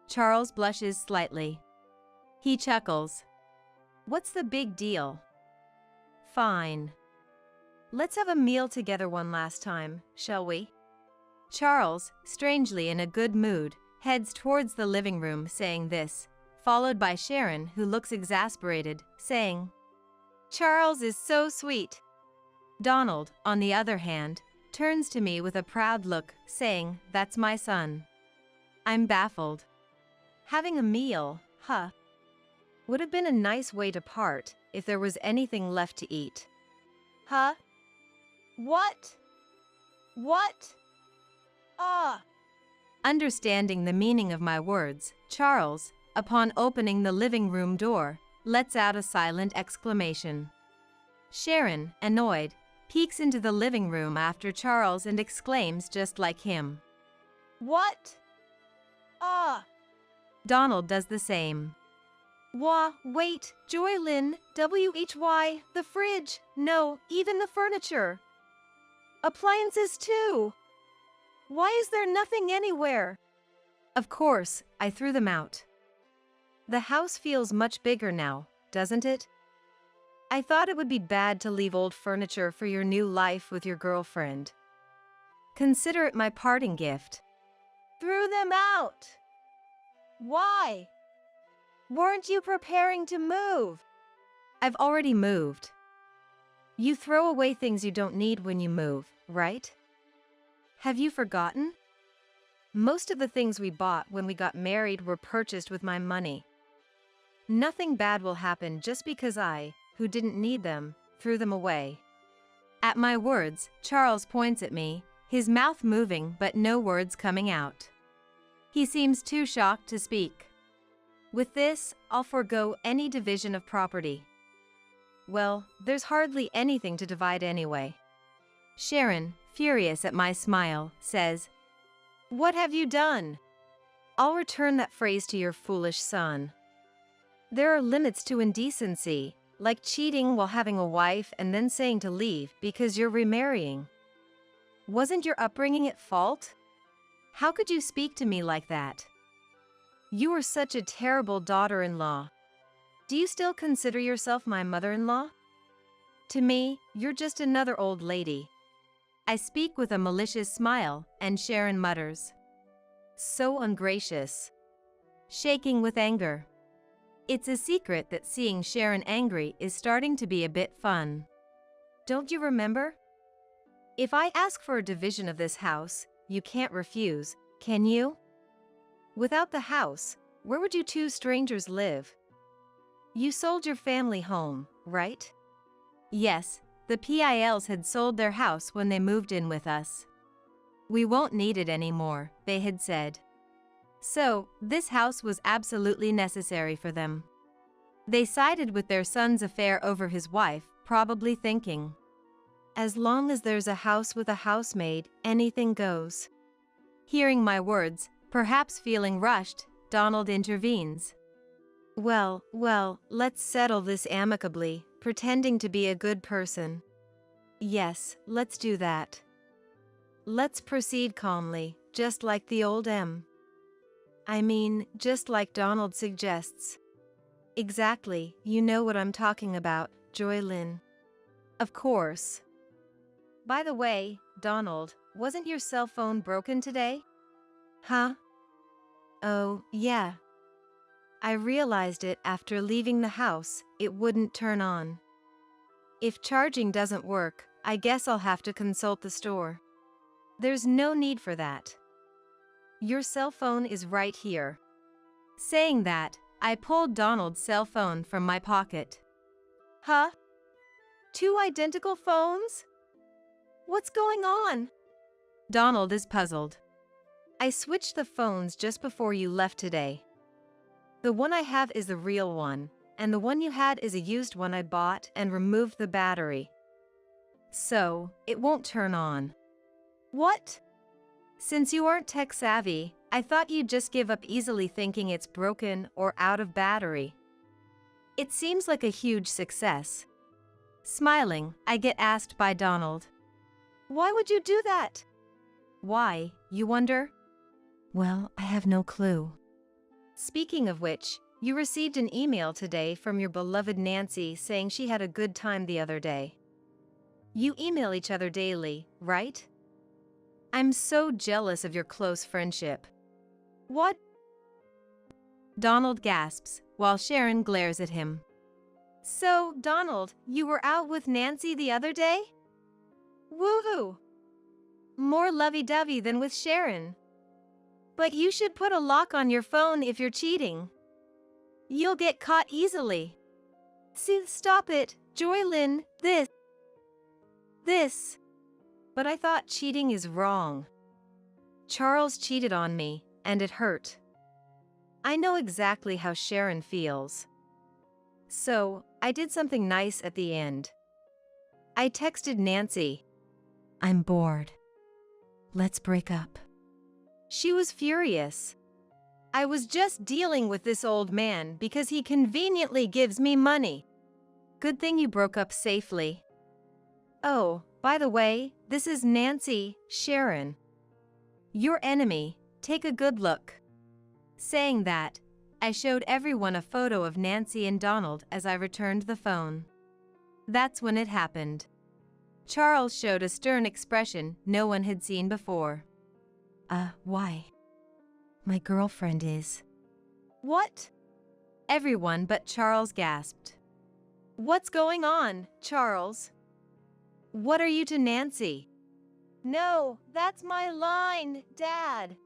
Charles blushes slightly. He chuckles. What's the big deal? Fine. Let's have a meal together one last time, shall we? Charles, strangely in a good mood, heads towards the living room saying this, followed by Sharon, who looks exasperated, saying, Charles is so sweet. Donald, on the other hand, turns to me with a proud look, saying, That's my son. I'm baffled. Having a meal, huh? Would have been a nice way to part if there was anything left to eat. Huh? What? What? Ah! Understanding the meaning of my words, Charles, upon opening the living room door, lets out a silent exclamation. Sharon, annoyed, peeks into the living room after Charles and exclaims just like him. What? Ah! Donald does the same. Wait, Joylyn, WHY, the fridge, no, even the furniture. Appliances too. Why is there nothing anywhere? Of course, I threw them out. The house feels much bigger now, doesn't it? I thought it would be bad to leave old furniture for your new life with your girlfriend. Consider it my parting gift. Threw them out. Why? Weren't you preparing to move? I've already moved. You throw away things you don't need when you move, right? Have you forgotten? Most of the things we bought when we got married were purchased with my money. Nothing bad will happen just because I, who didn't need them, threw them away. At my words, Charles points at me, his mouth moving but no words coming out. He seems too shocked to speak. With this, I'll forego any division of property. Well, there's hardly anything to divide anyway. Sharon, furious at my smile, says, What have you done? I'll return that phrase to your foolish son. There are limits to indecency, like cheating while having a wife and then saying to leave because you're remarrying. Wasn't your upbringing at fault? How could you speak to me like that? You are such a terrible daughter-in-law. Do you still consider yourself my mother-in-law? To me, you're just another old lady. I speak with a malicious smile, and Sharon mutters, So ungracious. shaking with anger. It's a secret that seeing Sharon angry is starting to be a bit fun. Don't you remember? If I ask for a division of this house, you can't refuse, can you? Without the house, where would you two strangers live? You sold your family home, right? Yes, the PILs had sold their house when they moved in with us. We won't need it anymore, they had said. So, this house was absolutely necessary for them. They sided with their son's affair over his wife, probably thinking, As long as there's a house with a housemaid, anything goes. Hearing my words, perhaps feeling rushed, Donald intervenes. Well, let's settle this amicably, pretending to be a good person. Yes, let's do that. Let's proceed calmly, just like the old just like Donald suggests. Exactly, you know what I'm talking about, Joylyn. Of course. By the way, Donald, wasn't your cell phone broken today? Huh? Oh, yeah. I realized it after leaving the house, it wouldn't turn on. If charging doesn't work, I guess I'll have to consult the store. There's no need for that. Your cell phone is right here. Saying that, I pulled Donald's cell phone from my pocket. Huh? Two identical phones? What's going on? Donald is puzzled. I switched the phones just before you left today. The one I have is the real one, and the one you had is a used one I bought and removed the battery. So, it won't turn on. What? Since you aren't tech savvy, I thought you'd just give up easily thinking it's broken or out of battery. It seems like a huge success. Smiling, I get asked by Donald. Why would you do that? Why, you wonder? Well, I have no clue. Speaking of which, You received an email today from your beloved Nancy saying she had a good time the other day. You email each other daily, right? I'm so jealous of your close friendship. What? Donald gasps, while Sharon glares at him. So, Donald, you were out with Nancy the other day? Woohoo! More lovey-dovey than with Sharon. But you should put a lock on your phone if you're cheating. You'll get caught easily. See, stop it, Joylyn, this. But I thought cheating is wrong. Charles cheated on me, and it hurt. I know exactly how Sharon feels. So, I did something nice at the end. I texted Nancy. I'm bored. Let's break up. She was furious. I was just dealing with this old man because he conveniently gives me money. Good thing you broke up safely. Oh, by the way, this is Nancy, Sharon. Your enemy, take a good look. Saying that, I showed everyone a photo of Nancy and Donald as I returned the phone. That's when it happened. Charles showed a stern expression no one had seen before. Why? My girlfriend is. What? Everyone but Charles gasped. What's going on, Charles? What are you to Nancy? No, that's my line, Dad.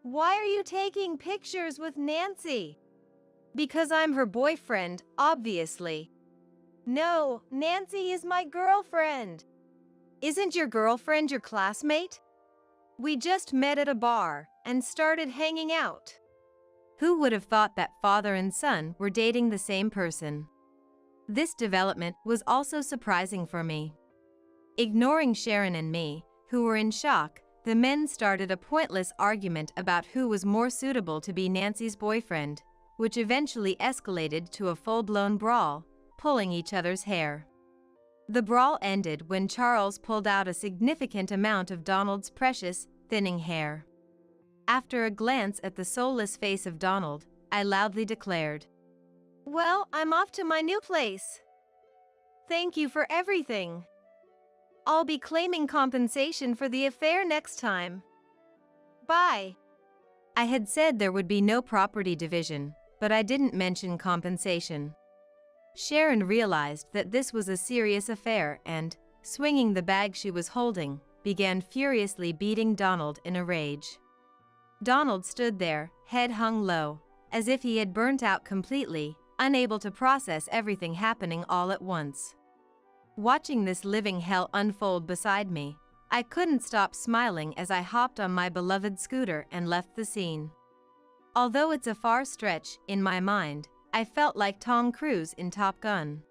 Why are you taking pictures with Nancy? Because I'm her boyfriend, obviously. No, Nancy is my girlfriend. Isn't your girlfriend your classmate? We just met at a bar and started hanging out. Who would have thought that father and son were dating the same person? This development was also surprising for me. Ignoring Sharon and me, who were in shock, the men started a pointless argument about who was more suitable to be Nancy's boyfriend, which eventually escalated to a full-blown brawl, pulling each other's hair. The brawl ended when Charles pulled out a significant amount of Donald's precious, thinning hair. After a glance at the soulless face of Donald, I loudly declared, "Well, I'm off to my new place. Thank you for everything. I'll be claiming compensation for the affair next time. Bye." I had said there would be no property division, but I didn't mention compensation. Sharon realized that this was a serious affair and, swinging the bag she was holding, began furiously beating Donald in a rage. Donald stood there, head hung low, as if he had burnt out completely, unable to process everything happening all at once. Watching this living hell unfold beside me, I couldn't stop smiling as I hopped on my beloved scooter and left the scene. Although it's a far stretch, in my mind, I felt like Tom Cruise in Top Gun.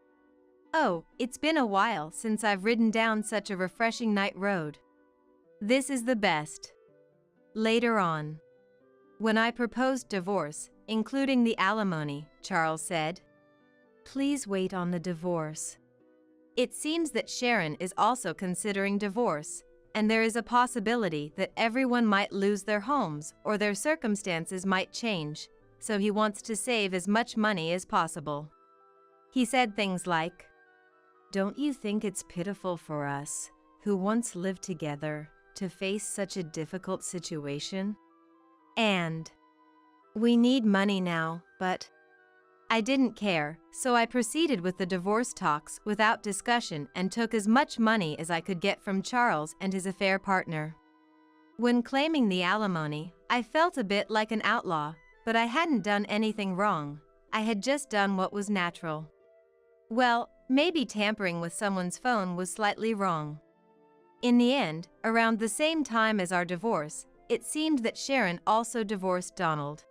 Oh, it's been a while since I've ridden down such a refreshing night road. This is the best. Later on, when I proposed divorce, including the alimony, Charles said, "Please wait on the divorce." It seems that Sharon is also considering divorce, and there is a possibility that everyone might lose their homes or their circumstances might change, so he wants to save as much money as possible. He said things like, "Don't you think it's pitiful for us, who once lived together, to face such a difficult situation? And we need money now, but..." I didn't care, so I proceeded with the divorce talks without discussion and took as much money as I could get from Charles and his affair partner. When claiming the alimony, I felt a bit like an outlaw, but I hadn't done anything wrong. I had just done what was natural. Well, maybe tampering with someone's phone was slightly wrong. In the end, around the same time as our divorce, it seemed that Sharon also divorced Donald.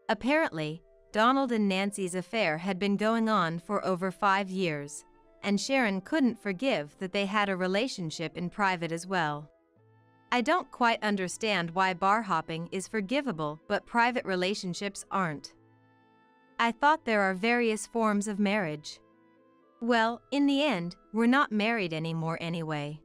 Apparently, Donald and Nancy's affair had been going on for over 5 years, and Sharon couldn't forgive that they had a relationship in private as well. I don't quite understand why bar hopping is forgivable but private relationships aren't. I thought there are various forms of marriage. Well, in the end, we're not married anymore anyway.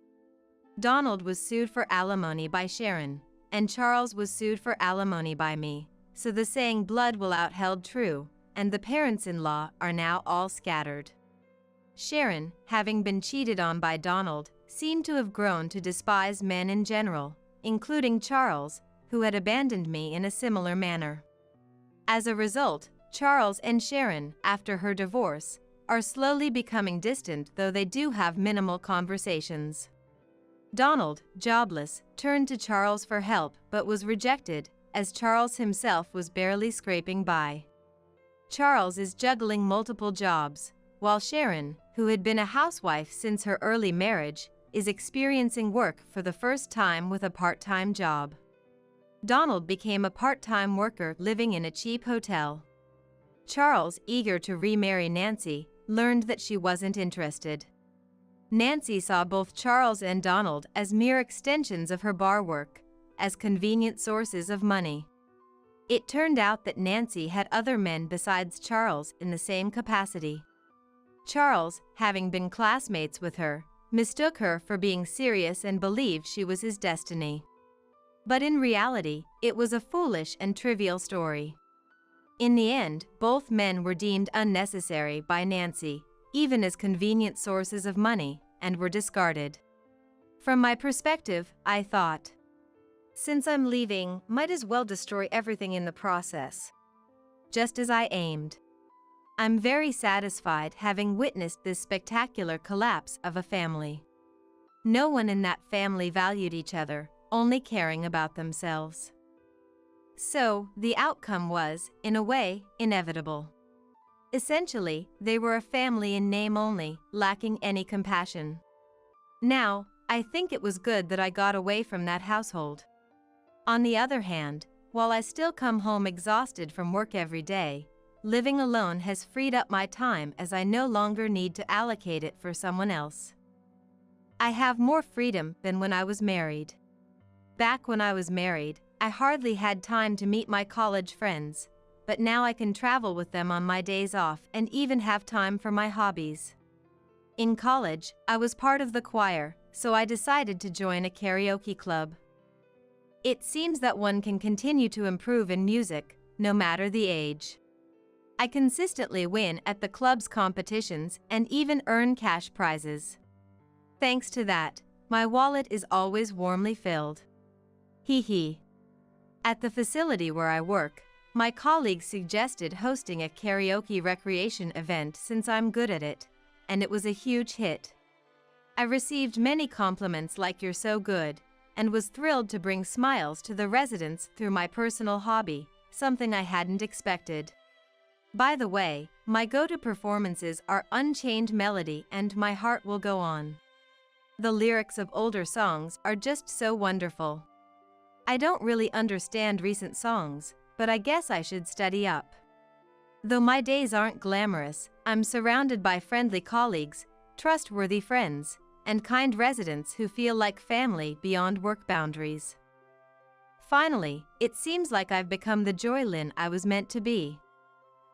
Donald was sued for alimony by Sharon, and Charles was sued for alimony by me, so the saying blood will out held true, and the parents-in-law are now all scattered. Sharon, having been cheated on by Donald, seemed to have grown to despise men in general, including Charles, who had abandoned me in a similar manner. As a result, Charles and Sharon, after her divorce, are slowly becoming distant, though they do have minimal conversations. Donald, jobless, turned to Charles for help but was rejected, as Charles himself was barely scraping by. Charles is juggling multiple jobs, while Sharon, who had been a housewife since her early marriage, is experiencing work for the first time with a part-time job. Donald became a part-time worker living in a cheap hotel. Charles, eager to remarry Nancy, learned that she wasn't interested. Nancy saw both Charles and Donald as mere extensions of her bar work, as convenient sources of money. It turned out that Nancy had other men besides Charles in the same capacity. Charles, having been classmates with her, mistook her for being serious and believed she was his destiny. But in reality, it was a foolish and trivial story. In the end, both men were deemed unnecessary by Nancy, even as convenient sources of money, and were discarded. From my perspective, I thought, since I'm leaving, might as well destroy everything in the process. Just as I aimed. I'm very satisfied having witnessed this spectacular collapse of a family. No one in that family valued each other, only caring about themselves. So, the outcome was, in a way, inevitable. Essentially, they were a family in name only, lacking any compassion. Now, I think it was good that I got away from that household. On the other hand, while I still come home exhausted from work every day, living alone has freed up my time as I no longer need to allocate it for someone else. I have more freedom than when I was married. Back when I was married, I hardly had time to meet my college friends, but now I can travel with them on my days off and even have time for my hobbies. In college, I was part of the choir, so I decided to join a karaoke club. It seems that one can continue to improve in music, no matter the age. I consistently win at the club's competitions and even earn cash prizes. Thanks to that, my wallet is always warmly filled. Hee hee. At the facility where I work, my colleagues suggested hosting a karaoke recreation event since I'm good at it, and it was a huge hit. I received many compliments like "you're so good," and was thrilled to bring smiles to the residents through my personal hobby, something I hadn't expected. By the way, my go-to performances are Unchained Melody and My Heart Will Go On. The lyrics of older songs are just so wonderful. I don't really understand recent songs, but I guess I should study up. Though my days aren't glamorous, I'm surrounded by friendly colleagues, trustworthy friends, and kind residents who feel like family beyond work boundaries. Finally, it seems like I've become the Joylyn I was meant to be.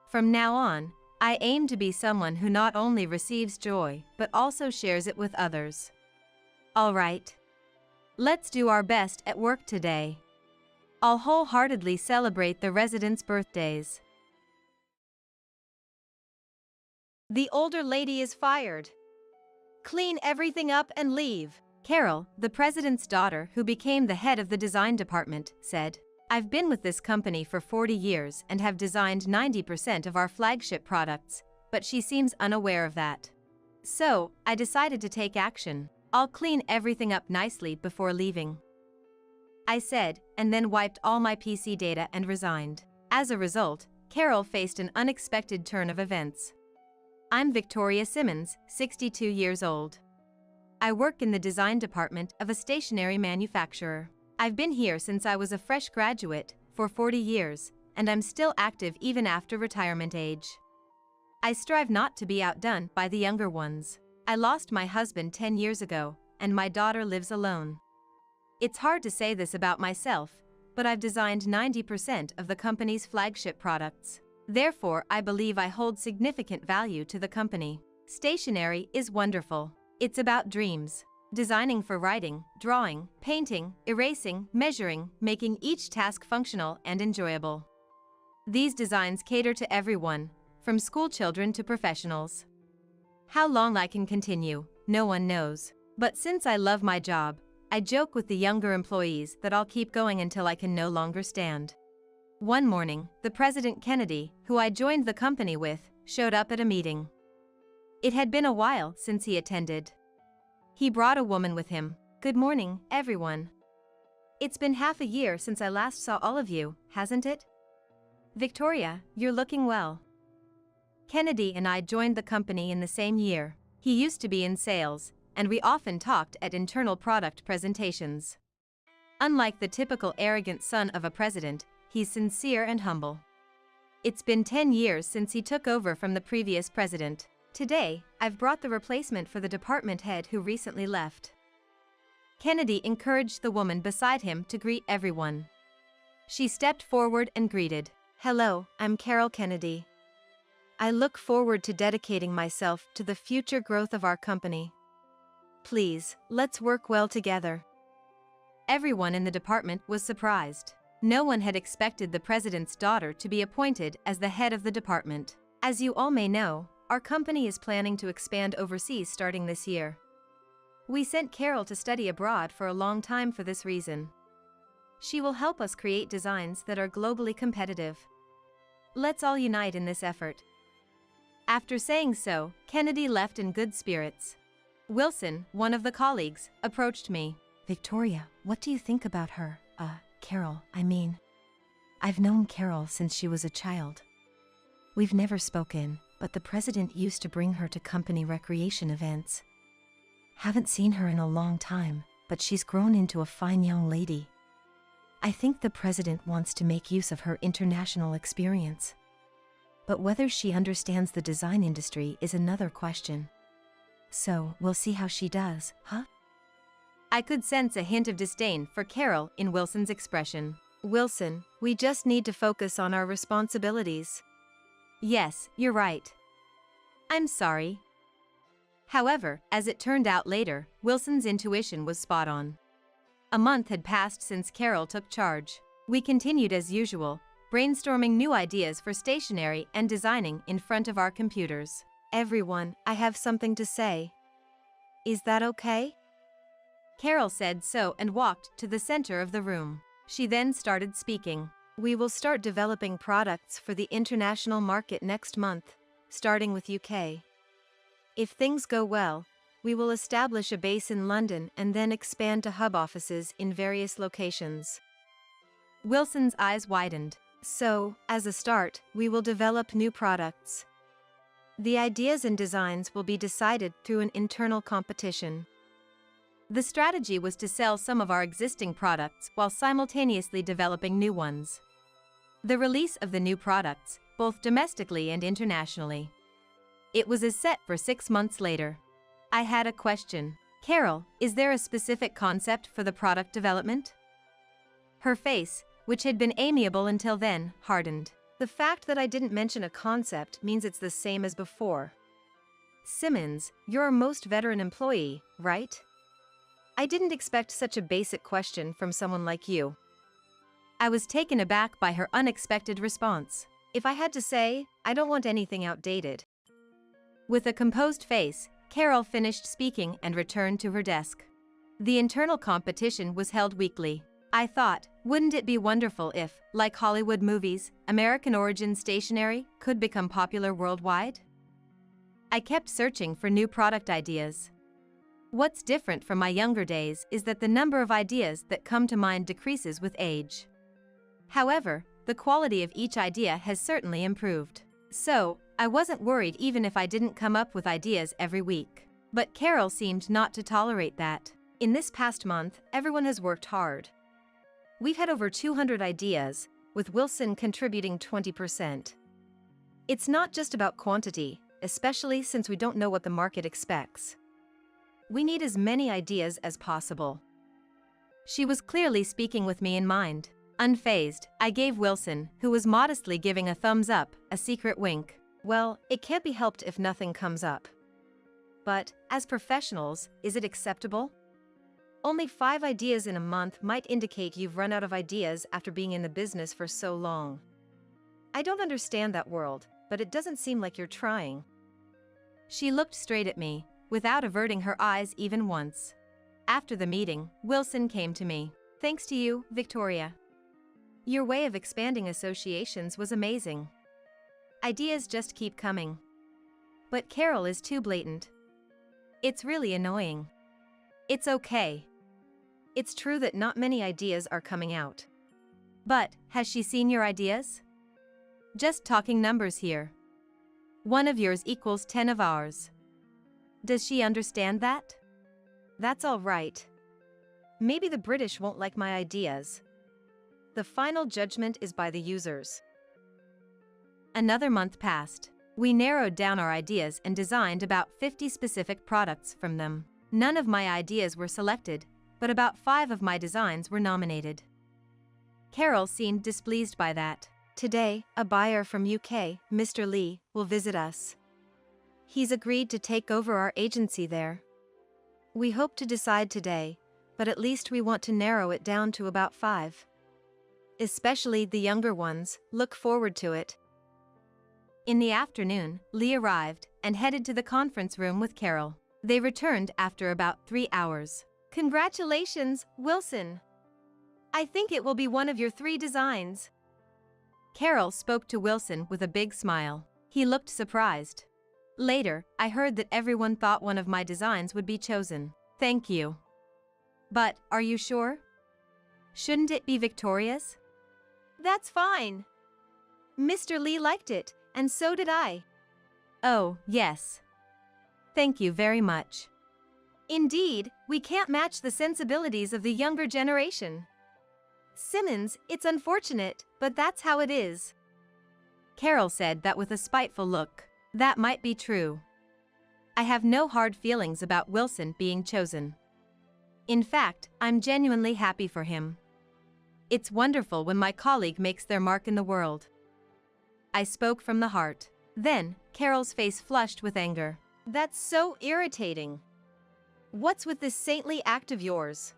From now on, I aim to be someone who not only receives joy, but also shares it with others. All right. Let's do our best at work today. I'll wholeheartedly celebrate the residents' birthdays. The older lady is fired. Clean everything up and leave. Carol, the president's daughter who became the head of the design department, said, "I've been with this company for 40 years and have designed 90% of our flagship products, but she seems unaware of that. So, I decided to take action. I'll clean everything up nicely before leaving," I said, and then wiped all my PC data and resigned. As a result, Carol faced an unexpected turn of events. I'm Victoria Simmons, 62 years old. I work in the design department of a stationery manufacturer. I've been here since I was a fresh graduate, for 40 years, and I'm still active even after retirement age. I strive not to be outdone by the younger ones. I lost my husband 10 years ago, and my daughter lives alone. It's hard to say this about myself, but I've designed 90% of the company's flagship products. Therefore, I believe I hold significant value to the company. Stationery is wonderful. It's about dreams. Designing for writing, drawing, painting, erasing, measuring, making each task functional and enjoyable. These designs cater to everyone, from school children to professionals. How long I can continue, no one knows. But since I love my job, I joke with the younger employees that I'll keep going until I can no longer stand. One morning, the President Kennedy, who I joined the company with, showed up at a meeting. It had been a while since he attended. He brought a woman with him. "Good morning, everyone. It's been half a year since I last saw all of you, hasn't it? Victoria, you're looking well." Kennedy and I joined the company in the same year. He used to be in sales, and we often talked at internal product presentations. Unlike the typical arrogant son of a president, he's sincere and humble. It's been 10 years since he took over from the previous president. Today, I've brought the replacement for the department head who recently left. Kennedy encouraged the woman beside him to greet everyone. She stepped forward and greeted. "Hello, I'm Carol Kennedy. I look forward to dedicating myself to the future growth of our company. Please, let's work well together." Everyone in the department was surprised. No one had expected the president's daughter to be appointed as the head of the department. As you all may know, our company is planning to expand overseas starting this year. We sent Carol to study abroad for a long time for this reason. She will help us create designs that are globally competitive. Let's all unite in this effort. After saying so, Kennedy left in good spirits. Wilson, one of the colleagues, approached me. "Victoria, what do you think about her? Carol, I mean. I've known Carol since she was a child. We've never spoken, but the president used to bring her to company recreation events. Haven't seen her in a long time, but she's grown into a fine young lady. I think the president wants to make use of her international experience. But whether she understands the design industry is another question. So, we'll see how she does, huh?" I could sense a hint of disdain for Carol in Wilson's expression. "Wilson, we just need to focus on our responsibilities." "Yes, you're right. I'm sorry." However, as it turned out later, Wilson's intuition was spot on. A month had passed since Carol took charge. We continued as usual, brainstorming new ideas for stationery and designing in front of our computers. "Everyone, I have something to say. Is that okay?" Carol said so and walked to the center of the room. She then started speaking. "We will start developing products for the international market next month, starting with UK. If things go well, we will establish a base in London and then expand to hub offices in various locations." Wilson's eyes widened. "So, as a start, we will develop new products. The ideas and designs will be decided through an internal competition." The strategy was to sell some of our existing products while simultaneously developing new ones. The release of the new products, both domestically and internationally. It was set for 6 months later. I had a question. "Carol, is there a specific concept for the product development?" Her face, which had been amiable until then, hardened. "The fact that I didn't mention a concept means it's the same as before. Simmons, you're our most veteran employee, right? I didn't expect such a basic question from someone like you." I was taken aback by her unexpected response. "If I had to say, I don't want anything outdated." With a composed face, Carol finished speaking and returned to her desk. The internal competition was held weekly. I thought, wouldn't it be wonderful if, like Hollywood movies, American origin stationery could become popular worldwide? I kept searching for new product ideas. What's different from my younger days is that the number of ideas that come to mind decreases with age. However, the quality of each idea has certainly improved. So, I wasn't worried even if I didn't come up with ideas every week. But Carol seemed not to tolerate that. "In this past month, everyone has worked hard. We've had over 200 ideas, with Wilson contributing 20%. It's not just about quantity, especially since we don't know what the market expects. We need as many ideas as possible." She was clearly speaking with me in mind. Unfazed, I gave Wilson, who was modestly giving a thumbs up, a secret wink. "Well, it can't be helped if nothing comes up. But, as professionals, is it acceptable? Only 5 ideas in a month might indicate you've run out of ideas after being in the business for so long. I don't understand that world, but it doesn't seem like you're trying. She looked straight at me, without averting her eyes even once. After the meeting, Wilson came to me. Thanks to you, Victoria. Your way of expanding associations was amazing. Ideas just keep coming. But Carol is too blatant. It's really annoying. It's okay. It's true that not many ideas are coming out. But, has she seen your ideas? Just talking numbers here. 1 of yours equals 10 of ours. Does she understand that? That's all right. Maybe the British won't like my ideas. The final judgment is by the users. Another month passed. We narrowed down our ideas and designed about 50 specific products from them. None of my ideas were selected, but about 5 of my designs were nominated. Carol seemed displeased by that. Today, a buyer from UK, Mr. Lee, will visit us. He's agreed to take over our agency there. We hope to decide today, but at least we want to narrow it down to about 5. Especially the younger ones, look forward to it. In the afternoon, Lee arrived and headed to the conference room with Carol. They returned after about 3 hours. Congratulations, Wilson. I think it will be one of your 3 designs. Carol spoke to Wilson with a big smile. He looked surprised. Later, I heard that everyone thought one of my designs would be chosen. Thank you. But, are you sure? Shouldn't it be Victoria's? That's fine. Mr. Lee liked it, and so did I. Oh, yes. Thank you very much. Indeed, we can't match the sensibilities of the younger generation. Simmons, it's unfortunate, but that's how it is. Carol said that with a spiteful look. That might be true. I have no hard feelings about Wilson being chosen. In fact, I'm genuinely happy for him. It's wonderful when my colleague makes their mark in the world. I spoke from the heart. Then, Carol's face flushed with anger. That's so irritating. What's with this saintly act of yours?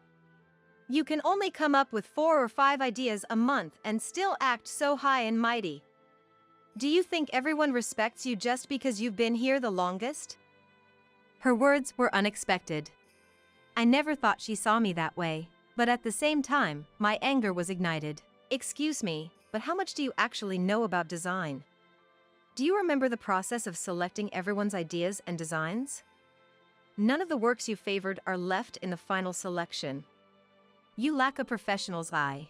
You can only come up with 4 or 5 ideas a month and still act so high and mighty. Do you think everyone respects you just because you've been here the longest? Her words were unexpected. I never thought she saw me that way, but at the same time, my anger was ignited. Excuse me, but how much do you actually know about design? Do you remember the process of selecting everyone's ideas and designs? None of the works you favored are left in the final selection. You lack a professional's eye.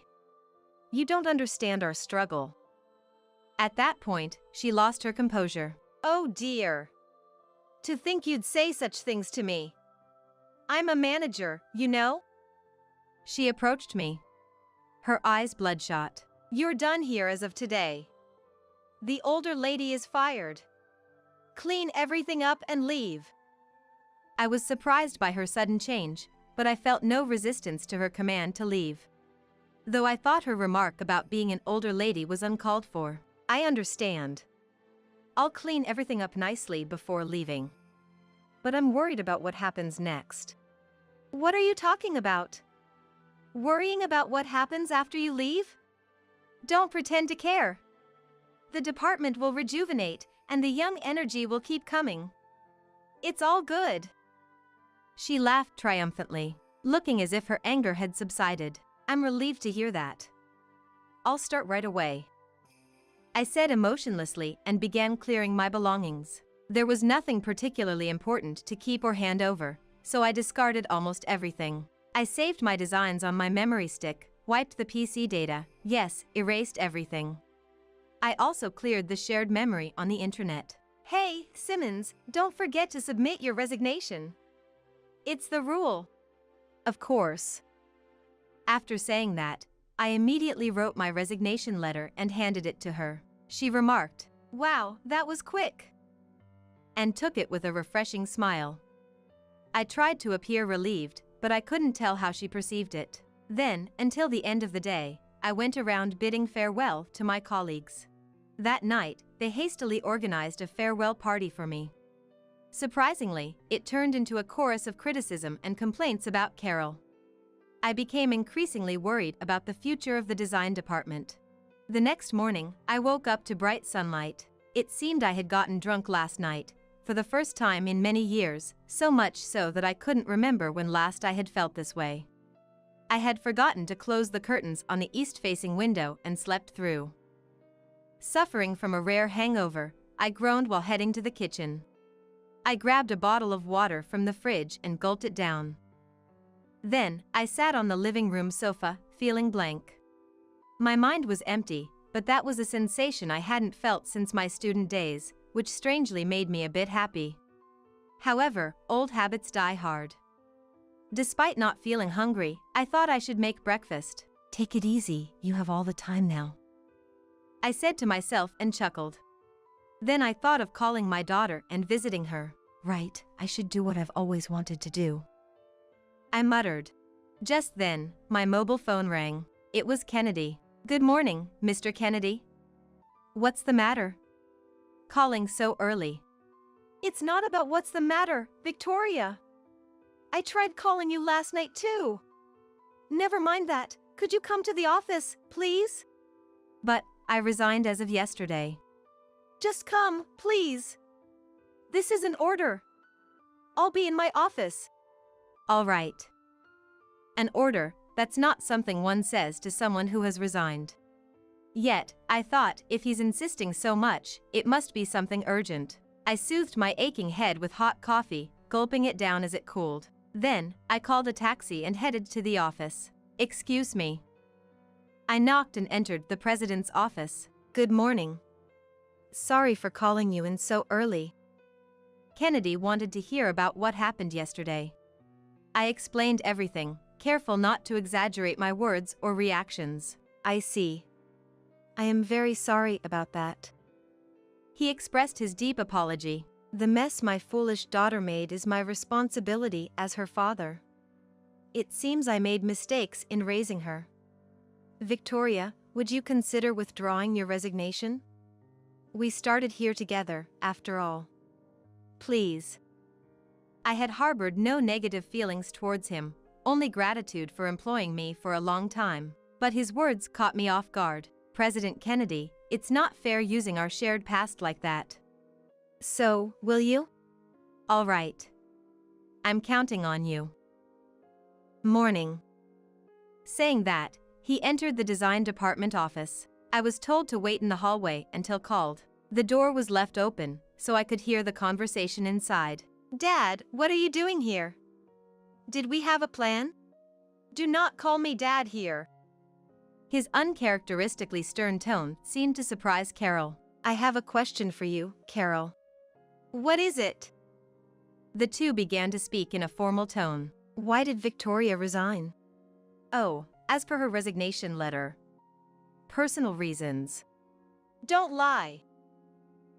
You don't understand our struggle. At that point, she lost her composure. Oh dear. To think you'd say such things to me. I'm a manager, you know? She approached me. Her eyes bloodshot. You're done here as of today. The older lady is fired. Clean everything up and leave. I was surprised by her sudden change, but I felt no resistance to her command to leave. Though I thought her remark about being an older lady was uncalled for. I understand. I'll clean everything up nicely before leaving. But I'm worried about what happens next. What are you talking about? Worrying about what happens after you leave? Don't pretend to care. The department will rejuvenate, and the young energy will keep coming. It's all good. She laughed triumphantly, looking as if her anger had subsided. I'm relieved to hear that. I'll start right away. I said emotionlessly and began clearing my belongings. There was nothing particularly important to keep or hand over, so I discarded almost everything. I saved my designs on my memory stick, wiped the PC data, yes, erased everything. I also cleared the shared memory on the internet. Hey, Simmons, don't forget to submit your resignation. It's the rule. Of course. After saying that, I immediately wrote my resignation letter and handed it to her. She remarked, "Wow, that was quick," and took it with a refreshing smile. I tried to appear relieved, but I couldn't tell how she perceived it. Then, until the end of the day, I went around bidding farewell to my colleagues. That night, they hastily organized a farewell party for me. Surprisingly, it turned into a chorus of criticism and complaints about Carol. I became increasingly worried about the future of the design department. The next morning, I woke up to bright sunlight. It seemed I had gotten drunk last night, for the first time in many years, so much so that I couldn't remember when last I had felt this way. I had forgotten to close the curtains on the east-facing window and slept through. Suffering from a rare hangover, I groaned while heading to the kitchen. I grabbed a bottle of water from the fridge and gulped it down. Then, I sat on the living room sofa, feeling blank. My mind was empty, but that was a sensation I hadn't felt since my student days, which strangely made me a bit happy. However, old habits die hard. Despite not feeling hungry, I thought I should make breakfast. Take it easy, you have all the time now. I said to myself and chuckled. Then I thought of calling my daughter and visiting her. Right, I should do what I've always wanted to do. I muttered. Just then, my mobile phone rang. It was Kennedy. Good morning, Mr. Kennedy. What's the matter? Calling so early. It's not about what's the matter, Victoria. I tried calling you last night too. Never mind that. Could you come to the office, please? But I resigned as of yesterday. Just come, please. This is an order. I'll be in my office. All right. An order, that's not something one says to someone who has resigned. Yet, I thought, if he's insisting so much, it must be something urgent. I soothed my aching head with hot coffee, gulping it down as it cooled. Then, I called a taxi and headed to the office. Excuse me. I knocked and entered the president's office. Good morning. Sorry for calling you in so early. Kennedy wanted to hear about what happened yesterday. I explained everything, careful not to exaggerate my words or reactions. I see. I am very sorry about that. He expressed his deep apology. The mess my foolish daughter made is my responsibility as her father. It seems I made mistakes in raising her. Victoria, would you consider withdrawing your resignation? We started here together, after all. Please. I had harbored no negative feelings towards him, only gratitude for employing me for a long time. But his words caught me off guard. President Kennedy, it's not fair using our shared past like that. So, will you? All right. I'm counting on you. Morning. Saying that, he entered the design department office. I was told to wait in the hallway until called. The door was left open, so I could hear the conversation inside. Dad, what are you doing here? Did we have a plan? Do not call me Dad here. His uncharacteristically stern tone seemed to surprise Carol. I have a question for you, Carol. What is it? The two began to speak in a formal tone. Why did Victoria resign? Oh, as for her resignation letter. Personal reasons. Don't lie.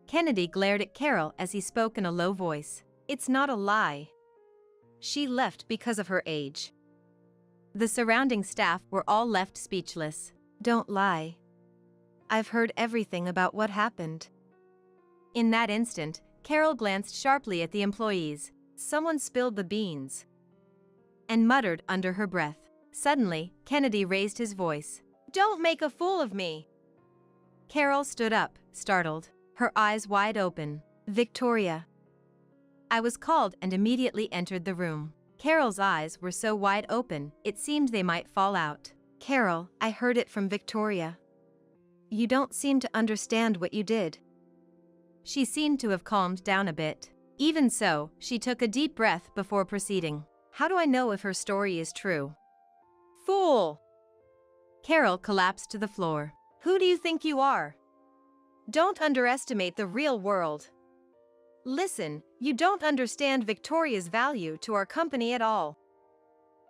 Kennedy glared at Carol as he spoke in a low voice. It's not a lie. She left because of her age. The surrounding staff were all left speechless. Don't lie. I've heard everything about what happened. In that instant, Carol glanced sharply at the employees. Someone spilled the beans. And muttered under her breath. Suddenly, Kennedy raised his voice. Don't make a fool of me. Carol stood up, startled, her eyes wide open. Victoria. I was called and immediately entered the room. Carol's eyes were so wide open, it seemed they might fall out. Carol, I heard it from Victoria. You don't seem to understand what you did. She seemed to have calmed down a bit. Even so, she took a deep breath before proceeding. How do I know if her story is true? Fool! Carol collapsed to the floor. Who do you think you are? Don't underestimate the real world. Listen, you don't understand Victoria's value to our company at all.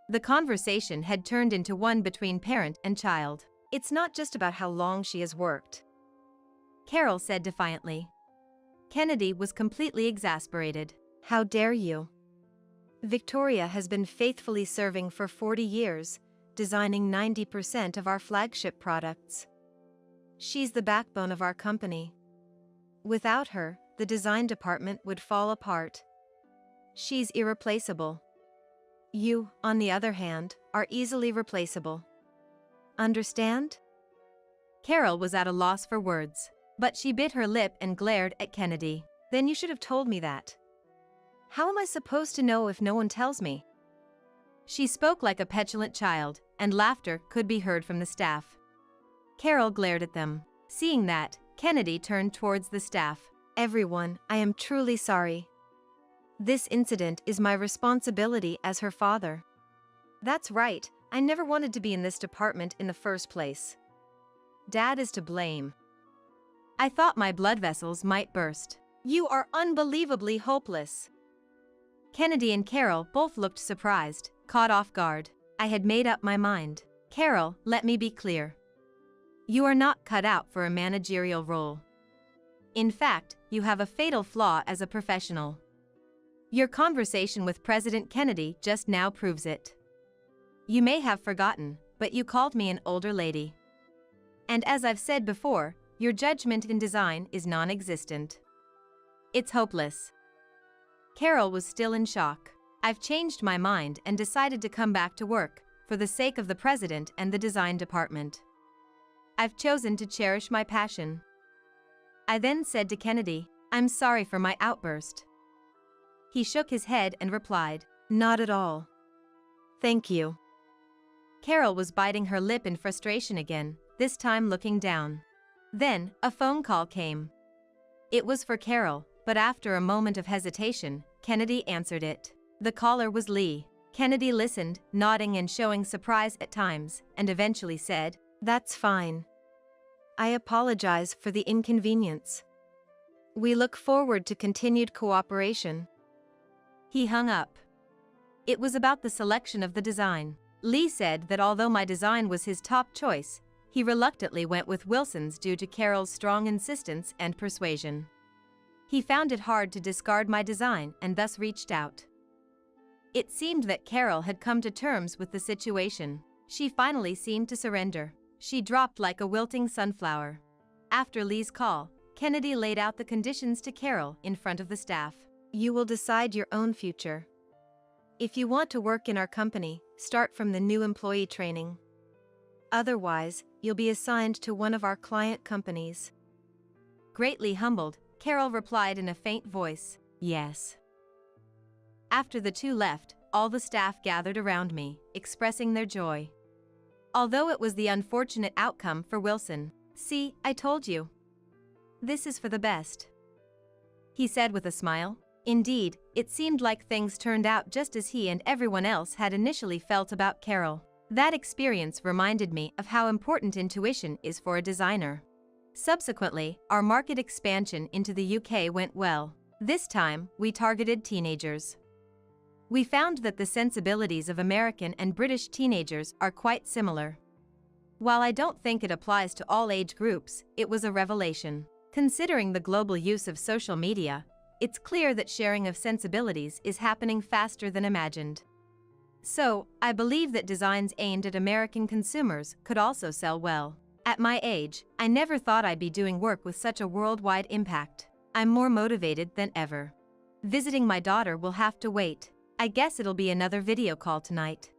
The conversation had turned into one between parent and child. It's not just about how long she has worked, Carol said defiantly. Kennedy was completely exasperated. How dare you? Victoria has been faithfully serving for 40 years, designing 90% of our flagship products. She's the backbone of our company. Without her, the design department would fall apart. She's irreplaceable. You, on the other hand, are easily replaceable. Understand? Carol was at a loss for words, but she bit her lip and glared at Kennedy. Then you should have told me that. How am I supposed to know if no one tells me? She spoke like a petulant child, and laughter could be heard from the staff. Carol glared at them. Seeing that, Kennedy turned towards the staff. Everyone, I am truly sorry. This incident is my responsibility as her father. That's right, I never wanted to be in this department in the first place. Dad is to blame. I thought my blood vessels might burst. You are unbelievably hopeless. Kennedy and Carol both looked surprised, caught off guard. I had made up my mind. Carol, let me be clear. You are not cut out for a managerial role. In fact, you have a fatal flaw as a professional. Your conversation with President Kennedy just now proves it. You may have forgotten, but you called me an older lady. And as I've said before, your judgment in design is non-existent. It's hopeless. Carol was still in shock. I've changed my mind and decided to come back to work, for the sake of the president and the design department. I've chosen to cherish my passion. I then said to Kennedy, I'm sorry for my outburst. He shook his head and replied, Not at all. Thank you. Carol was biting her lip in frustration again, this time looking down. Then, a phone call came. It was for Carol, but after a moment of hesitation, Kennedy answered it. The caller was Lee. Kennedy listened, nodding and showing surprise at times, and eventually said, That's fine. I apologize for the inconvenience. We look forward to continued cooperation. He hung up. It was about the selection of the design. Lee said that although my design was his top choice, he reluctantly went with Wilson's due to Carol's strong insistence and persuasion. He found it hard to discard my design and thus reached out. It seemed that Carol had come to terms with the situation. She finally seemed to surrender. She dropped like a wilting sunflower. After Lee's call, Kennedy laid out the conditions to Carol in front of the staff. You will decide your own future. If you want to work in our company, start from the new employee training. Otherwise, you'll be assigned to one of our client companies. Greatly humbled, Carol replied in a faint voice, Yes. After the two left, all the staff gathered around me, expressing their joy. Although it was the unfortunate outcome for Wilson, see, I told you. This is for the best. He said with a smile. Indeed, it seemed like things turned out just as he and everyone else had initially felt about Carol. That experience reminded me of how important intuition is for a designer. Subsequently, our market expansion into the UK went well. This time, we targeted teenagers. We found that the sensibilities of American and British teenagers are quite similar. While I don't think it applies to all age groups, it was a revelation. Considering the global use of social media, it's clear that sharing of sensibilities is happening faster than imagined. So, I believe that designs aimed at American consumers could also sell well. At my age, I never thought I'd be doing work with such a worldwide impact. I'm more motivated than ever. Visiting my daughter will have to wait. I guess it'll be another video call tonight.